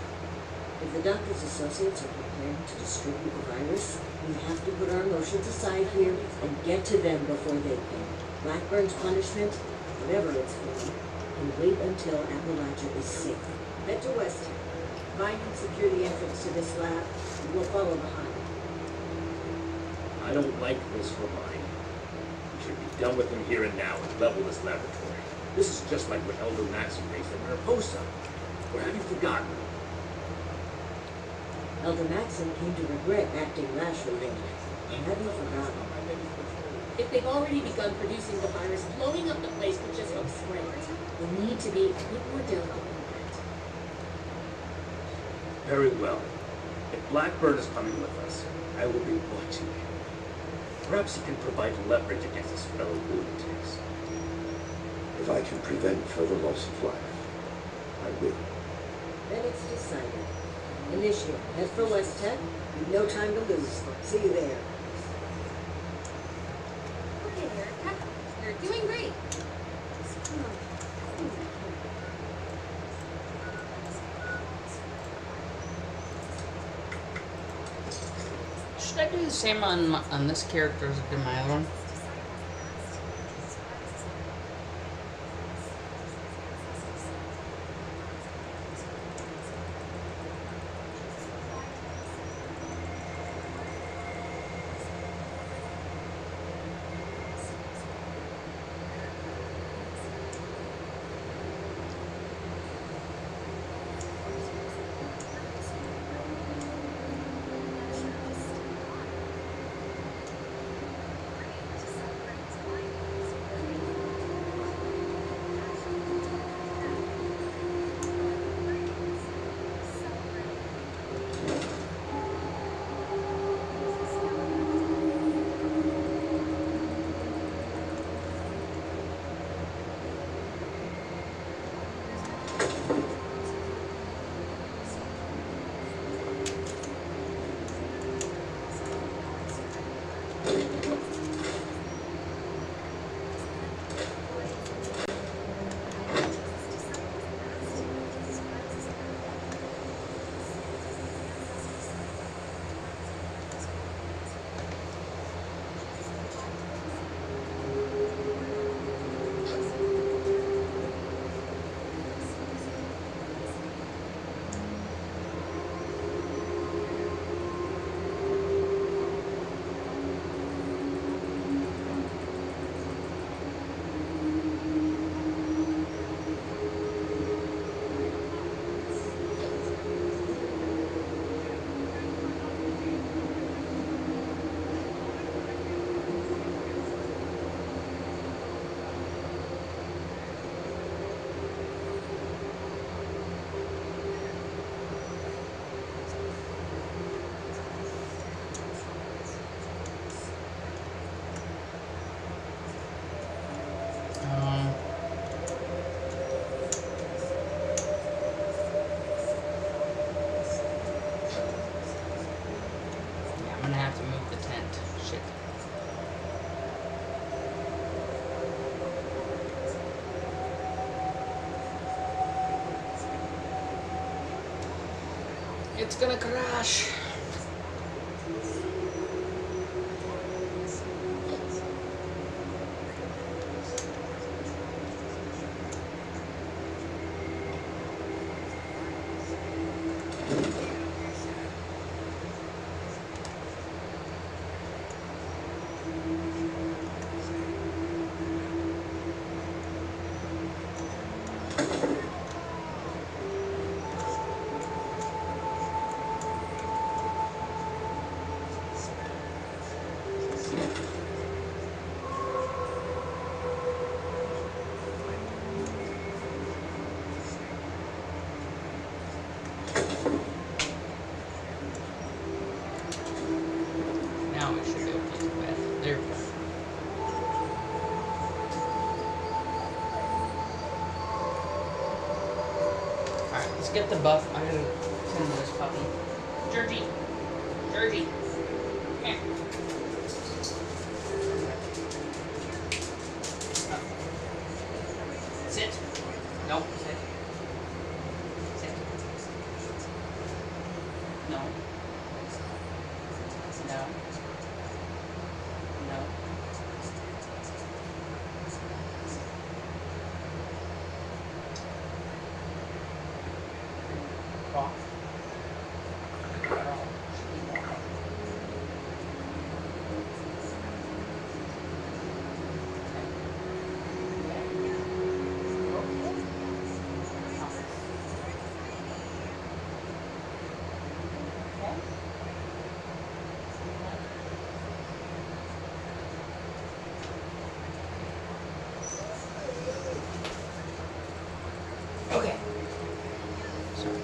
If the doctor's associates are preparing to distribute the virus, we have to put our emotions aside here and get to them before they can. Blackburn's punishment, whatever it's for, can wait until Appalachia is safe. Head to West Town. Find and secure the entrance to this lab, and we'll follow behind.
I don't like this for mine. We should be done with him here and now and level this laboratory. This is just like what Elder Maxim faced in Mariposa. Or have you forgotten?
Elder Maxim came to regret acting rashly then. And have you forgotten?
If they've already begun producing the virus, blowing up the place would just help spread it. We need to be a bit more delicate than that.
Very well. If Blackburn is coming with us, I will be watching him. Perhaps he can provide leverage against his fellow lunatics.
If I can prevent further loss of life, I will.
Then it's decided. Initiate. Head for West Tech. We've no time to lose. See you there.
Okay, Erica. You're doing great.
Should I do the same on this character as I did my other one? It's gonna crash. Now we should be able to get to bed. There we go. Alright, let's get the buff. I gotta tend to this puppy. Georgie! Georgie! Come here. Sit. No, sit. Sit. No. No. No. Walk. Crawl. Okay. Sorry.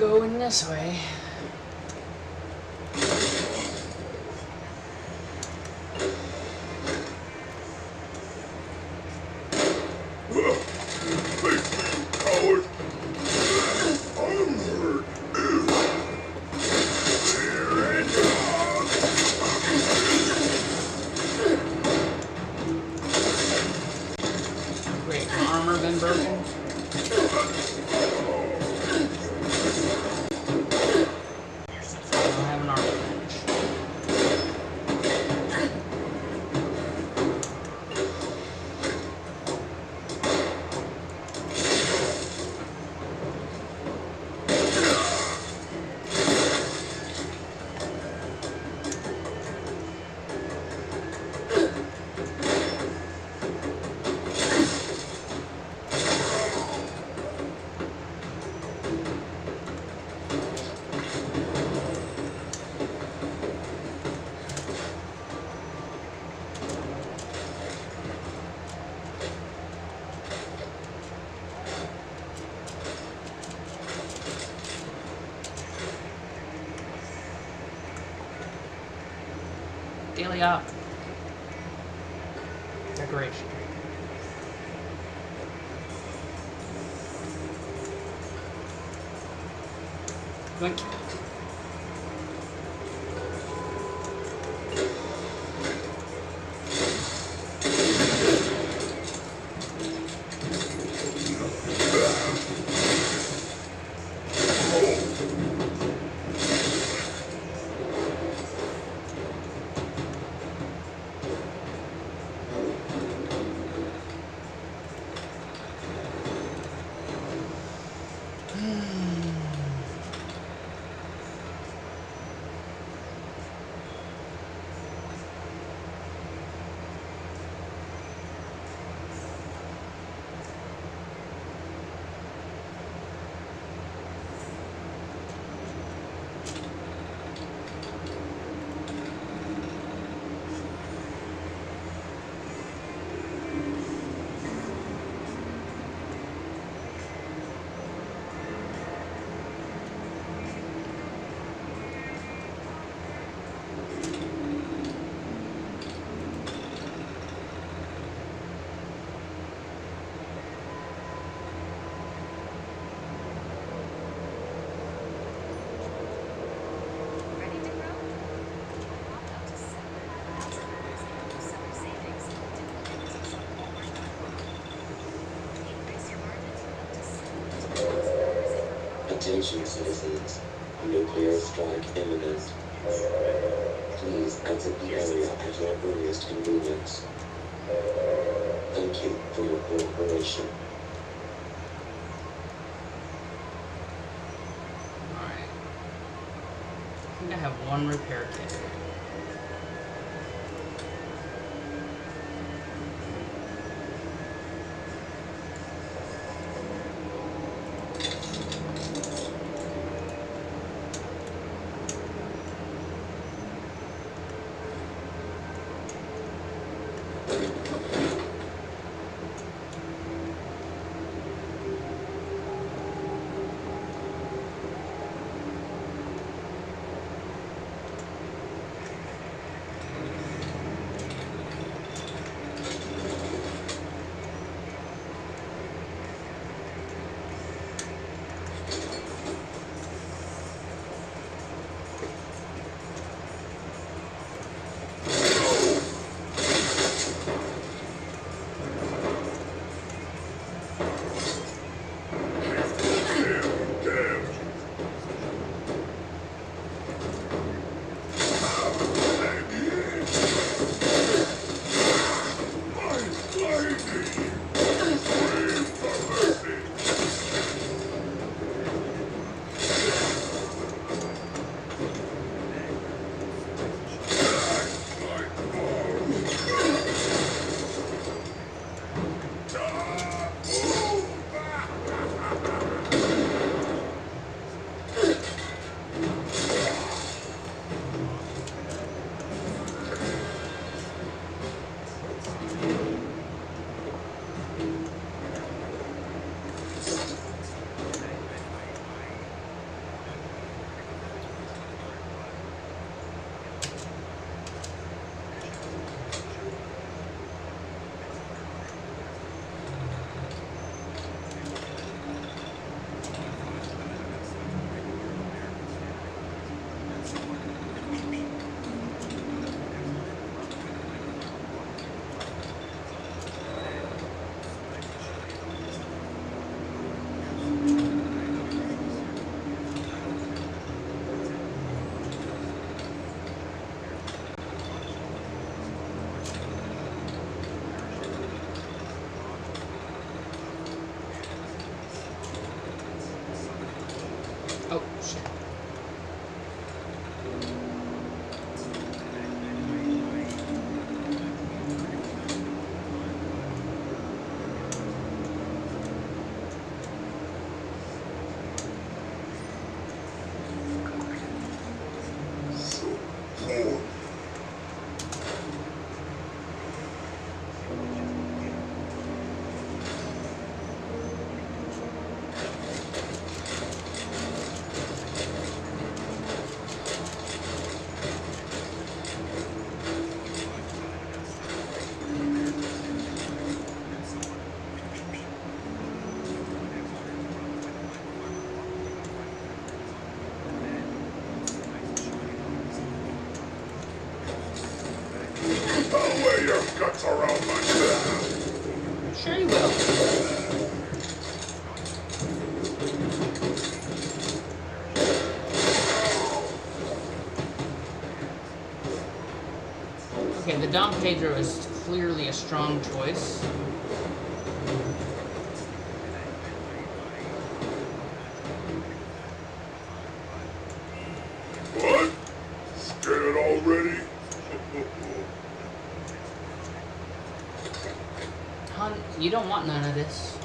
going this way. Wait, my armor been broken? I don't have an armor bench. Daily op. Decoration. Blink.
Attention citizens, nuclear strike imminent. Please exit the area at your earliest convenience. Thank you for your cooperation.
Alright. I think I have one repair kit.
guts around my neck.
Sure you will. Okay, the Dom Pedro is clearly a strong choice.
What? Scared already?
Hun, you don't want none of this.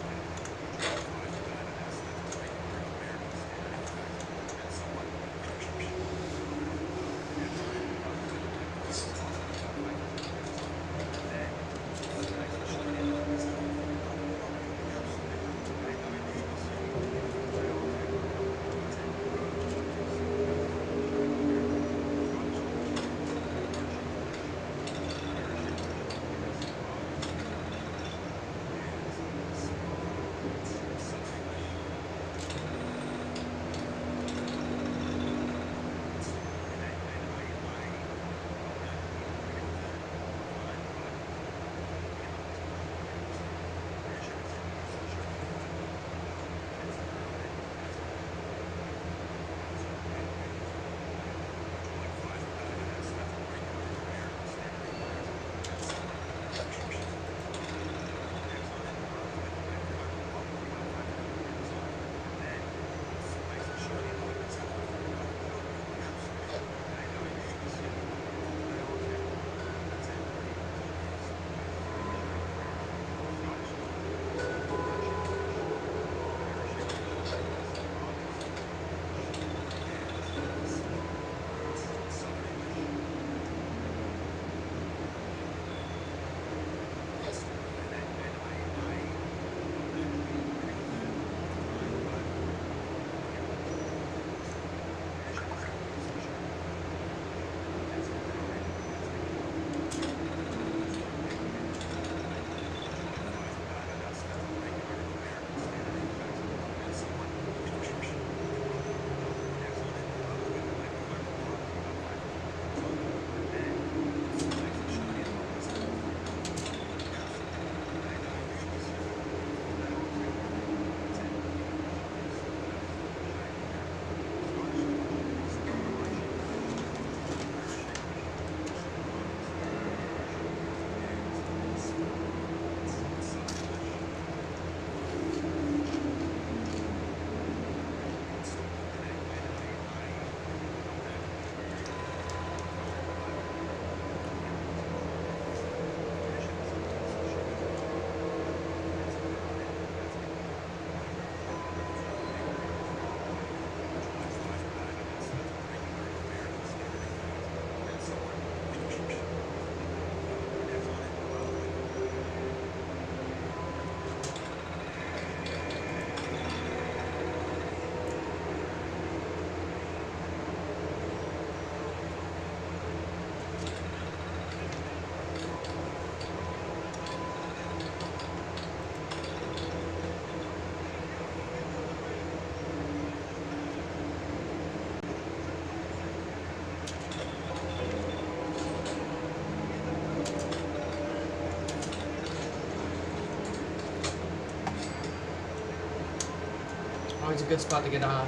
Always a good spot to get a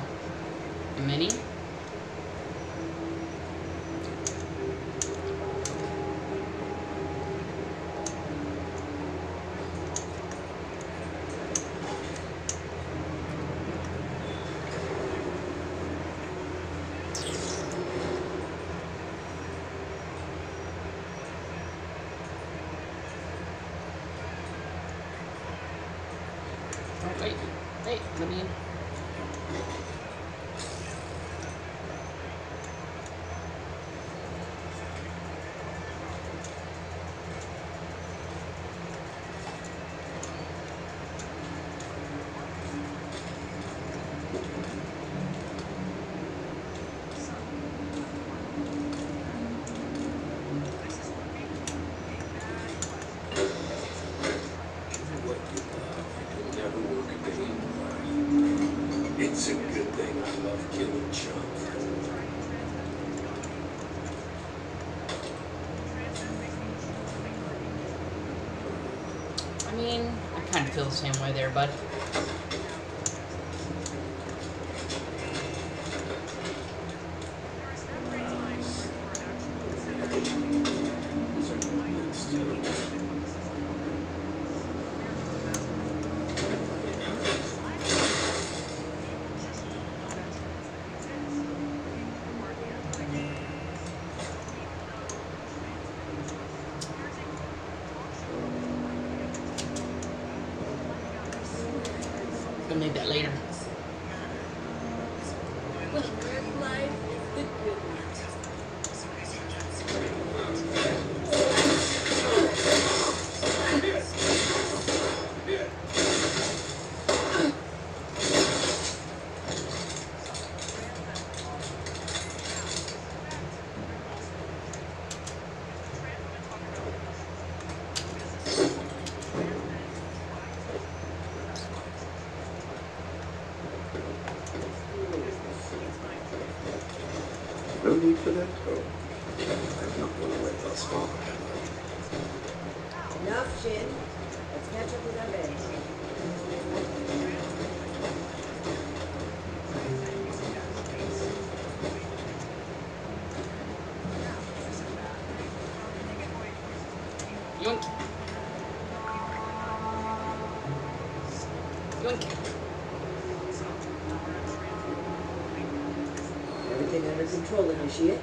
mini. Oh, wait. Hey, let me in.
What you love will never work again.
feel the same way there, bud. We'll need that later.
Life is the good life.
No need for that? Oh, I've not run away thus far.
Enough, Shin. Let's catch up with our men.
Yoink. Yoink.
Everything under control, Initiate.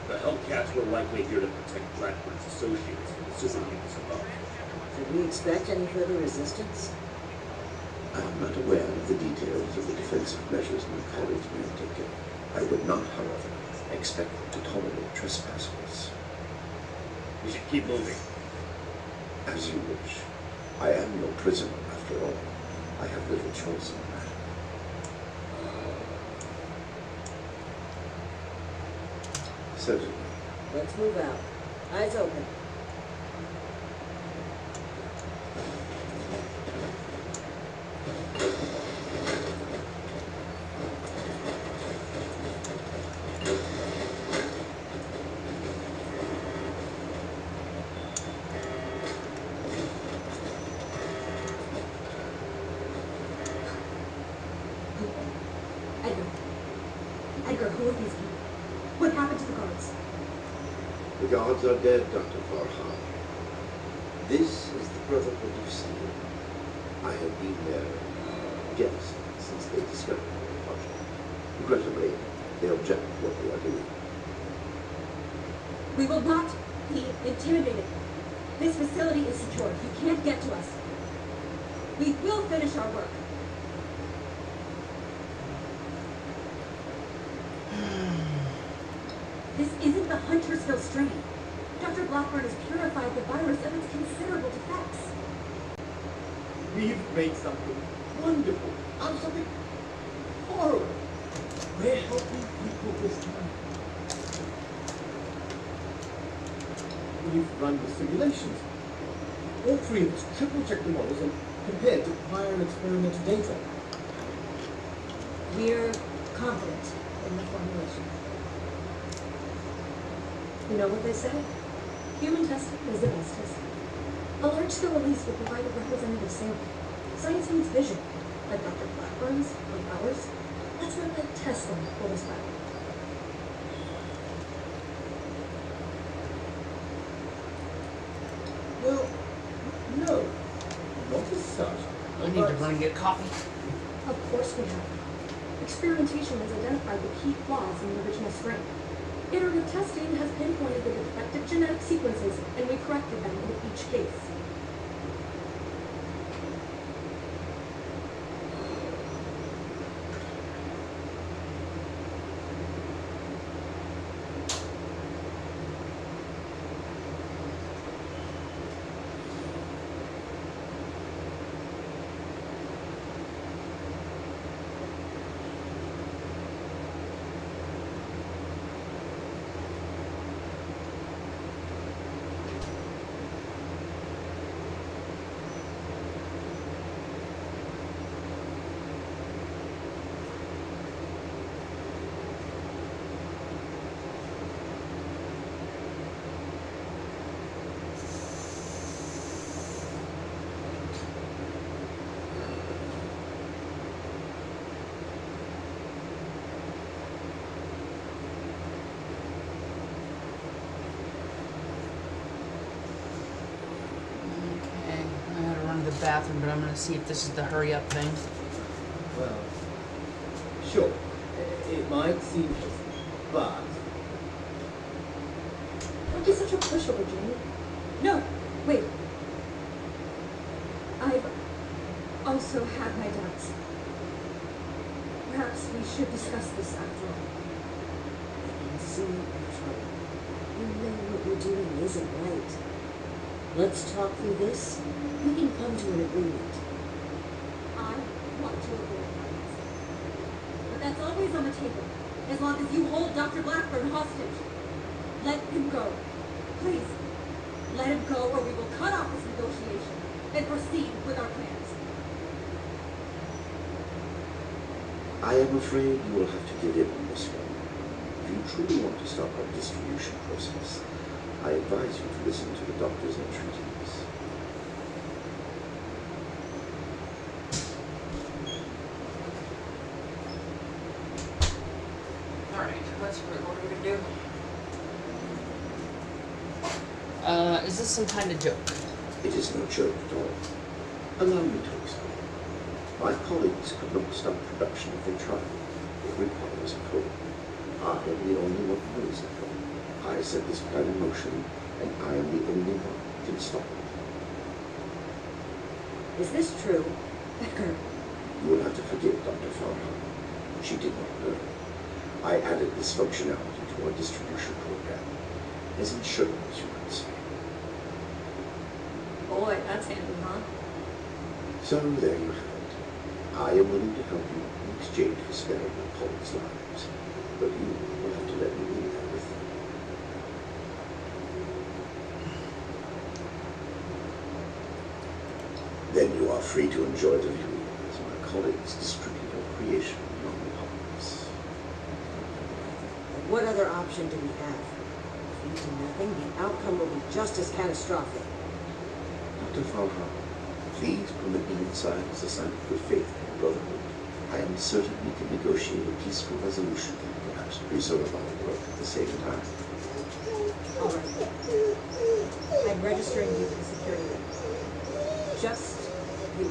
The Hellcats were likely here to protect Blackburn's associates from the superhumans above.
Should we expect any further resistance?
I am not aware of the details of the defensive measures my colleagues may have taken. I would not, however, expect them to tolerate trespassers.
We should keep moving.
As you wish. I am your prisoner, after all. I have little choice in the matter. Certainly.
Let's move out. Eyes open.
Edgar, who are these people? What happened to the guards?
The gods are dead, Dr. Farhan. This is the Brotherhood of Steel. I have been their guest since they discovered the project. Regrettably, they object to what we are doing.
We will not be intimidated. This facility is secure. You can't get to us. We will finish our work. This isn't the Huntersville strain. Dr. Blackburn has purified the virus of its considerable defects.
We've made something wonderful out of something horrible. We're helping people this time. We've run the simulations. All three of us triple-checked the models and compared to prior and experimental data.
We're confident in the formulation. You know what they say? Human testing is the best testing. A large-scale release will provide a representative sample. Science needs vision, like Dr. Blackburn's, like ours. Let's run that test on for this battle.
Well, no, not as such.
I need to run and get coffee.
Of course we have. Experimentation has identified the key flaws in the original strain. Iterative testing has pinpointed the defective genetic sequences, and we corrected them in each case.
bathroom, but I'm gonna see if this is the hurry up thing.
Well, sure. It might seem easy, but...
Don't be such a pushover, Jamie. No, wait. I've also had my doubts. Perhaps we should discuss this after all.
I can see you're in trouble. You know what you're doing isn't right. Let's talk through this. We can come to an agreement.
I want to avoid violence. But that's always on the table, as long as you hold Dr. Blackburn hostage. Let him go. Please. Let him go, or we will cut off this negotiation and proceed with our plans.
I am afraid you will have to give in on this one. If you truly want to stop our distribution process, I advise you to listen to the doctor's entreaties.
Alright, what are we gonna do? Is this some kind of joke?
It is no joke at all. Allow me to explain. My colleagues could not stop production if they tried. It requires a code. I am the only one who knows that code. I set this plan in motion, and I am the only one who can stop it.
Is this true? Becker.
You will have to forgive Dr. Farhan. She did not learn. I added this functionality to our distribution program as insurance, you could say.
Boy, that's handy, huh?
So there you have it. I am willing to help you in exchange for sparing my colleagues' lives, but you will have to let me leave that with them. Then you are free to enjoy the view as my colleagues distribute our creation among the populace.
What other option do we have? If we do nothing, the outcome will be just as catastrophic.
Dr. Farhan, please permit me inside as a sign of good faith and brotherhood. I am certain we can negotiate a peaceful resolution and perhaps preserve our work at the same time.
All right. I'm registering you for security. Just you.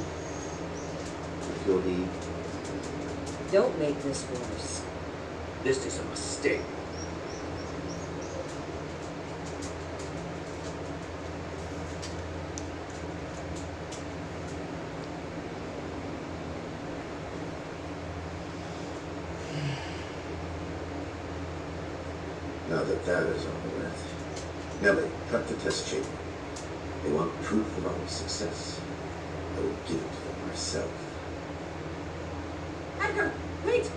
With your leave,
Don't make this worse.
This is a mistake.
now that that is over with, Nellie, cut the test chamber. They want proof of our success. I will give it to them myself.
Edgar, wait!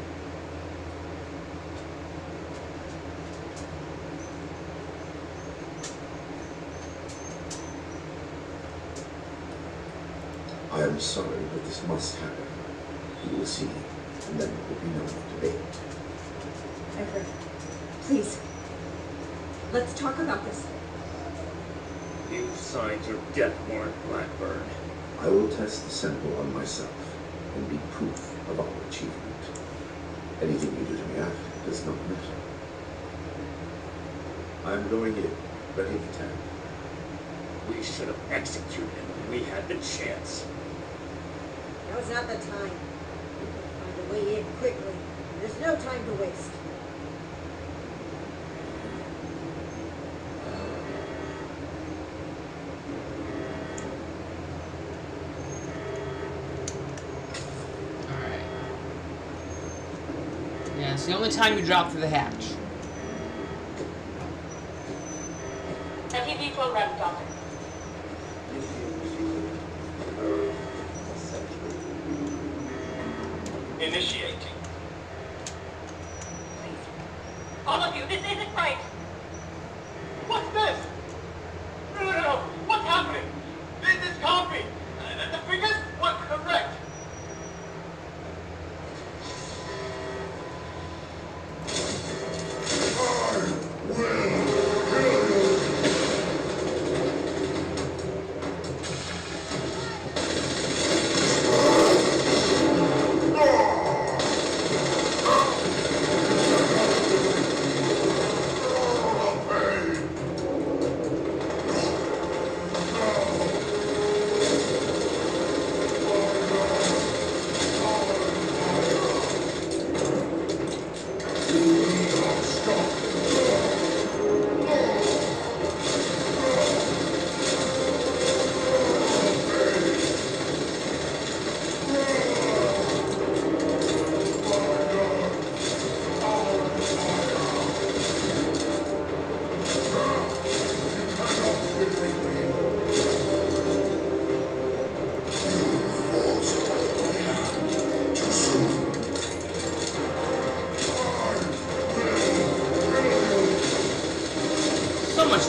I am sorry, but this must happen. You will see, and then there will be no more debate.
Edgar, please. Let's talk about this.
You signed your death warrant, Blackburn.
I will test the sample on myself and be proof of our achievement. Anything you do to me after does not matter. I'm going in, ready for attack.
We should have executed him when we had the chance.
Now's not the time. We can find a way in quickly. There's no time to waste.
Alright. Yeah, it's the only time you drop through the hatch.
MTV program, Doctor.
Initiating.
All of you, this isn't right.
What's this? No. What's happening? This can't be. The figures were correct.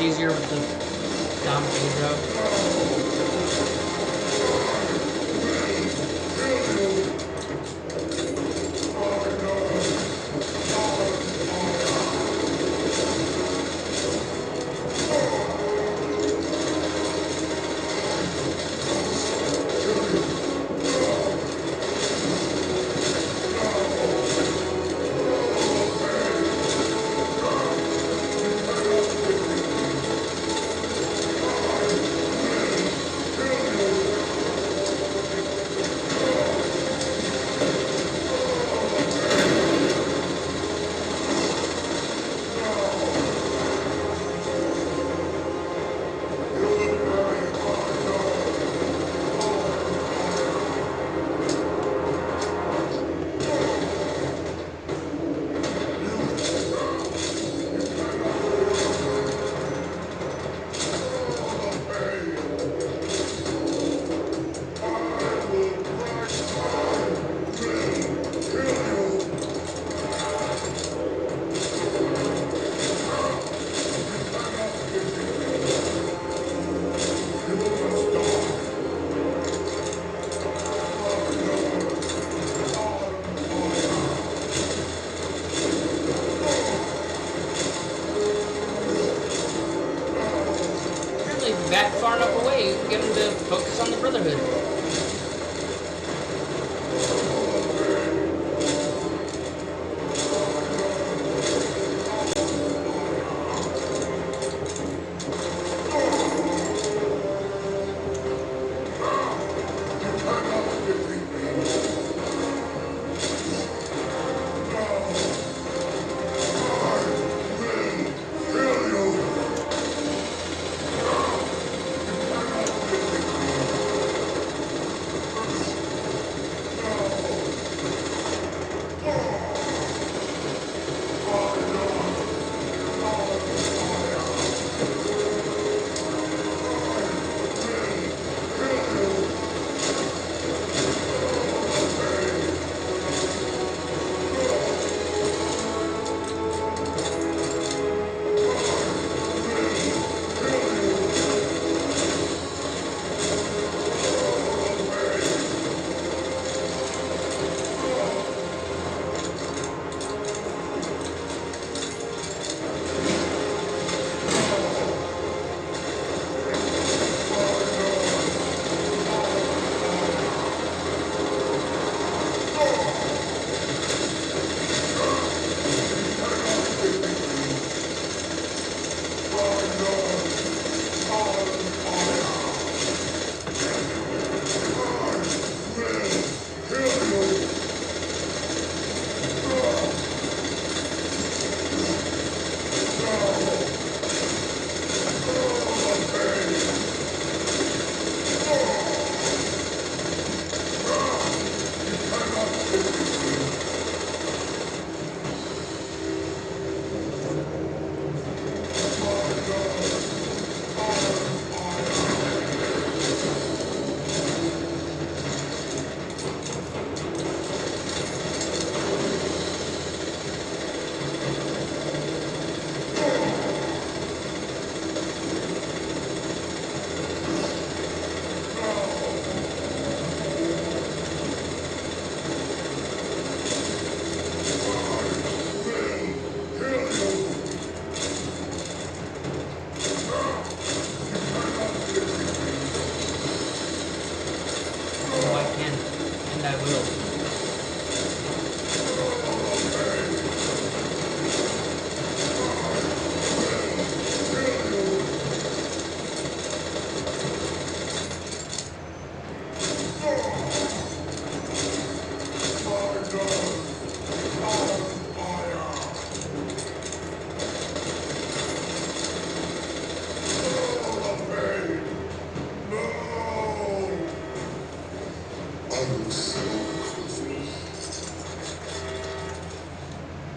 much easier with the Dom Pedro. Apparently, if you back far enough away, you can get him to focus on the Brotherhood.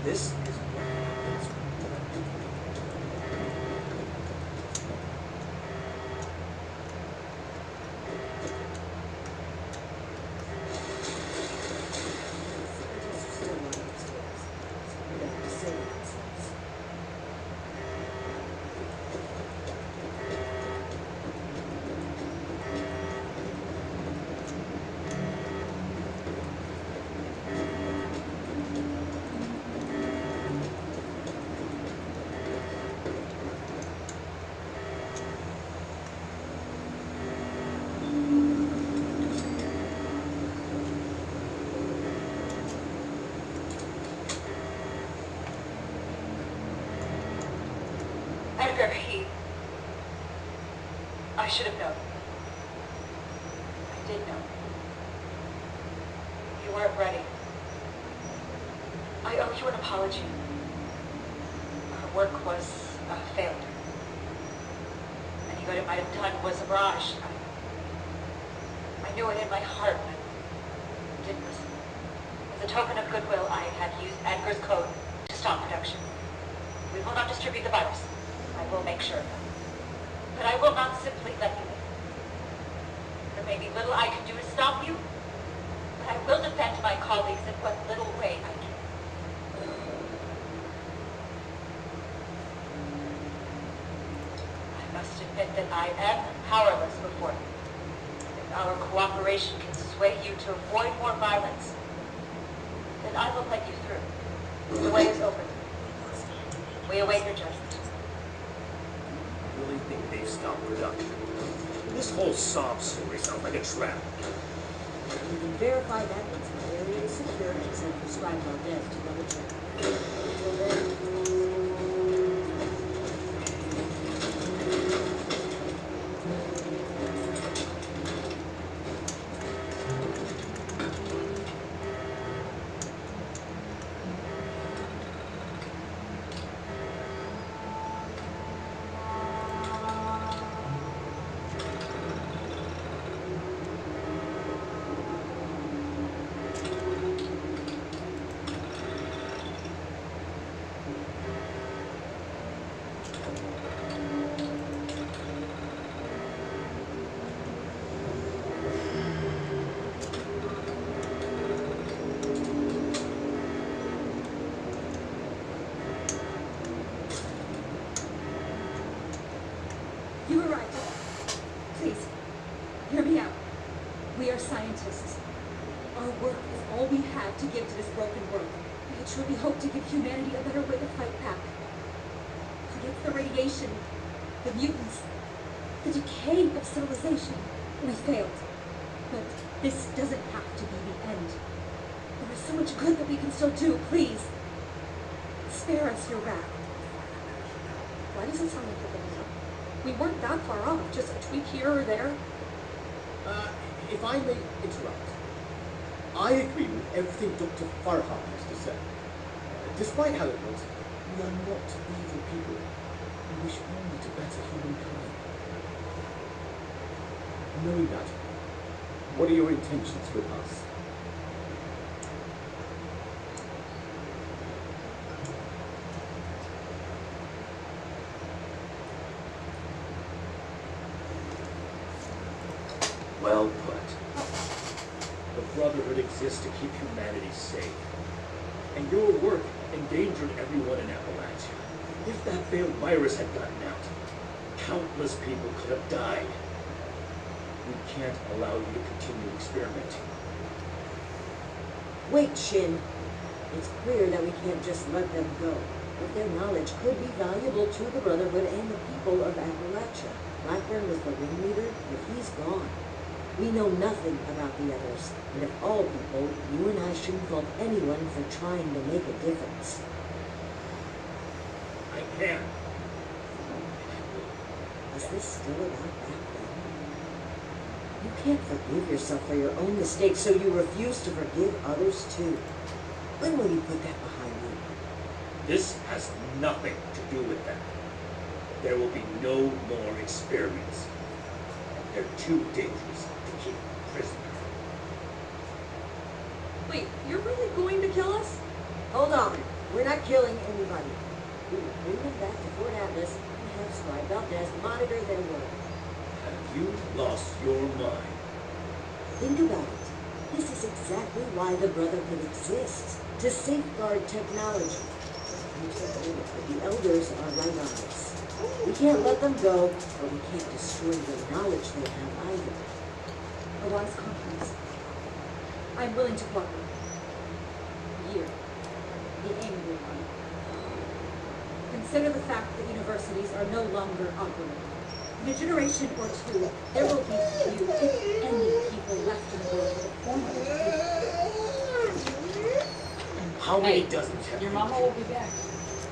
This is
Edgar, I should have known. I did know. You weren't ready. I owe you an apology. Our work was a failure. Any good it might have done was a mirage. I knew it in my heart, but I didn't listen. As a token of goodwill, I have used Edgar's code to stop production. We will not distribute the virus. I will make sure of that. But I will not simply let you live. There may be little I can do to stop you, but I will defend my colleagues in what little way I can. I must admit that I am powerless before you. If our cooperation can sway you to avoid more violence, then I will let you through. The way is open. We await your judgment.
Really think they've stopped production? This whole sob story sounds like a trap.
You can verify that once my area is secure and send prescribed Valdez to double check. Until then,
You were right. Please, hear me out. We are scientists. Our work is all we have to give to this broken world. We truly hope to give humanity a better way to fight back. Against the radiation, the mutants, the decay of civilization. We failed. But this doesn't have to be the end. There is so much good that we can still do. Please, spare us your wrath. Why does it sound like you're giving up? We weren't that far off, just a tweak here or there.
If I may interrupt, I agree with everything Dr. Farhan has to say. Despite how it looks, we are not evil people. We wish only to better humankind. Knowing that, what are your intentions with us?
Well put. The Brotherhood exists to keep humanity safe. And your work endangered everyone in Appalachia. If that failed virus had gotten out, countless people could have died. We can't allow you to continue experimenting.
wait, Shin. It's clear that we can't just let them go. But their knowledge could be valuable to the Brotherhood and the people of Appalachia. Blackburn was the ringleader, but he's gone. We know nothing about the others, and of all people, you and I shouldn't fault anyone for trying to make a difference.
I can.
Is this still about back then? You can't forgive yourself for your own mistakes, so you refuse to forgive others too. When will you put that behind you?
This has nothing to do with that. There will be no more experiments. They're too dangerous to keep prisoners.
Wait, you're really going to kill us?
Hold on. We're not killing anybody. We will bring them back to Fort Atlas and have Scribe Valdez monitor their work.
Have you lost your mind?
Think about it. This is exactly why the Brotherhood exists, to safeguard technology. The elders are right on this. We can't let them go, but we can't destroy the knowledge they have either.
A wise compromise. I'm willing to cooperate. You, the angry one. Consider the fact that universities are no longer operating. In a generation or two, there will be few, if any, people left in the world with a formal education.
How many dozens have
Your
you
mama will be back.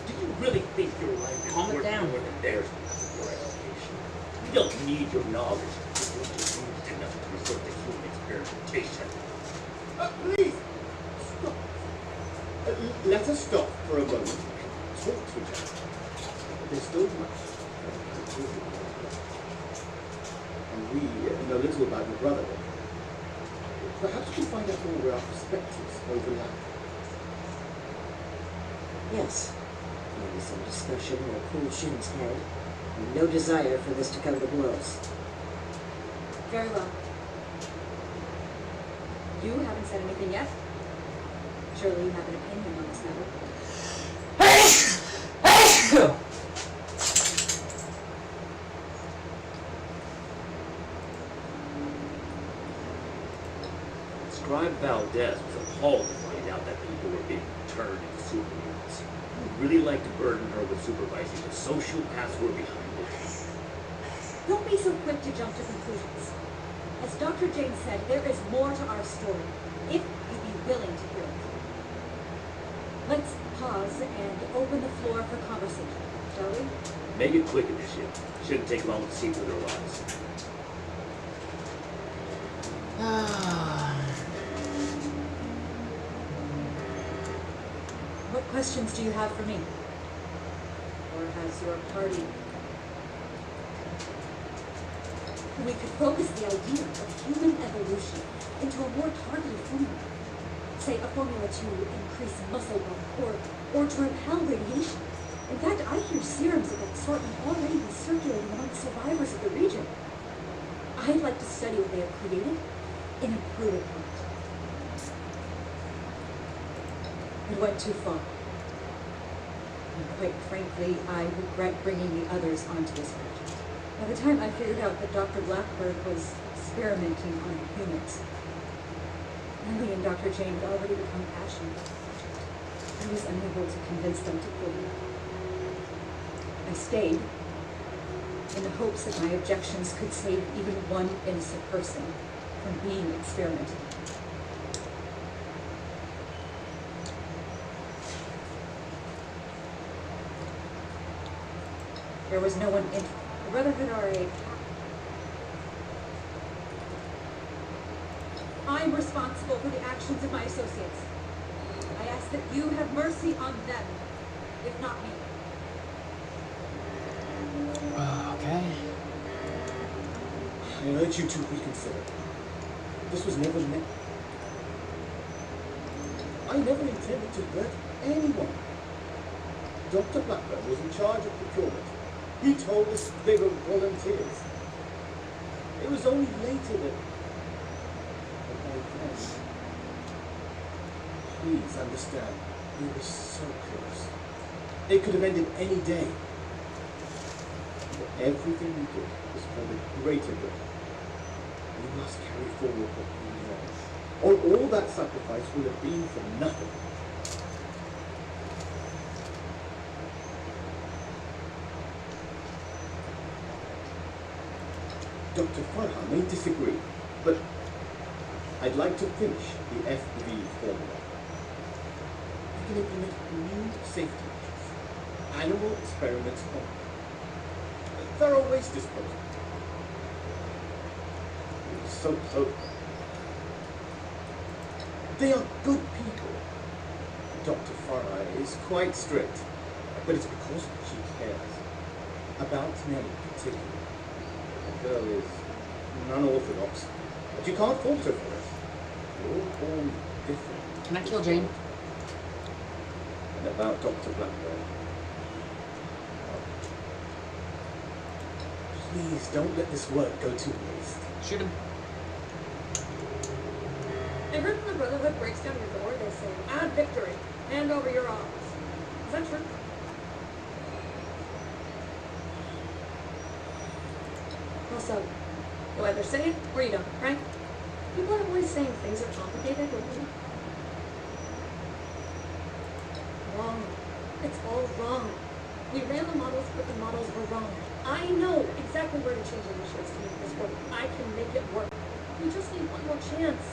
Do You really think your life is
Calm it
worth
down.
more than theirs because of your education? We don't need your knowledge. We're just used enough to resort to human experimentation.
Please, stop. Let us stop for a moment and talk to each other. There's still much to do. And we know little about the Brotherhood. Perhaps we find out more where our perspectives overlap.
Yes. Maybe some discussion will cool Shin's head. And no desire for this to come to blows.
Very well. You haven't said anything yet. Surely you have an opinion on this matter.
Scribe Valdez was appalled to find out that people were being turned into superheroes. He would really like to burden her with supervising the sociopaths who were behind it.
Don't be so quick to jump to conclusions. As Dr. James said, there is more to our story, if you'd be willing to hear it. Let's pause and open the floor for conversation, shall we?
Make it quick, Initiate. Shouldn't take long to see through their lies.
What questions do you have for me? Or has your party? We could focus the idea of human evolution into a more targeted formula. Say a formula to increase muscle bulk or to repel radiation. In fact, I hear serums of that sort might already be circulating among the survivors of the region. I'd like to study what they have created and improve upon it. It went too far. And quite frankly, I regret bringing the others onto this project. By the time I figured out that Dr. Blackbird was experimenting on humans, Ellie and Dr. Jane had already become passionate. I was unable to convince them to pull me. I stayed in the hopes that my objections could save even one innocent person from being experimented on. There was no one in the Brotherhood are a... I'm responsible for the actions of my associates. I ask that you have mercy on them, if not me.
Okay.
I urge you to reconsider. This was never meant. I never intended to hurt anyone. Dr. Blackburn was in charge of procurement. He told us they were volunteers. It was only later that I planned. Please understand, we were so close. It could have ended any day. But everything we did was for the greater good. We must carry forward what we know. Or all that sacrifice would have been for nothing. Dr. Farha may disagree, but I'd like to finish the FV formula. We can implement new safety measures, animal experiments on thorough waste disposal. We were so close. They are good people. Dr. Farha is quite strict, but it's because she cares about Nellie particularly. The girl is unorthodox, but you can't fault her for it. We're all born different.
Can I kill Jane?
And about Dr. Blackburn. Please don't let this work go to waste.
Shoot him.
I heard when the Brotherhood breaks down your door, they say, add victory, hand over your arms. Is that true? Also, you either say it or you don't, right? People are always saying things are complicated with me. Wrong. It's all wrong. We ran the models, but the models were wrong. I know exactly where to change initiatives to make this work. I can make it work. We just need one more chance.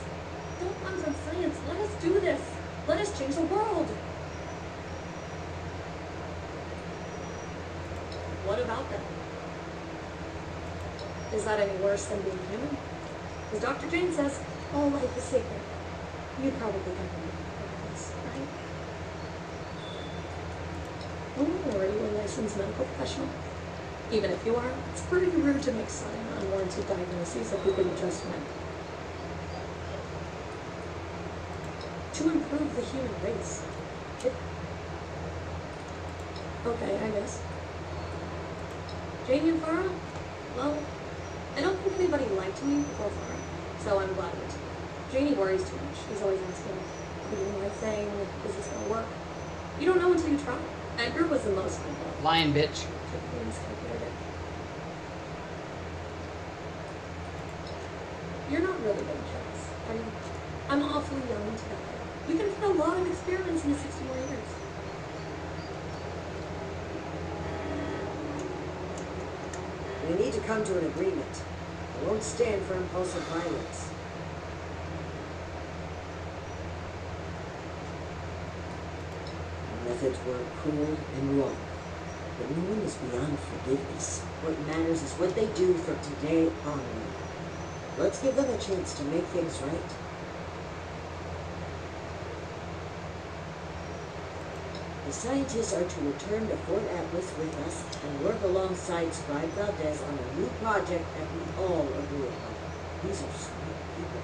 Don't puns on science. Let us do this. Let us change the world. What about that? Is that any worse than being human? As Dr. Jane says, all life is sacred. You probably got this, right? Oh, or are you a licensed medical professional? Even if you are, it's pretty rude to make sudden, unwarranted diagnoses of people you just met. To improve the human race. Okay, I guess. Janie and Farah? Well, I don't think anybody liked me before Farah, so I'm glad of it. Janie worries too much. She's always asking, are we doing the right thing? Is this gonna work? You don't know until you try. Edgar was the most involved.
Lying bitch.
You're not really getting jealous, are you? I'm awfully young to die. You can fit a lot of experiments into 60 more years.
We need to come to an agreement. I won't stand for impulsive violence. The methods were cruel and wrong, but no one is beyond forgiveness. What matters is what they do from today onward. Let's give them a chance to make things right. The scientists are to return to Fort Atlas with us and work alongside Scribe Valdez on a new project that we all agree upon. These are smart people.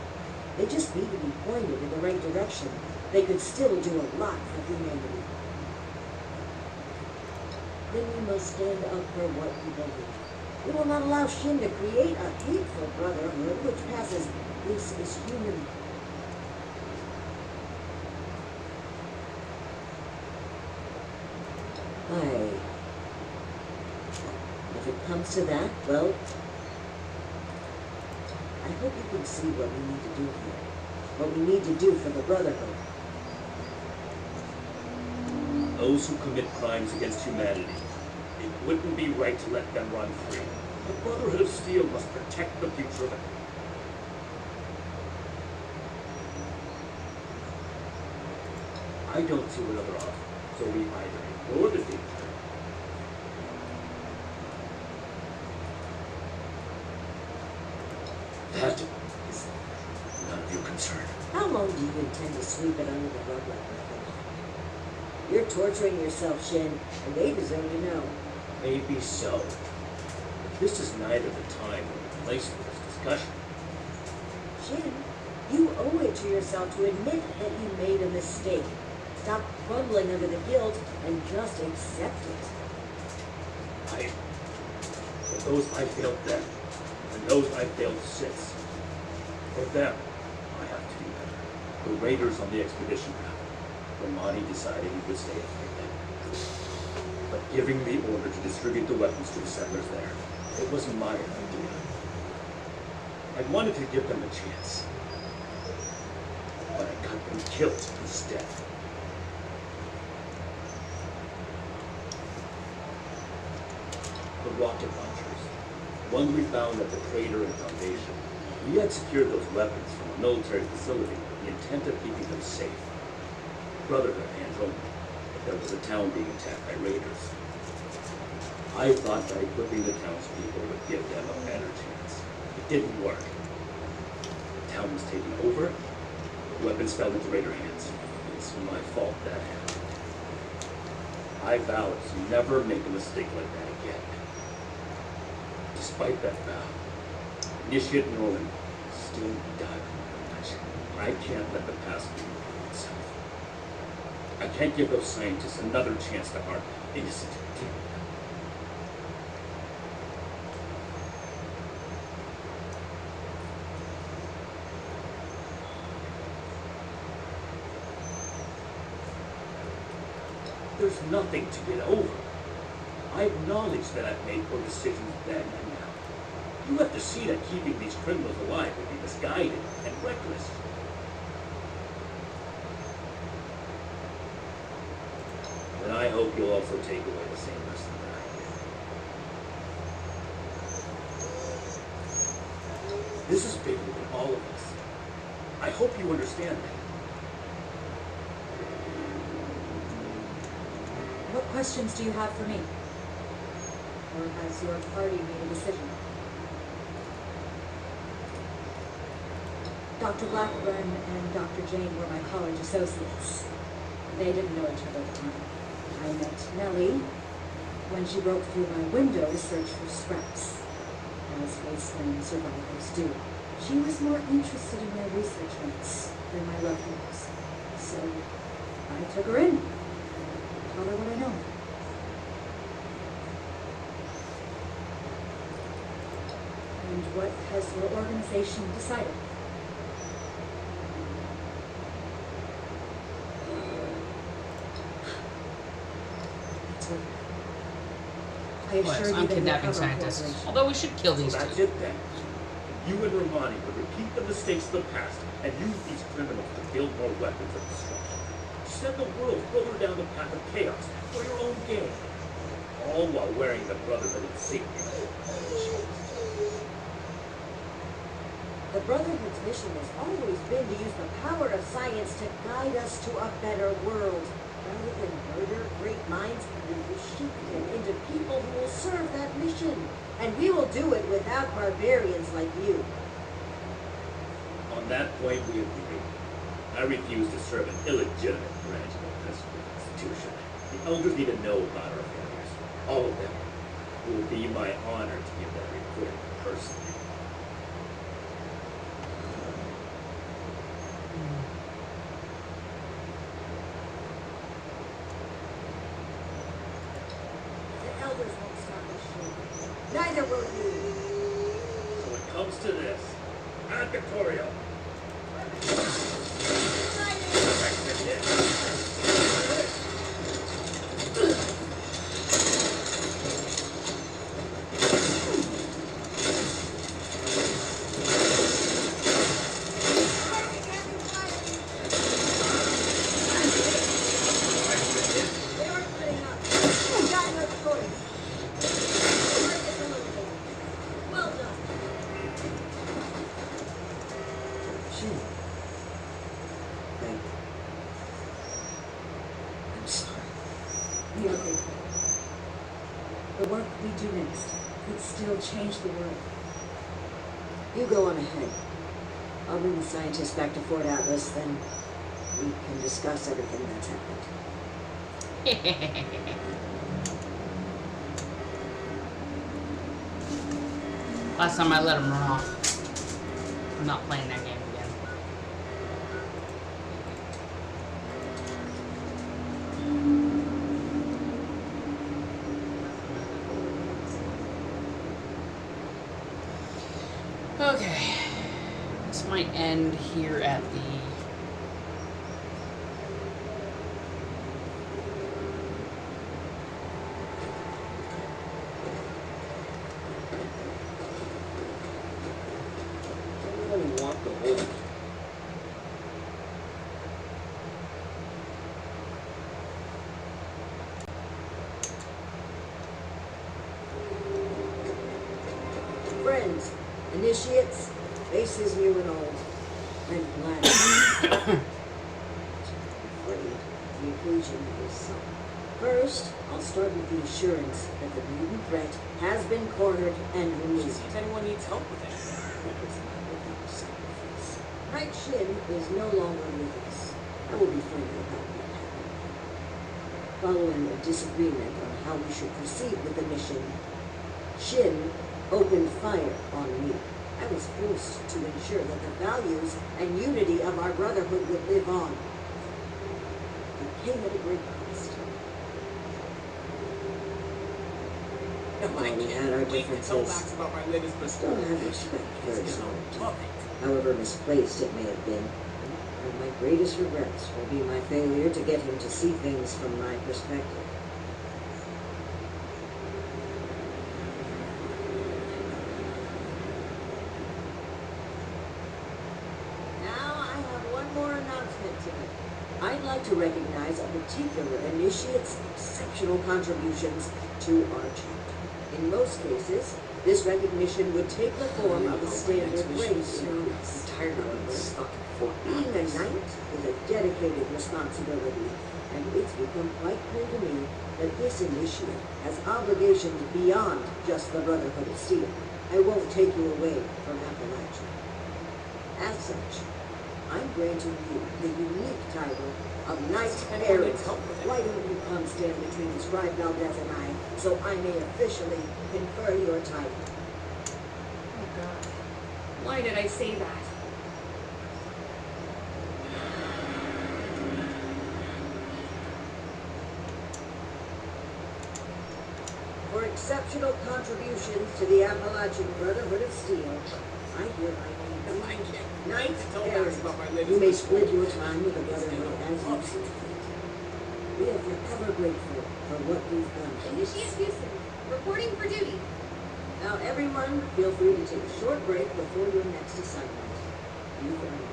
They just need to be pointed in the right direction. They could still do a lot for humanity. Then we must stand up for what we believe. We will not allow Shin to create a hateful brotherhood which passes this as human. If it comes to that, well, I hope you can see what we need to do here. What we need to do for the Brotherhood.
Those who commit crimes against humanity, it wouldn't be right to let them run free. The Brotherhood of Steel must protect the future of it. I don't see another option, so we either ignore the danger. That is none of your concern.
How long do you intend to sweep it under the rug like that? You're torturing yourself, Shin, and they deserve to know.
Maybe so. But this is neither the time nor the place for this discussion.
Shin, you owe it to yourself to admit that you made a mistake. Stop crumbling under the guilt and just accept it.
For those I failed then, and those I failed since, for them, I have to do better. The raiders on the expedition route, Ramani decided he would stay at Freeman. But giving the order to distribute the weapons to the settlers there, it was my idea. I wanted to give them a chance, but I got them killed instead. The rocket launchers, one we found at the crater and foundation. We had secured those weapons from a military facility with the intent of keeping them safe. Brotherhood hands only, but there was a town being attacked by raiders. I thought that equipping the townspeople would give them a better chance. It didn't work. The town was taken over, the weapons fell into raider hands. It's my fault that happened. I vowed to never make a mistake like that again. Despite that vow, Initiate Norman still died from much. I can't let the past be itself. I can't give those scientists another chance to harm innocent people. There's nothing to get over. I acknowledge that I've made poor decisions then and now. You have to see that keeping these criminals alive would be misguided and reckless. And I hope you'll also take away the same lesson that I did. This is bigger than all of us. I hope you understand that.
What questions do you have for me?
Or has your party made a decision? Dr. Blackburn and Dr. Jane were my college associates. They didn't know each other at the time. I met Nellie when she broke through my window to search for scraps, as wasteland survivors do. She was more interested in my research notes than my loved ones. So I took her in. Told her what I know. And what has your organization decided? I assure
Yes,
you
I'm
that
kidnapping
your cover
scientists.
cooperation-
Although we should kill
So
these
that's
two.
it then. You and Romani would repeat the mistakes of the past and use these criminals to build more weapons of destruction. Send the world further down the path of chaos for your own gain. All while wearing the Brotherhood insignia.
The Brotherhood's mission has always been to use the power of science to guide us to a better world. Rather than murder great minds, we will shape them into people who will serve that mission. And we will do it without barbarians like you.
On that point, we agree. I refuse to serve an illegitimate branch of the principal institution. The elders need to know about our failures. All of them. It will be my honor to give that report personally.
The elders won't stop this shit. Neither will you.
So it comes to this. Advertorial.
They aren't letting up. You got no choice. Well done.
Shin. Thank you. I'm sorry.
We are grateful. The work we do next could still change the world.
You go on ahead. I'll bring the scientists back to Fort Atlas, then we can discuss everything that's happened.
Last time I let him run off. I'm not playing that game again. Okay. This might end here at the
I really want the whole.
Friends, initiates, faces new and old. I'm glad. I'm afraid the occasion is some. First, I'll start with the assurance that the mutant threat has been cornered and removed.
See if anyone needs help with it.
That was not without sacrifice. Knight Shin is no longer with us. I will be further about what happened. Following a disagreement on how we should proceed with the mission, Shin opened fire on me. I was forced to ensure that the values and unity of our brotherhood would live on. It came at a great cost.
I
We had our
can't wait to tell
differences.
Max about my latest
Still
pistol.
have respect for his
He's gonna
own.
love it.
However misplaced it may have been, one of my greatest regrets will be my failure to get him to see things from my perspective. Now I have one more announcement to make. I'd like to recognize a particular initiate's exceptional contributions to our chapter. In most cases, this recognition would take the form of a standard grace.
I'm tired of being stuck in Fort
Being a
Atlas.
knight is a dedicated responsibility, and it's become quite clear to me that this initiate has obligations beyond just the Brotherhood of Steel. I won't take you away from Appalachia. As such, I'm granting you the unique title of Knight Errant. Why don't you come stand between Scribe Valdez and I, so I may officially confer your title?
Oh God. Why did I say that?
For exceptional contributions to the Appalachian Brotherhood of Steel, I hereby name you Knight Errant. You may split your time with the Brotherhood as you see fit. We are forever grateful for what you've done for us.
Initiate Houston, reporting for duty.
Now everyone, feel free to take a short break before your next assignment. You've earned it.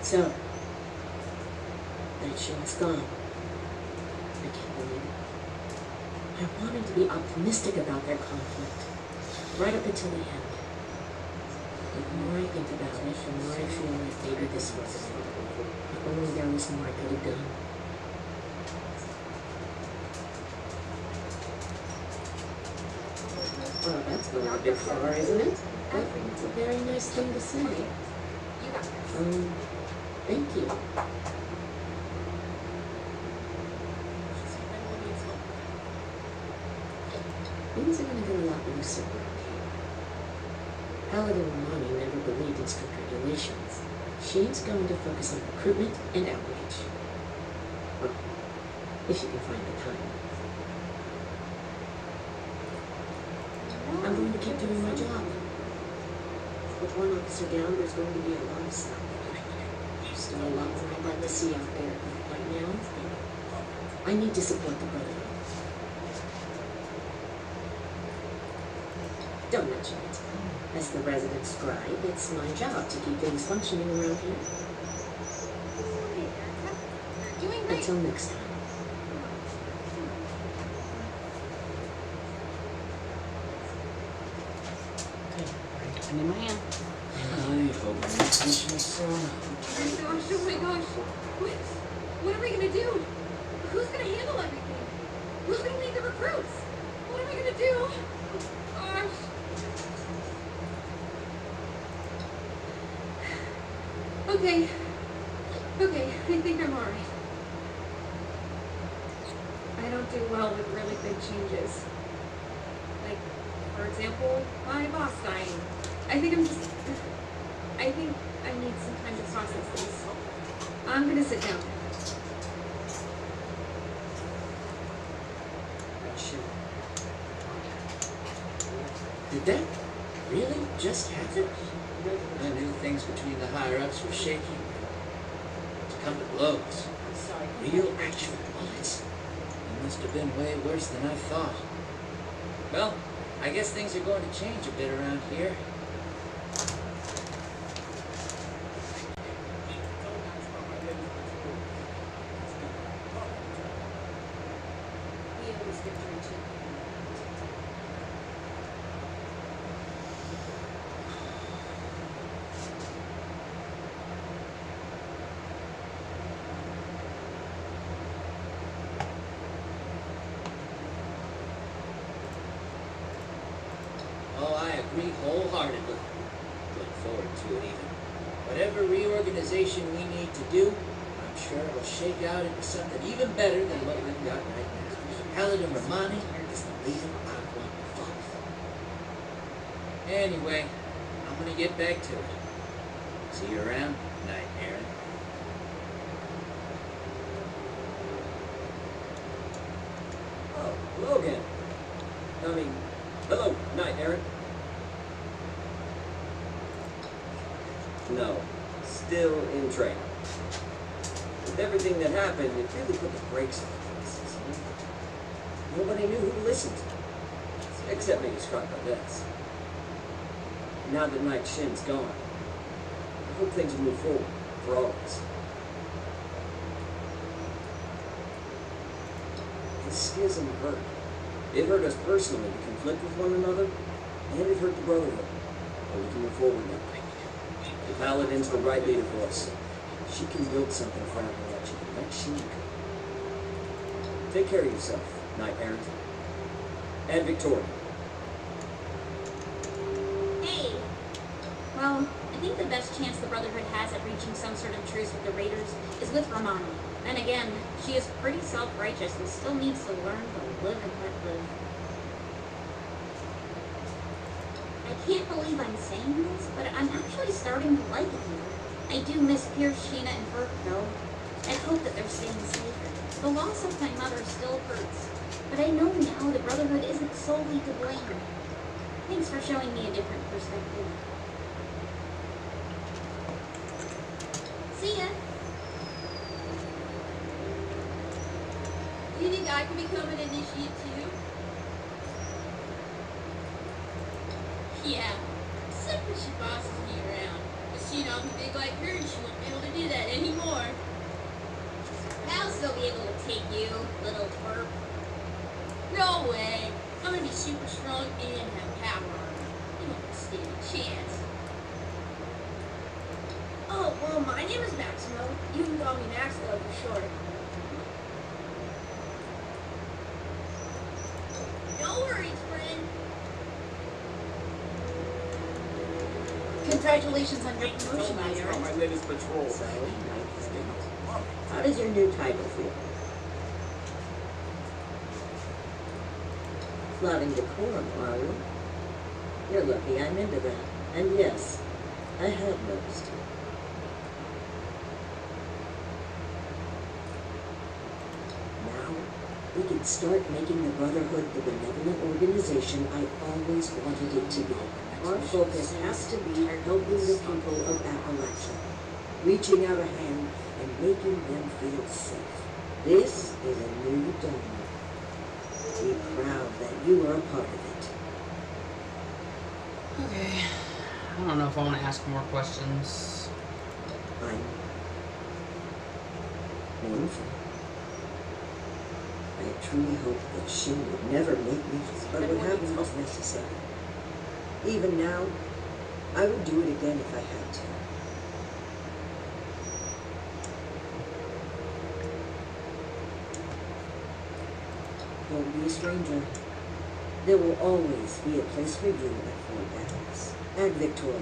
So, that show's gone. I can't believe it. I wanted to be optimistic about their conflict, right up until the end. The more I think about it, the more I feel like maybe this was it. If only there was more I could have done. Well, that's going a bit far, isn't it? But it's a very nice thing to say.
You got this.
Thank you. Things are going to get a lot looser around here. Paladin Romani never believed in strict regulations. She's going to focus on recruitment and outreach. Well, if you can find the time. I'm going to keep doing my job. With one officer down, there's going to be a lot of stuff. There's still a lot more I'd like to see out there. Right now, I need to support the Brotherhood. Don't mention it. As the resident scribe, it's my job to keep things functioning around here.
You're doing great.
Until next time.
Gun in my hand.
I hope I'm not pushing so.
Oh my gosh, oh my gosh. What are we gonna do? Who's gonna handle everything? Who's gonna lead the recruits? What are we gonna do? Gosh. Okay, I think I'm alright. I don't do well with really big changes. Like, for example, my boss dying. I think I need some time to process this. I'm gonna sit down.
Did that really just happen? I knew things between the higher-ups were shaky. To come to blows. Real actual bullets. It must have been way worse than I thought. Well, I guess things are going to change a bit around here. Oh, I agree wholeheartedly. Look forward to it even. Whatever reorganization we need to do, I'm sure it'll shake out into something even better than what we've got right now. Paladin Romani is the leader I want to follow. Anyway, I'm gonna get back to it. See you around, Knight Errant.
Oh, Logan. Hello, Knight Errant. No, still in training. With everything that happened, it really put the brakes on places. Nobody knew who to listen to, except maybe Scott Valdez. Now that Knight Shin's gone, I hope things will move forward for all of us. The schism hurt. It hurt us personally to conflict with one another, and it hurt the Brotherhood. But we can move forward now. Paladins the right leader for us. She can build something for Appalachia like she can. Take care of yourself, Knight Errant. And Victoria.
Hey. Well, I think the best chance the Brotherhood has at reaching some sort of truce with the Raiders is with Romana. Then again, she is pretty self-righteous and still needs to learn to live and let live. I can't believe I'm saying this, but I'm actually starting to like it here. I do miss Pierce, Sheena, and Burke, though. I hope that they're staying safer. The loss of my mother still hurts, but I know now the Brotherhood isn't solely to blame. Thanks for showing me a different perspective. See ya!
Do you think I can become an initiate too? Yeah, except when she bosses me around. But she knows me big like her and she won't be able to do that anymore.
I'll still be able to take you, little twerp.
No way. I'm gonna be super strong and have power armor. You won't stand a chance. Oh, well, my name is Maximo. You can call me Maxwell for short. No worries, friend.
Congratulations on your promotion,
That's
Aaron.
my latest patrol.
So, how does your new title feel? Flouting decorum, are you? You're lucky I'm into that. And yes, I have noticed. Now, we can start making the Brotherhood the benevolent organization I always wanted it to be. Our focus has to be helping the people of Appalachia, reaching out a hand and making them feel safe. This is a new dawn. Be proud that you are a part of it.
Okay. I don't know if I want to ask more questions.
I'm mournful. I truly hope that she would never make me, but what happened was necessary. Even now, I would do it again if I had to. Don't be a stranger. There will always be a place for you at Fort Dallas and Victoria.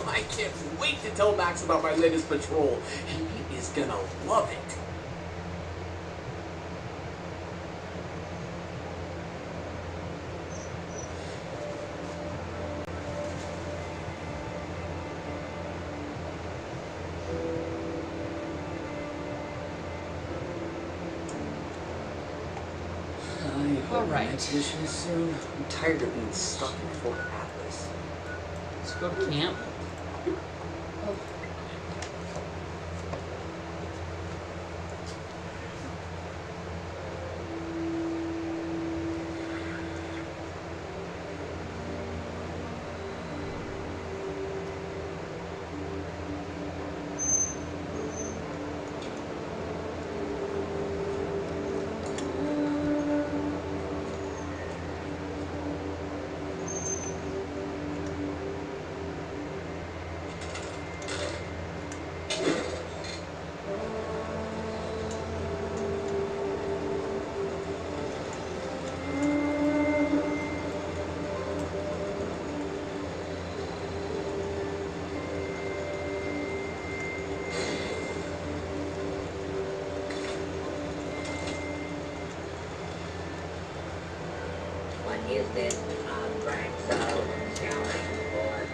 I can't wait to tell Max about my latest patrol. He is gonna love it.
All right.
Expedition soon. I'm tired of being stuck in Fort Atlas.
Let's go to camp.
What is this? Frank, so, scouting for?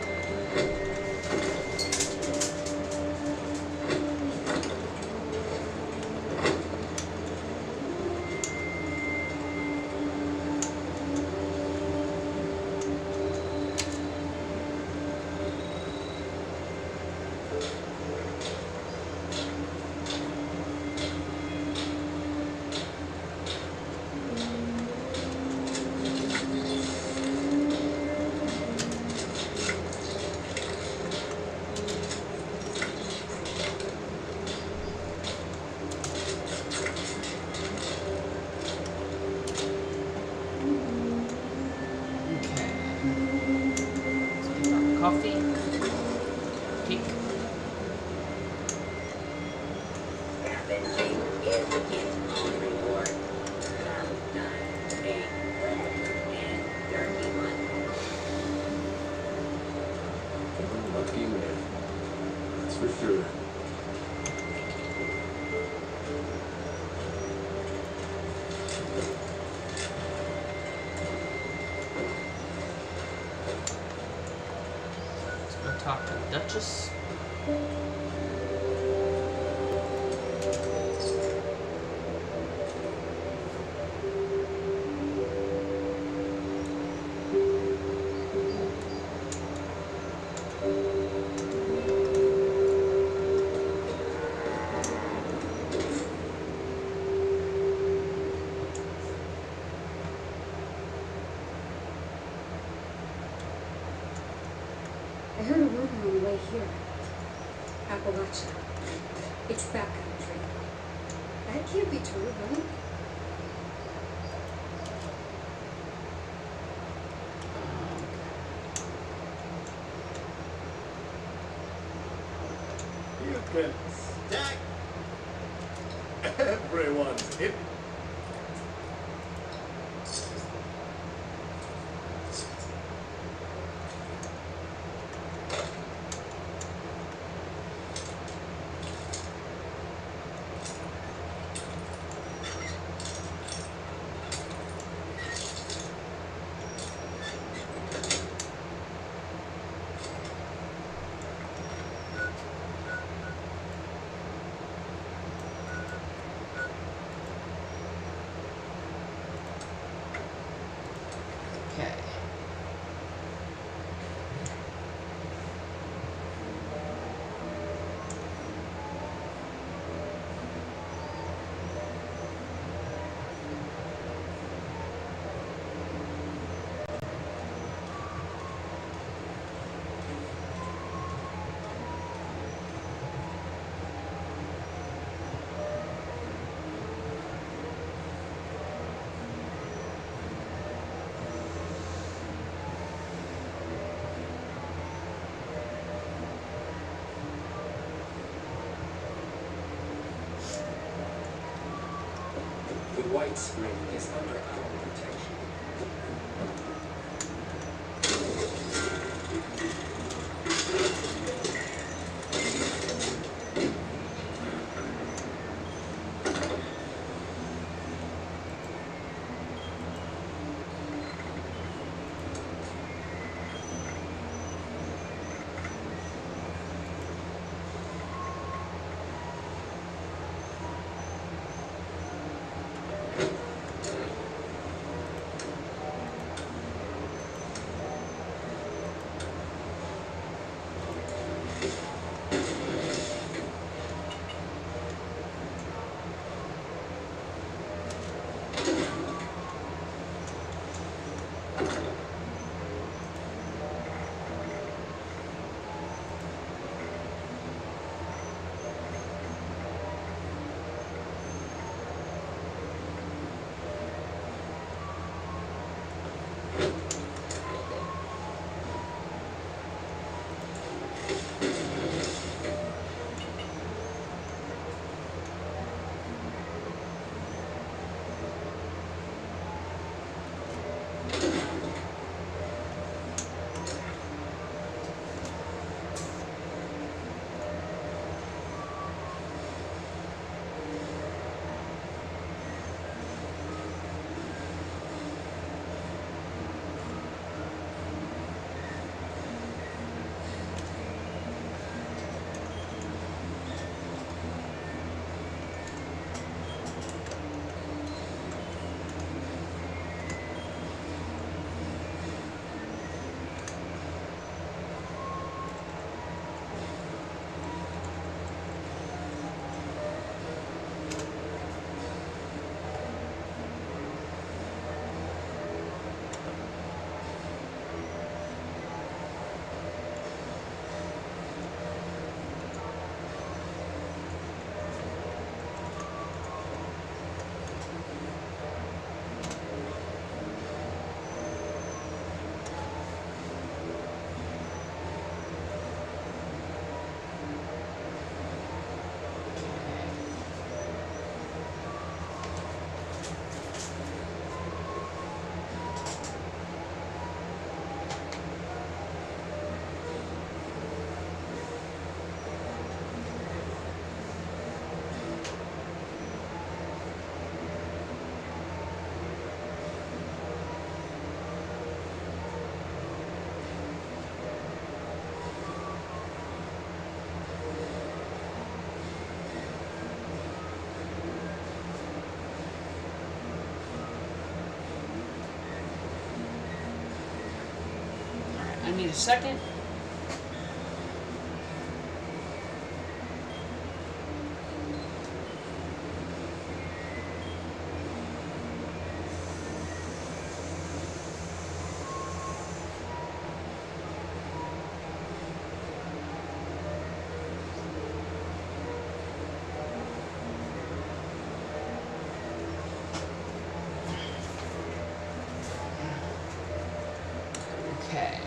coffee. Cake.
Scavenging is its own reward. Sometimes a pleasant and dirty one.
Lucky man. That's for sure.
Let's go talk to the Duchess.
I heard a rumor on the way here. Appalachia. It's backcountry. That can't be true, right?
You can stack everyone's hip.
Okay.
The White Spring is under our protection.
need a second. Okay.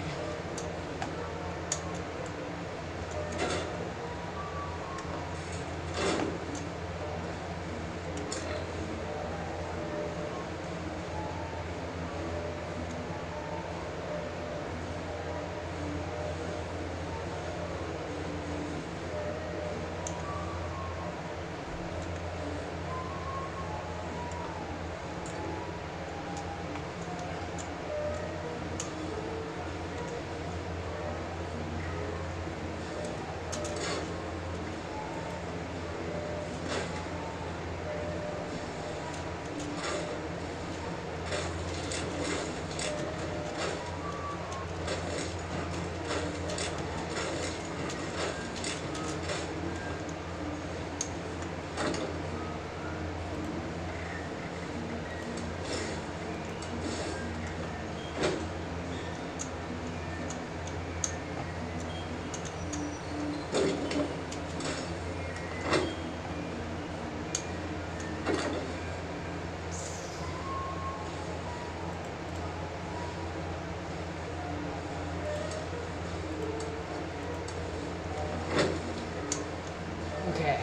Okay.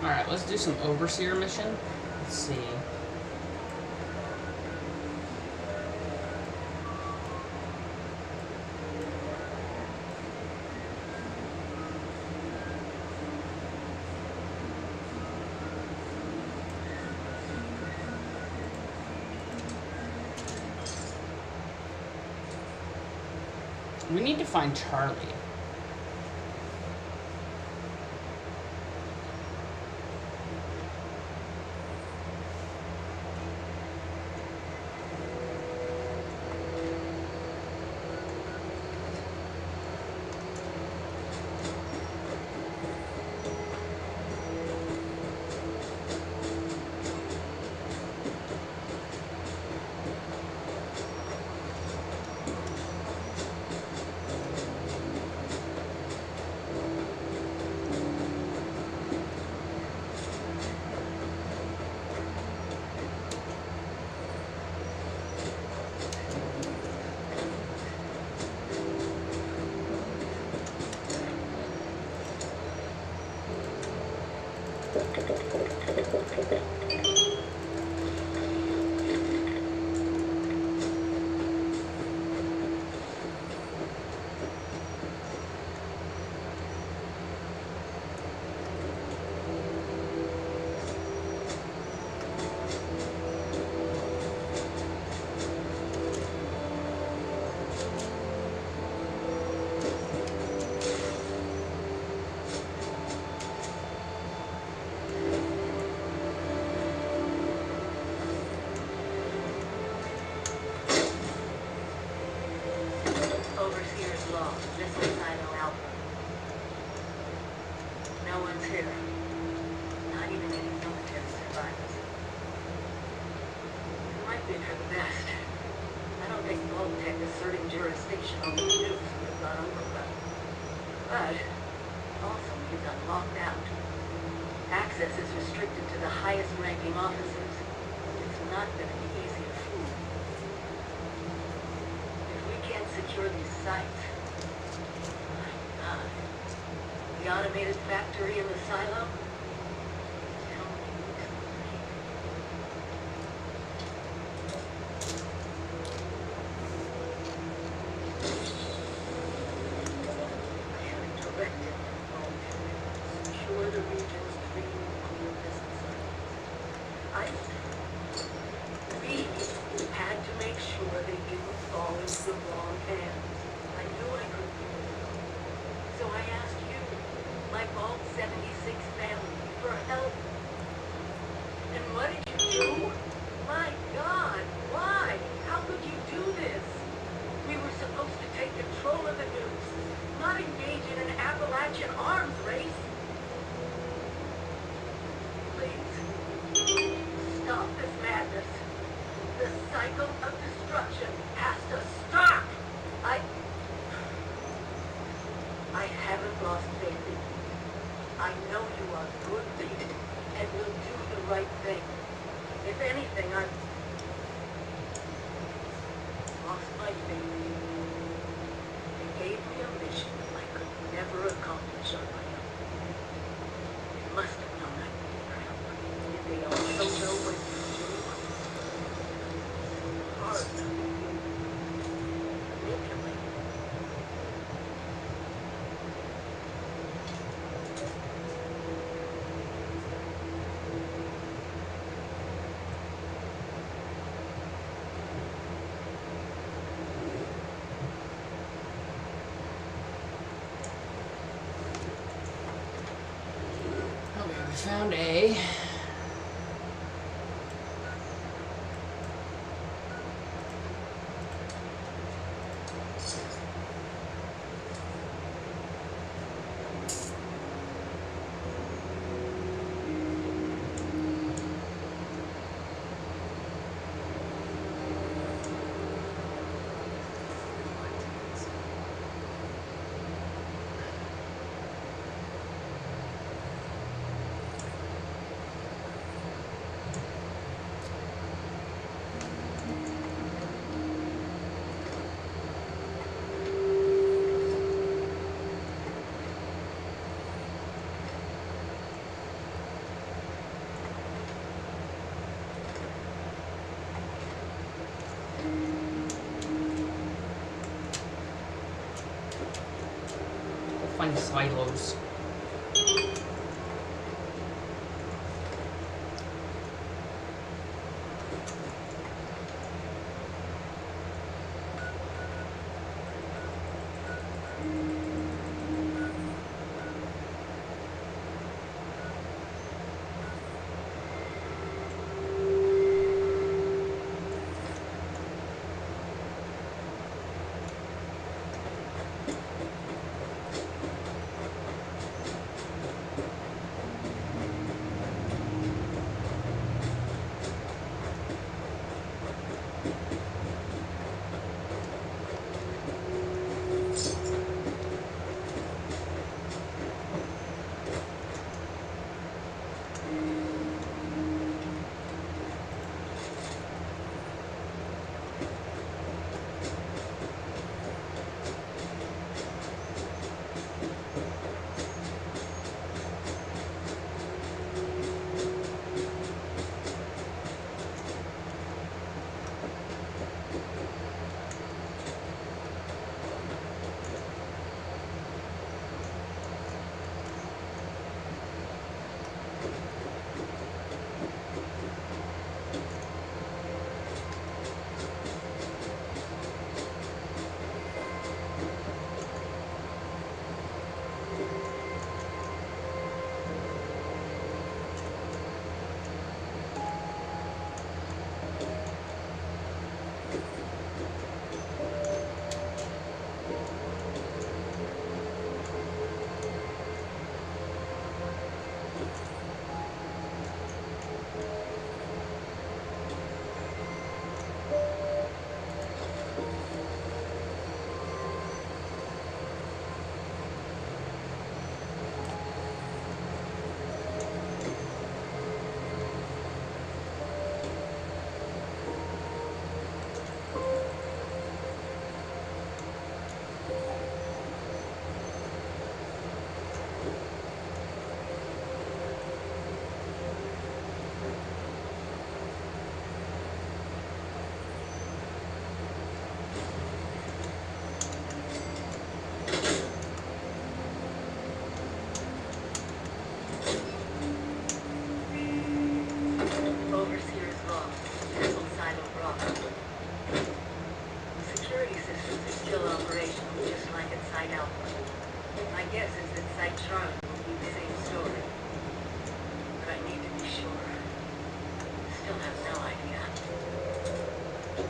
Alright, let's do some overseer mission. Let's see. We need to find Charlie.
Overseer's law. This is Sino Alpha. No one's here. Not even any military survivors. It might be for the best. I don't think Tech asserting jurisdiction over the nukes would have gone over well. But, also he's unlocked out. Access is restricted to the highest ranking officers. It's not going to be easy to fool. If we can't secure these sites, my God. The automated factory in the silo? Tell me who's I have directed all units to secure the region's 3 nuclear missile sites. I said, we had to make sure they didn't fall into the wrong hands. I knew I couldn't do it. So I asked you, my Vault 76 family, for help. And what did you do? My God, why? How could you do this? We were supposed to take control of the nukes, not engage in an Appalachian arms race. Please, stop this madness. The cycle of destruction has to stop. I haven't lost faith in you. I know you are good people and will do the right thing. If anything, I've lost my faith in you. You gave me a mission I could never accomplish on my own. You must have known I needed your help. Did they also know what you do? Hard to manipulate.
Okay, we found A. Find silos.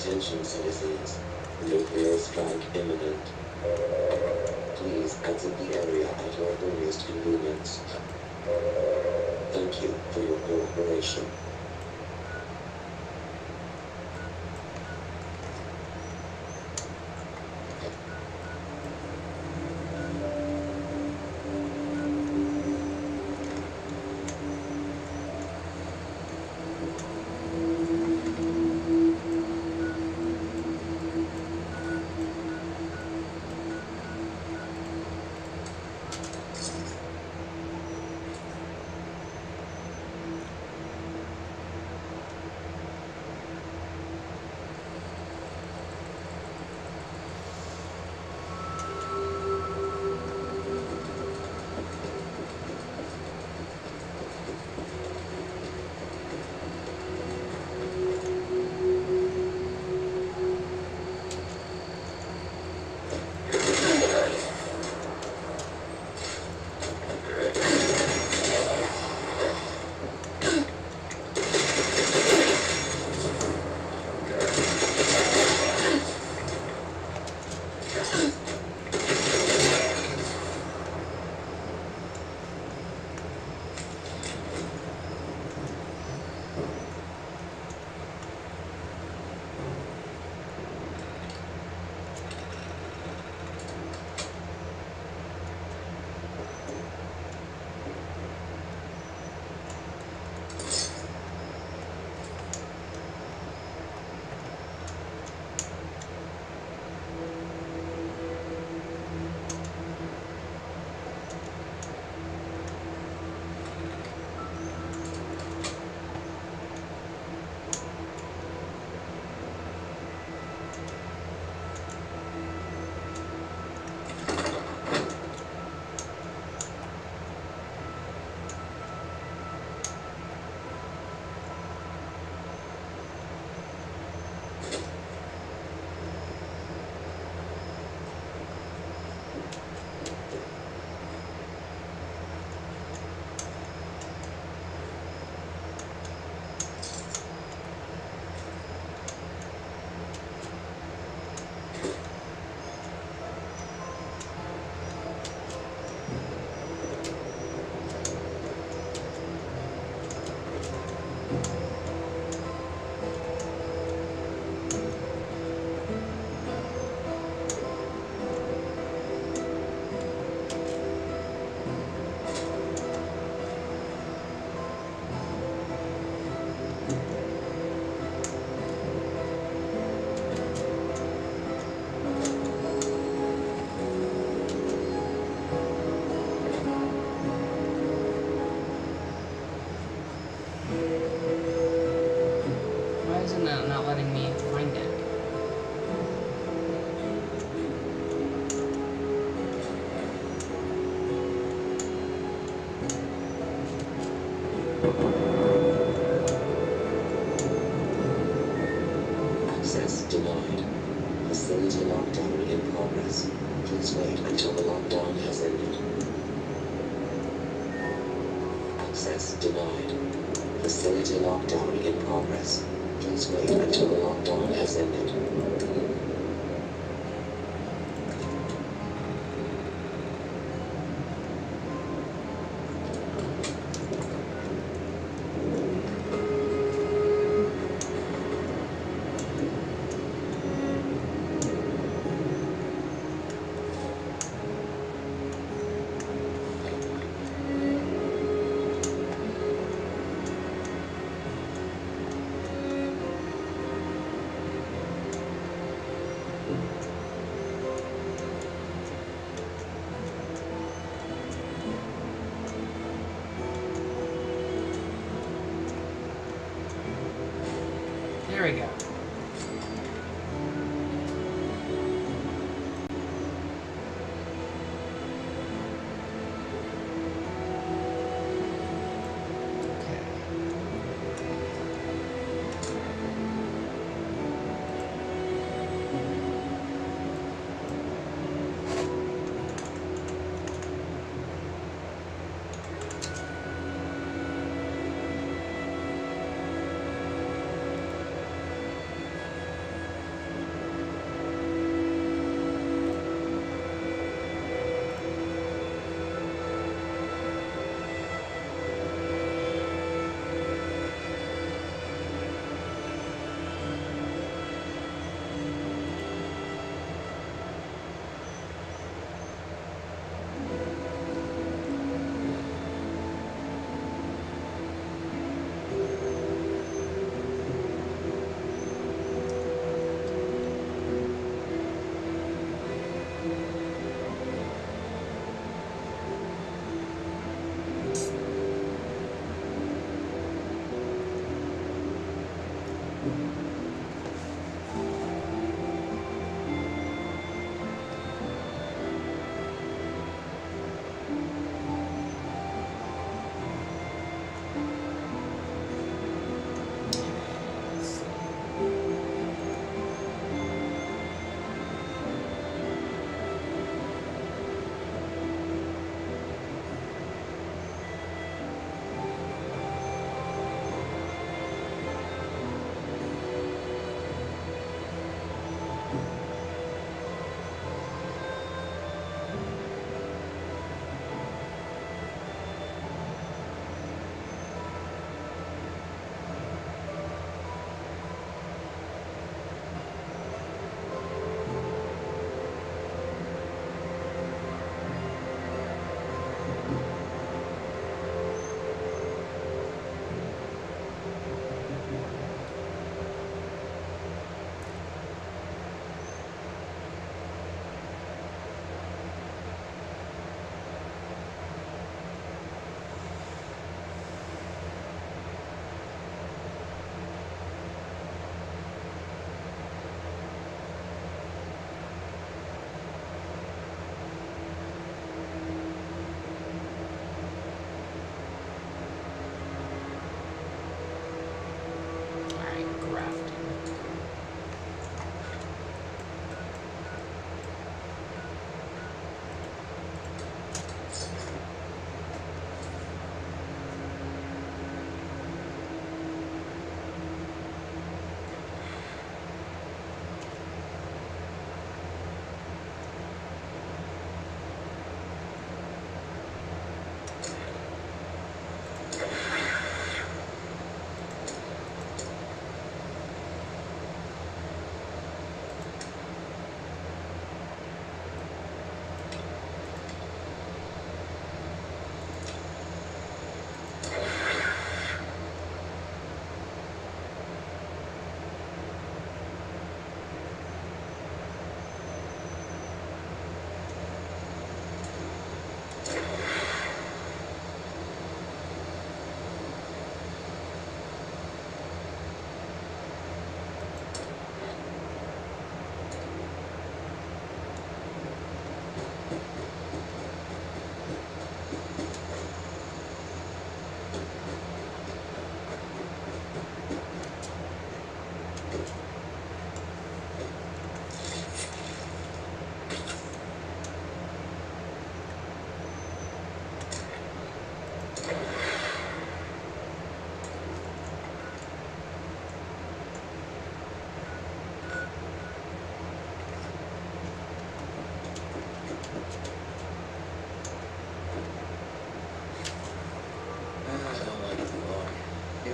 Attention citizens, nuclear strike imminent. Please exit the area at your earliest convenience. Thank you for your cooperation.
Why isn't that not letting me find it?
Access denied. Facility lockdown in progress. Please wait until the lockdown has ended. Access denied. Facility lockdown in progress. Please wait until the lockdown has ended.
There we go.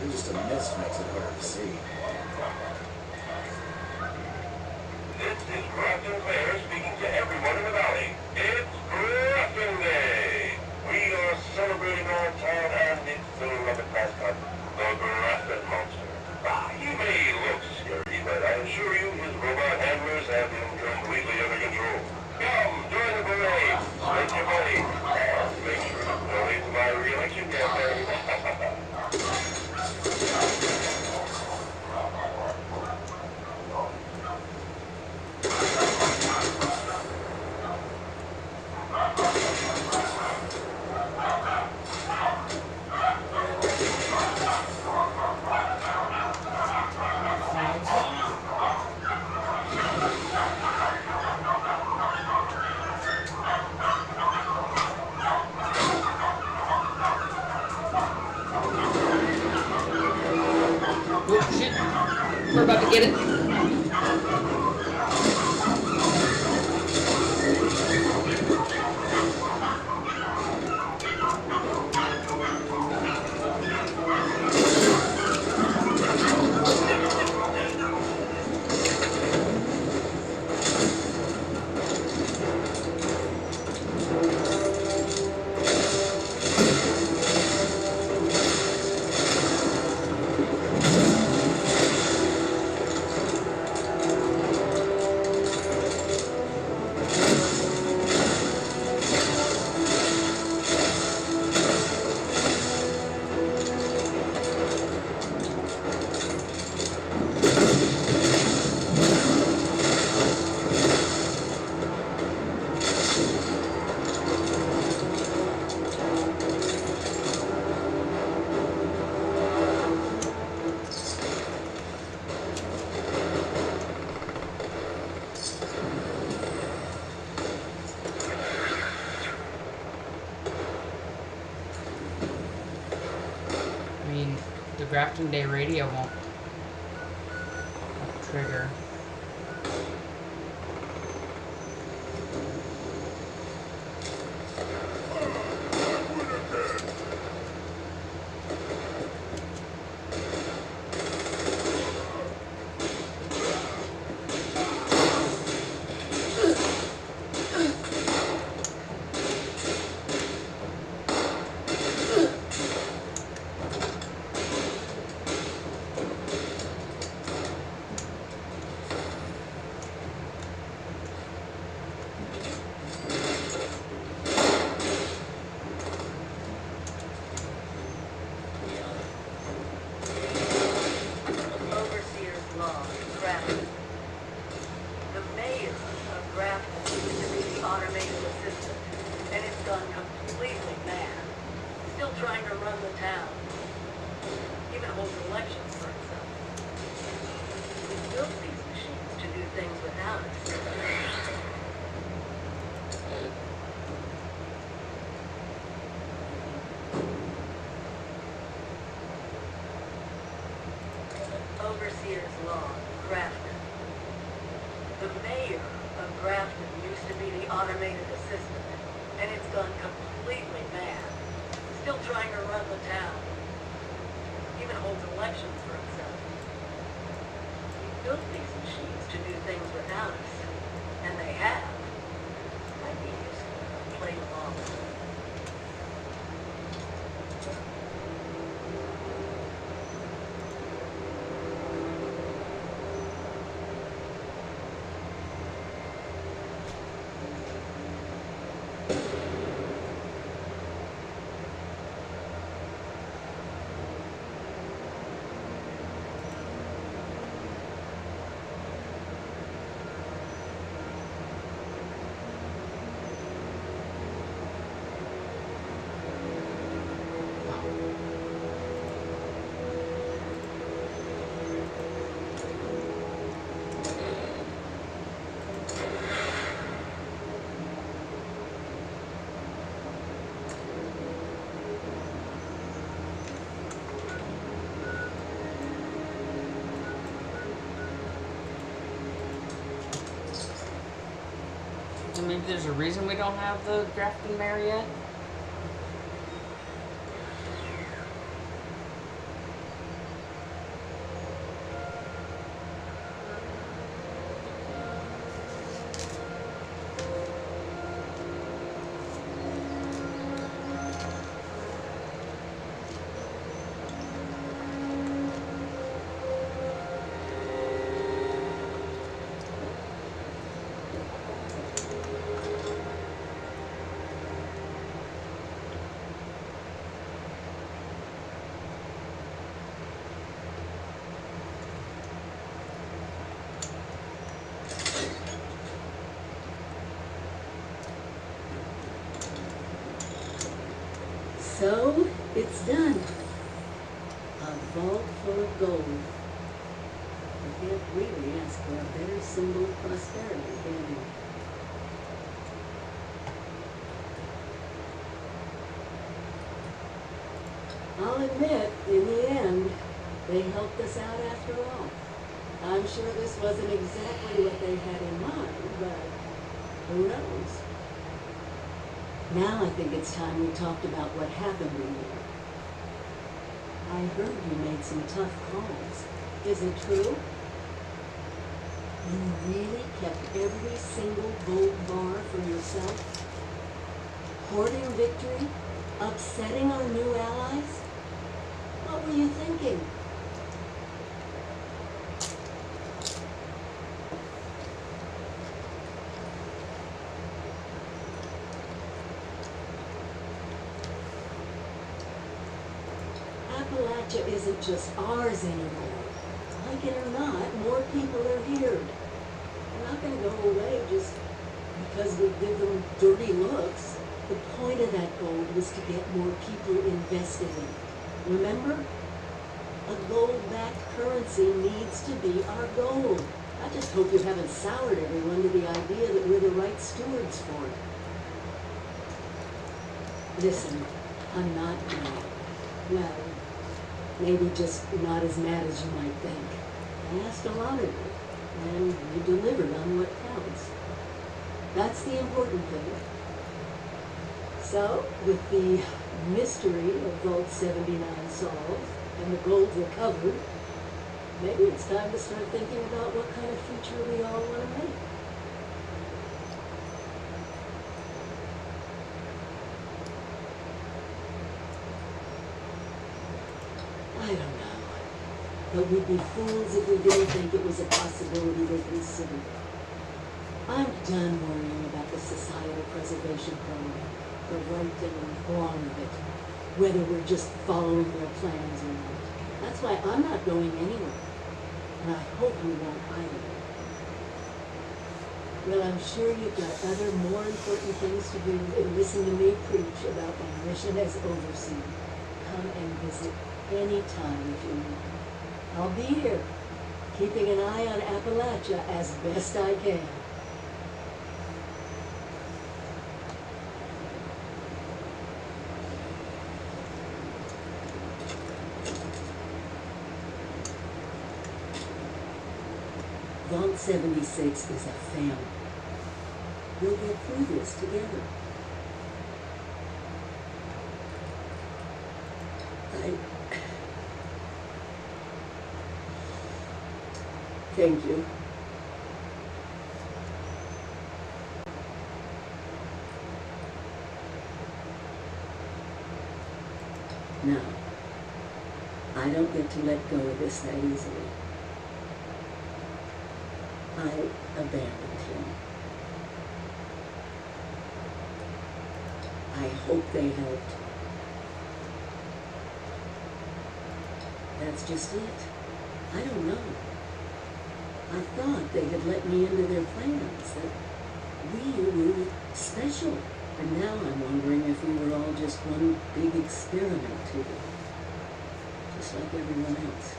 Just a mist makes it harder to see.
This is Grafton Clare speaking to everyone in the valley. It's Grafton Day. We are celebrating our town and its beloved mascot, the Grafton Monster. He may look scary, but I assure you his robot handlers have him completely under control. Come, join the parade, spend your money, and make sure to donate to my re-election campaign.
We're about to get it. drafting day radio won't trigger.
Overseer's Law, Grafton. The mayor of Grafton used to be the automated assistant, and it's gone completely mad. Still trying to run the town. Even holds elections for himself. We built these machines to do things without us, and they have. I'd be useful to play along.
Maybe there's a reason we don't have the Grafton Mare yet?
So, it's done. A vault full of gold. You can't really ask for a better symbol of prosperity, can you? I'll admit, in the end, they helped us out after all. I'm sure this wasn't exactly what they had in mind, but who knows? Now I think it's time we talked about what happened in here. I heard you made some tough calls. Is it true? You really kept every single gold bar for yourself? Hoarding victory? Upsetting our new allies? What were you thinking? Appalachia isn't just ours anymore. Like it or not, more people are here. They're not going to go away just because we give them dirty looks. The point of that gold was to get more people invested in it. Remember? A gold-backed currency needs to be our goal. I just hope you haven't soured everyone to the idea that we're the right stewards for it. Listen, I'm not mad. Well, Maybe just not as mad as you might think. I asked a lot of you, and you delivered on what counts. That's the important thing. So, with the mystery of Vault 79 solved and the gold recovered, maybe it's time to start thinking about what kind of future we all want to make. I don't know, but we'd be fools if we didn't think it was a possibility to consider. I'm done worrying about the Societal Preservation Program, the right and wrong of it, whether we're just following their plans or not. That's why I'm not going anywhere, and I hope you won't either. Well, I'm sure you've got other more important things to do than listen to me preach about my mission as overseer. Come and visit anytime if you need me. I'll be here, keeping an eye on Appalachia as best I can. Vault 76 is a family. We'll get through this together. Thank you. Now, I don't get to let go of this that easily. I abandoned him. I hope they helped. That's just it. I don't know. I thought they had let me into their plans, that we were special. And now I'm wondering if we were all just one big experiment to them. Just like everyone else.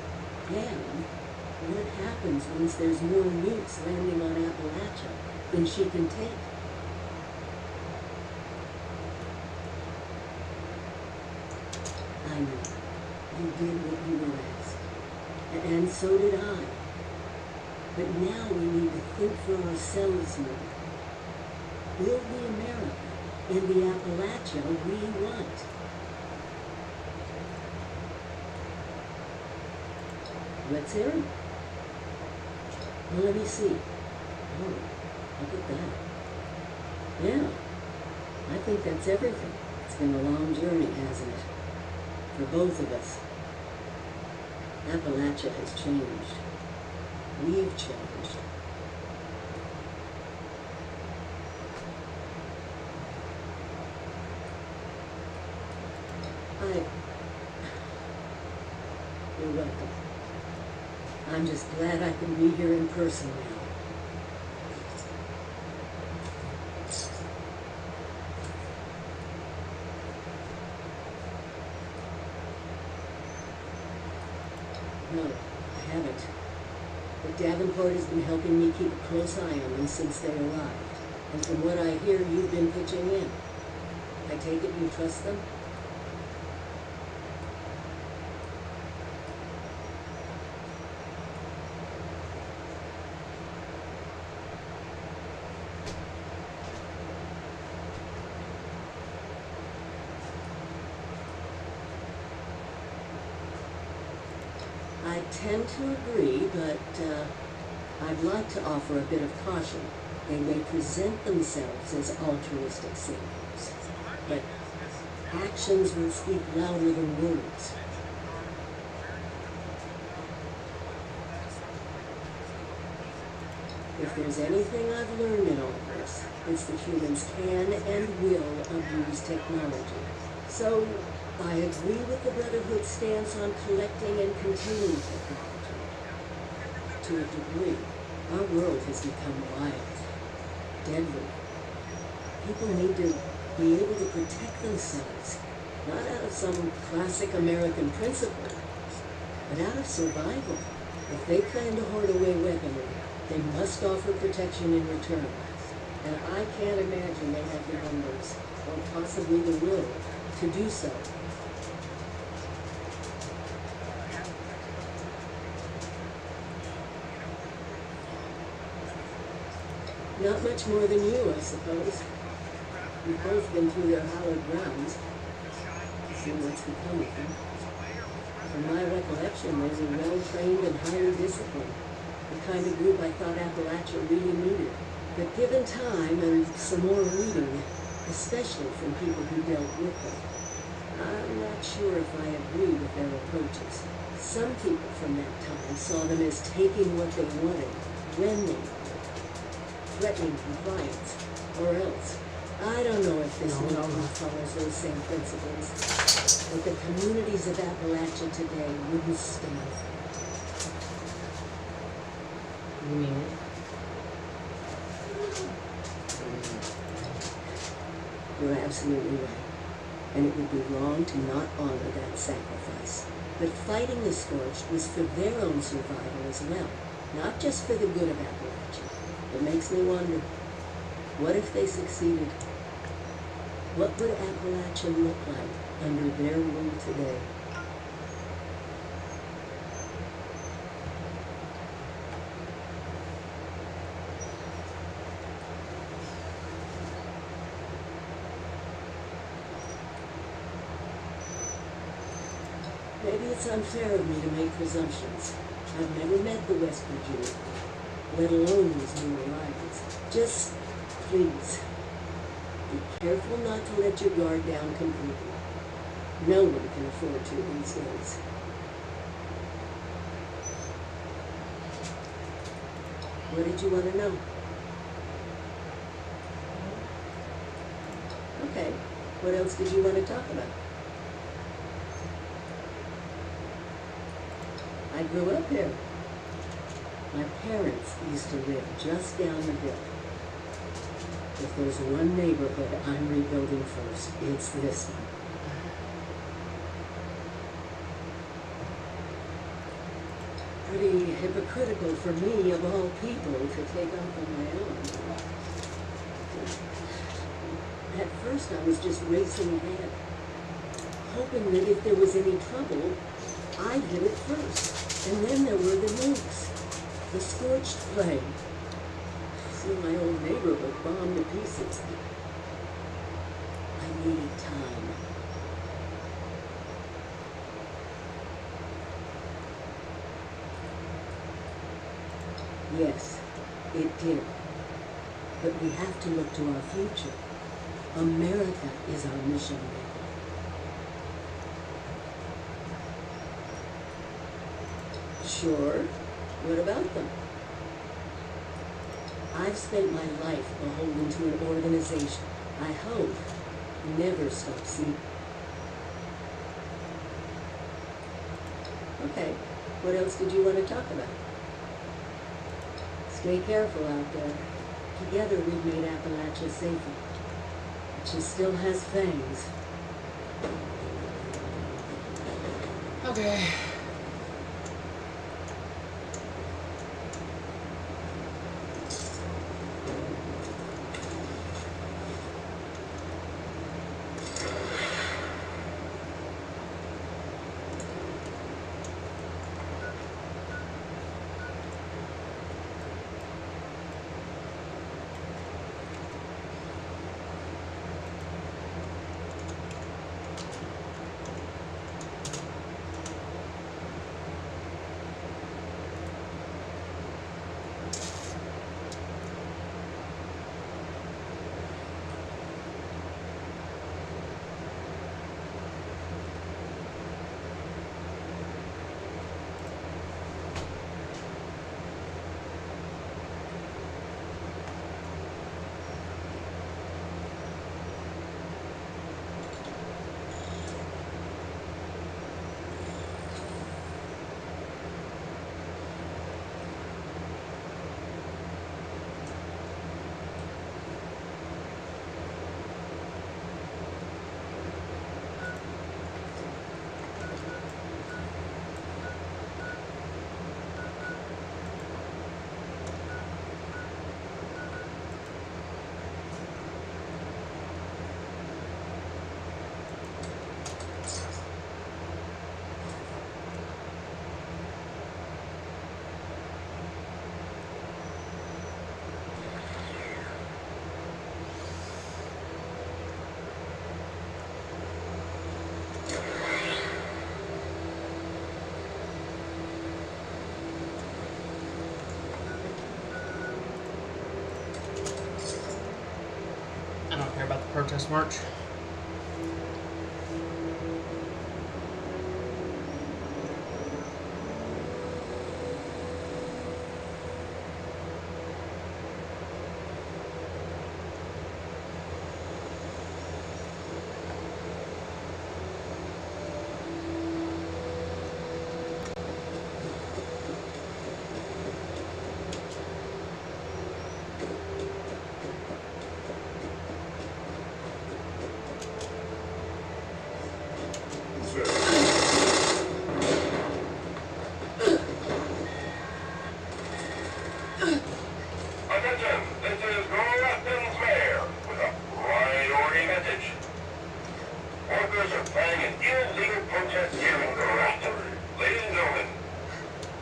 And what happens once there's more nukes landing on Appalachia than she can take? I know. You did what you were asked. And so did I. But now we need to think for ourselves more. Build the America and the Appalachia we want. Let's hear it. Well, let me see. Oh, look at that. Yeah, I think that's everything. It's been a long journey, hasn't it? For both of us. Appalachia has changed. We've changed. You're welcome. I'm just glad I can be here in person now. No, I haven't. But Davenport has been helping me keep a close eye on them since they arrived. And from what I hear, you've been pitching in. I take it you trust them? I tend to agree, but I'd like to offer a bit of caution. They may present themselves as altruistic saviors, but actions will speak louder than words. If there's anything I've learned in all this, it's that humans can and will abuse technology. So, I agree with the Brotherhood's stance on collecting and containing technology. To a degree, our world has become wild, deadly. People need to be able to protect themselves, not out of some classic American principle, but out of survival. If they plan to hoard away weaponry, they must offer protection in return. And I can't imagine they have the numbers, or possibly the will, to do so. Not much more than you, I suppose. We've both been through their hallowed grounds. Seen what's become of them. From my recollection, there's a well-trained and highly disciplined. The kind of group I thought Appalachia really needed. But given time and some more reading, especially from people who dealt with them, I'm not sure if I agree with their approaches. Some people from that time saw them as taking what they wanted, when they wanted, threatening compliance, or else. I don't know if this movement follows those same principles, but the communities of Appalachia today wouldn't stand for it.
You mean it?
You're absolutely right, and it would be wrong to not honor that sacrifice. But fighting the Scorched was for their own survival as well, not just for the good of Appalachia. It makes me wonder, what if they succeeded? What would Appalachia look like under their rule today? Maybe it's unfair of me to make presumptions. I've never met the West Virginia, let alone these new arrivals. Just, please, be careful not to let your guard down completely. No one can afford to these days. What did you want to know? Okay, what else did you want to talk about? I grew up here. My parents used to live just down the hill. If there's one neighborhood I'm rebuilding first, it's this one. Pretty hypocritical for me, of all people, to take off on my own. At first I was just racing ahead, hoping that if there was any trouble, I'd hit it first. And then there were the nukes, the Scorched plague. See my old neighborhood bombed to pieces. I needed time. Yes, it did. But we have to look to our future. America is our mission now. Sure. What about them? I've spent my life beholden to an organization I hope never stops seeing. Okay, what else did you want to talk about? Stay careful out there. Together we've made Appalachia safer. But she still has fangs.
Okay. Test march.
Attention, this is Grafton's mayor with a priority message. Workers are planning an illegal protest here in Grafton. Ladies and gentlemen,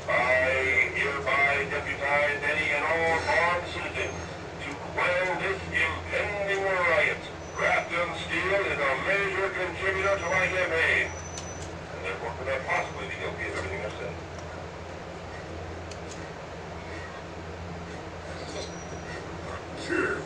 I hereby deputize any and all armed citizens to quell this impending riot. Grafton Steel is a major contributor to my campaign, and therefore could not possibly be guilty of everything I've said. Sure.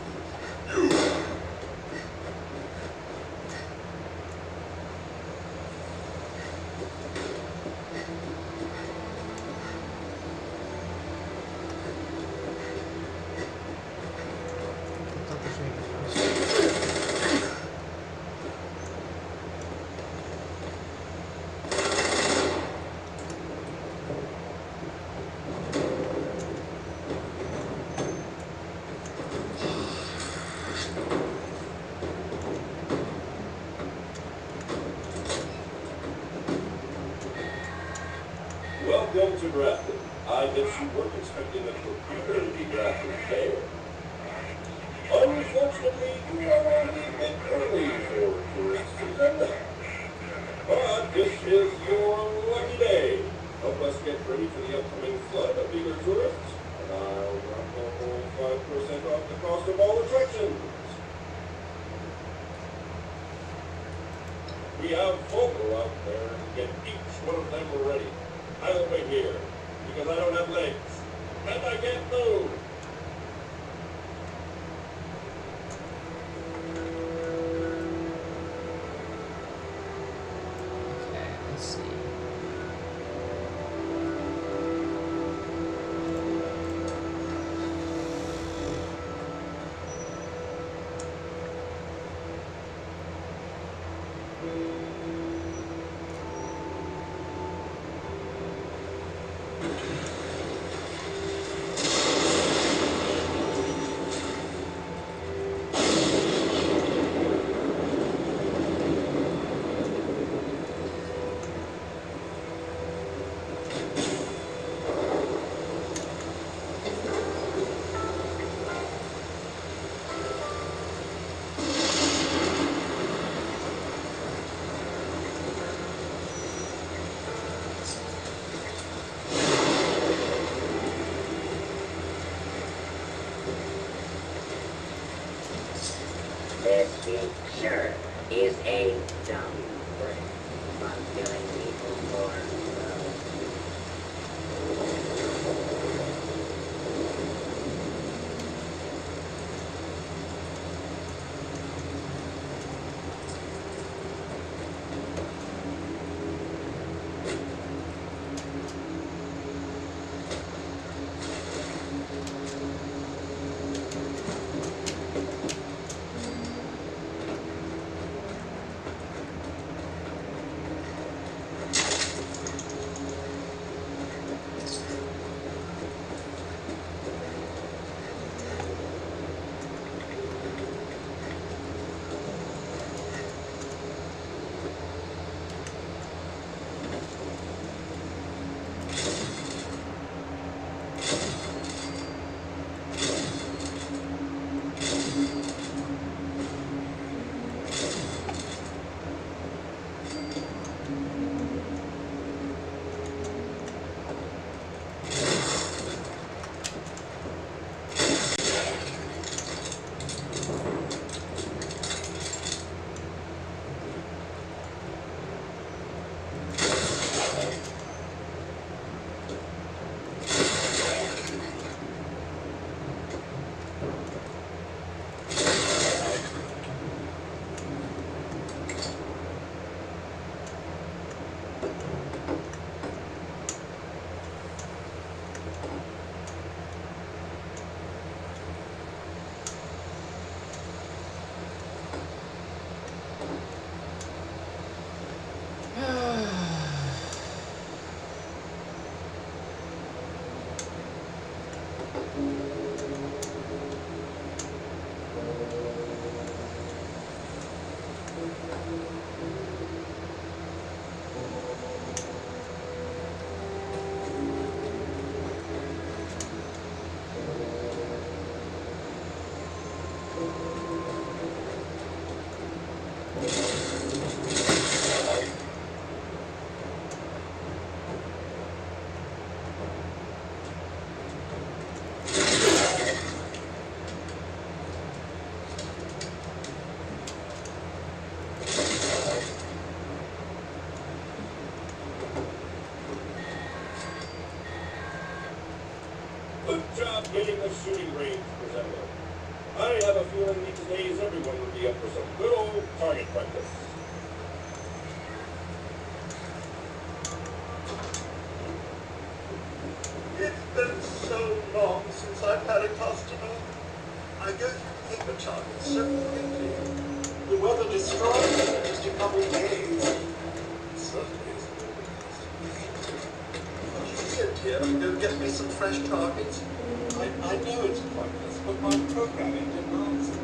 Welcome to Grafton. I bet you weren't expecting a computer to be Grafton's mayor. Unfortunately, we are already a bit early for tourist season. But this is your lucky day. Help us get ready for the upcoming flood of eager tourists, and I'll drop the whole 5% off the cost of all attractions. We have Focal out there to get each one of them ready. I'll wait here, because I don't have legs, and I can't move.
Okay, let's see.
This sure is a dumb break. I'm killing people for
Good job getting the shooting range presentable. I have a feeling these days everyone would be up for some good old target practice.
It's been so long since I've had a customer. I go through paper targets so quickly. The weather destroys them in just a couple of days. Certainly is sit here and go get me some fresh targets. I know it's pointless, but my programming demands it.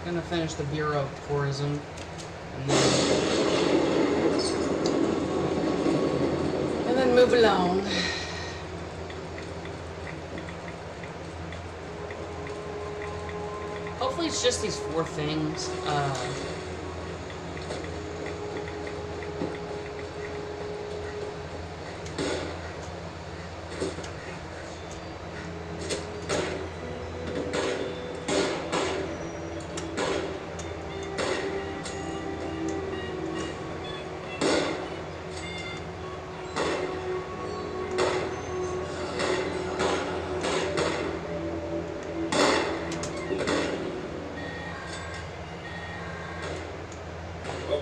Gonna finish the Bureau of Tourism, and then move along. Hopefully, it's just these 4 things.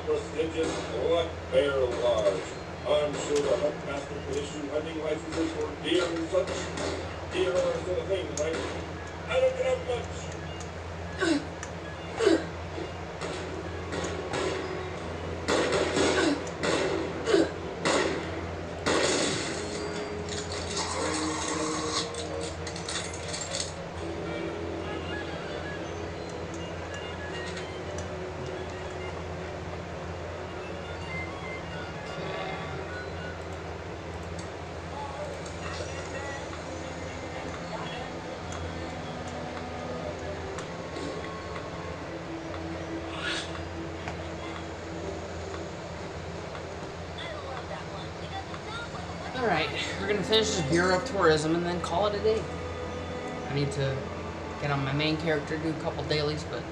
Prestigious Black Bear Lodge. I'm sure the huntmaster could issue hunting licenses for deer and such. Deer are still a thing, right? I don't get out much.
Alright, we're gonna finish this Bureau of Tourism and then call it a day. I need to get on my main character, do a couple dailies, but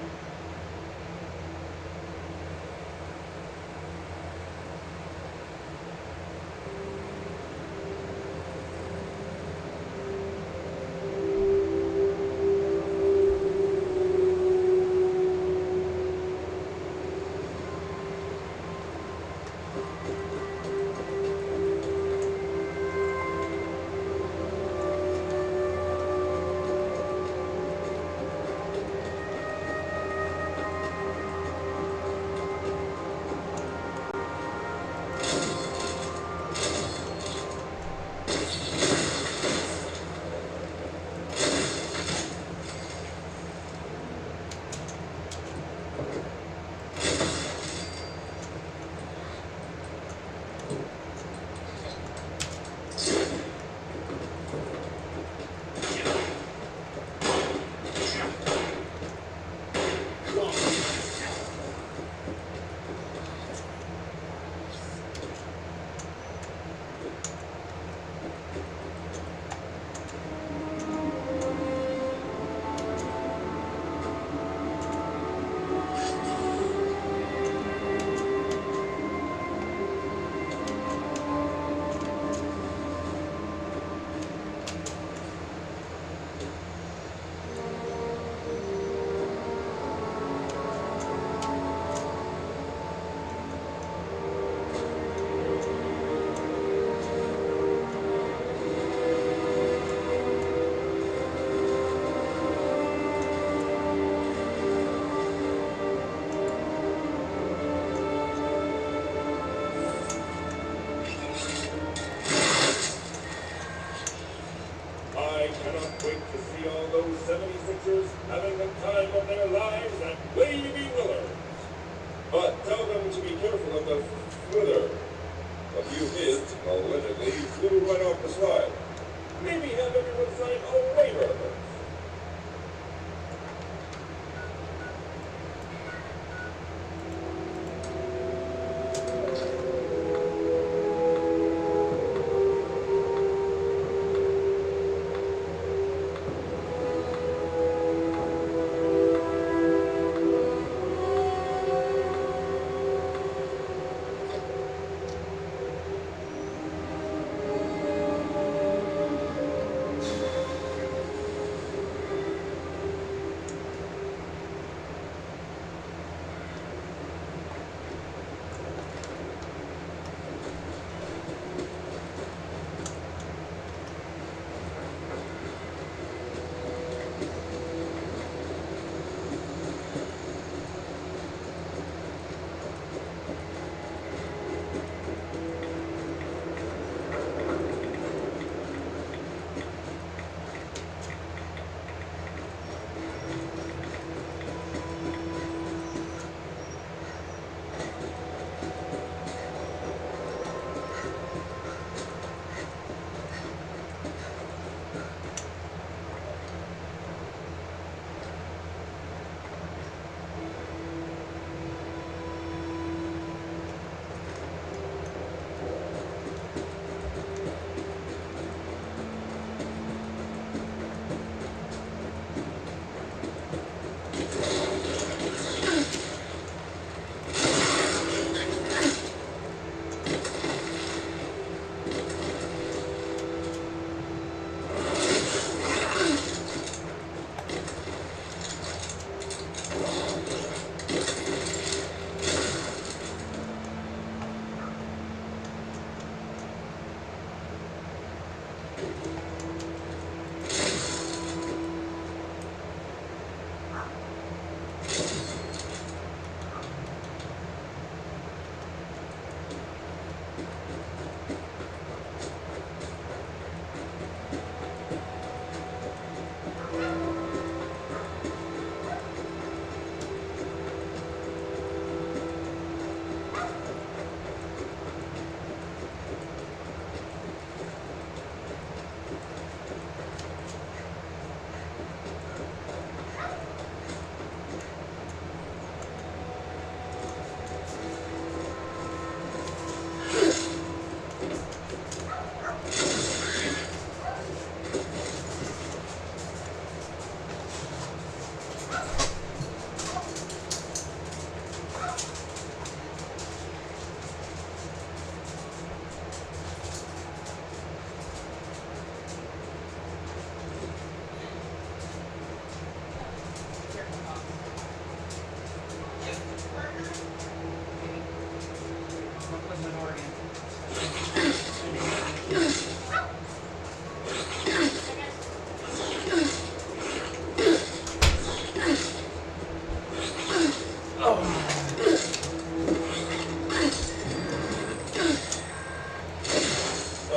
I cannot wait to see all those 76ers having the time of their lives at Wavy Willards. But tell them to be careful of the slither. A few kids, allegedly, flew right off the slide. Maybe have everyone sign a waiver.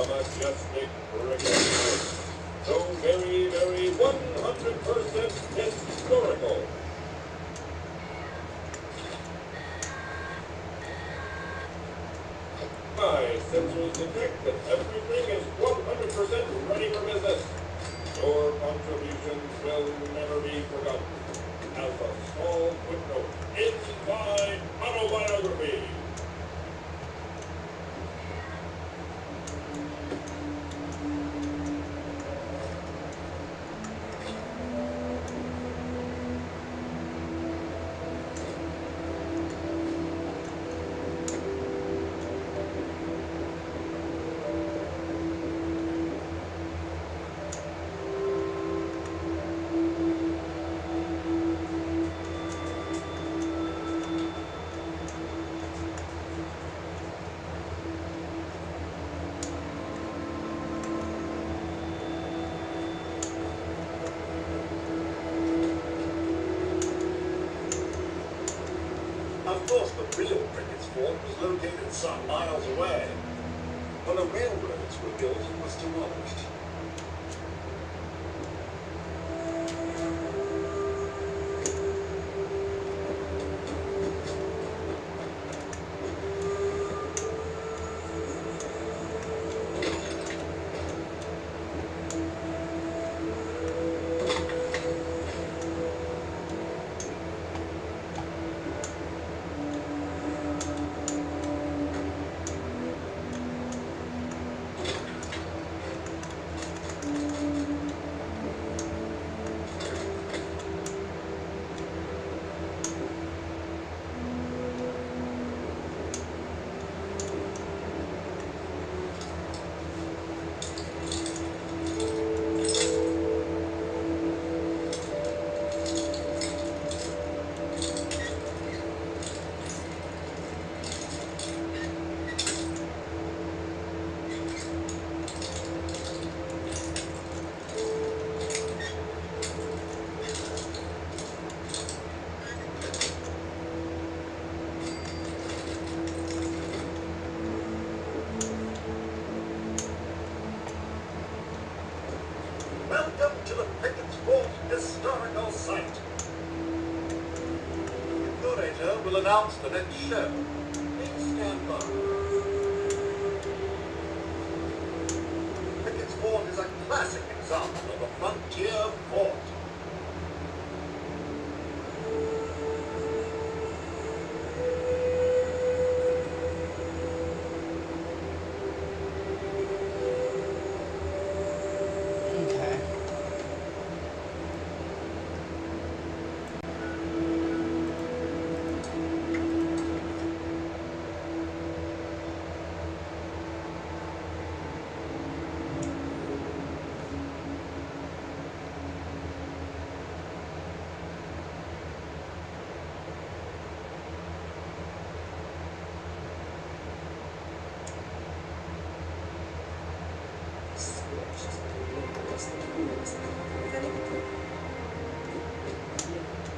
a majestic frigate. So very, very 100% historical. My sensors detect that everything is 100% ready for business. Your contributions will never be forgotten. As a small footnote in my autobiography.
Of course, the real Britain's fort was located some miles away. When the railroads were built, it was demolished. Welcome to the Pickett's Fort Historical Site. The curator will announce the next show. Please stand by. Pickett's Fort is a classic example of a frontier fort.
Okay.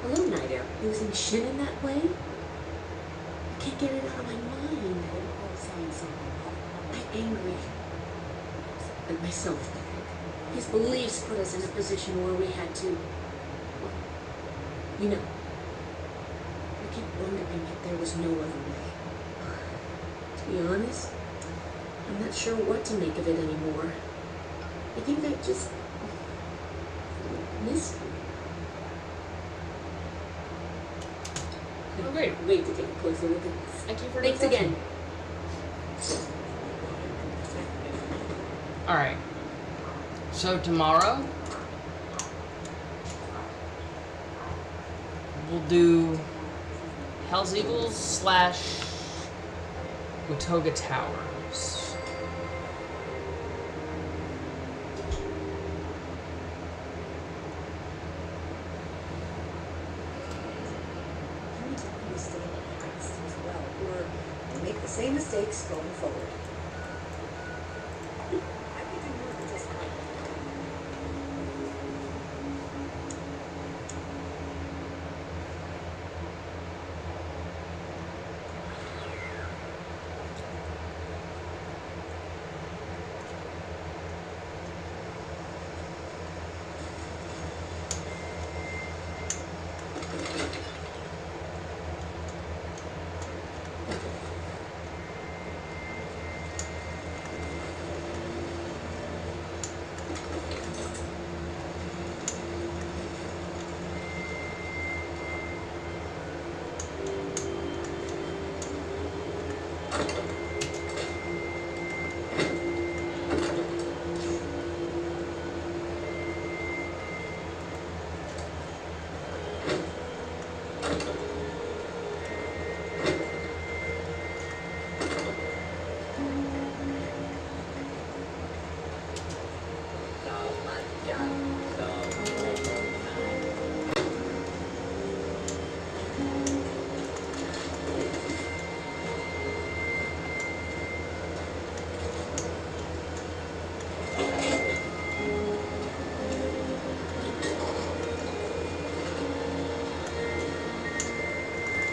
Hello, Night Air. Losing shit in that way? I can't get it out of my mind. I'm angry at myself, I think. His beliefs put us in a position where we had to, well, you know. I keep wondering if there was no other way. To be honest, I'm not sure what to make of it anymore. I think I just miss him.
Oh, great.
Wait to take a closer look at this.
Thank you for
Thanks
the
again.
Alright. So tomorrow we'll do Hell's Eagles / Watoga Towers.
Make the same mistakes going forward. I could do more than just hide.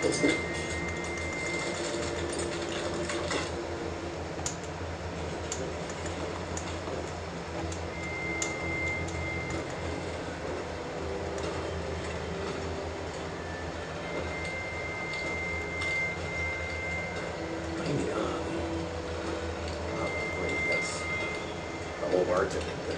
The whole argument there.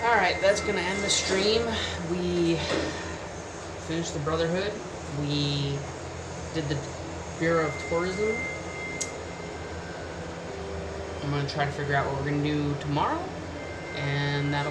Alright, that's going to end the stream. We finished the Brotherhood. We did the Bureau of Tourism. I'm going to try to figure out what we're going to do tomorrow. And that'll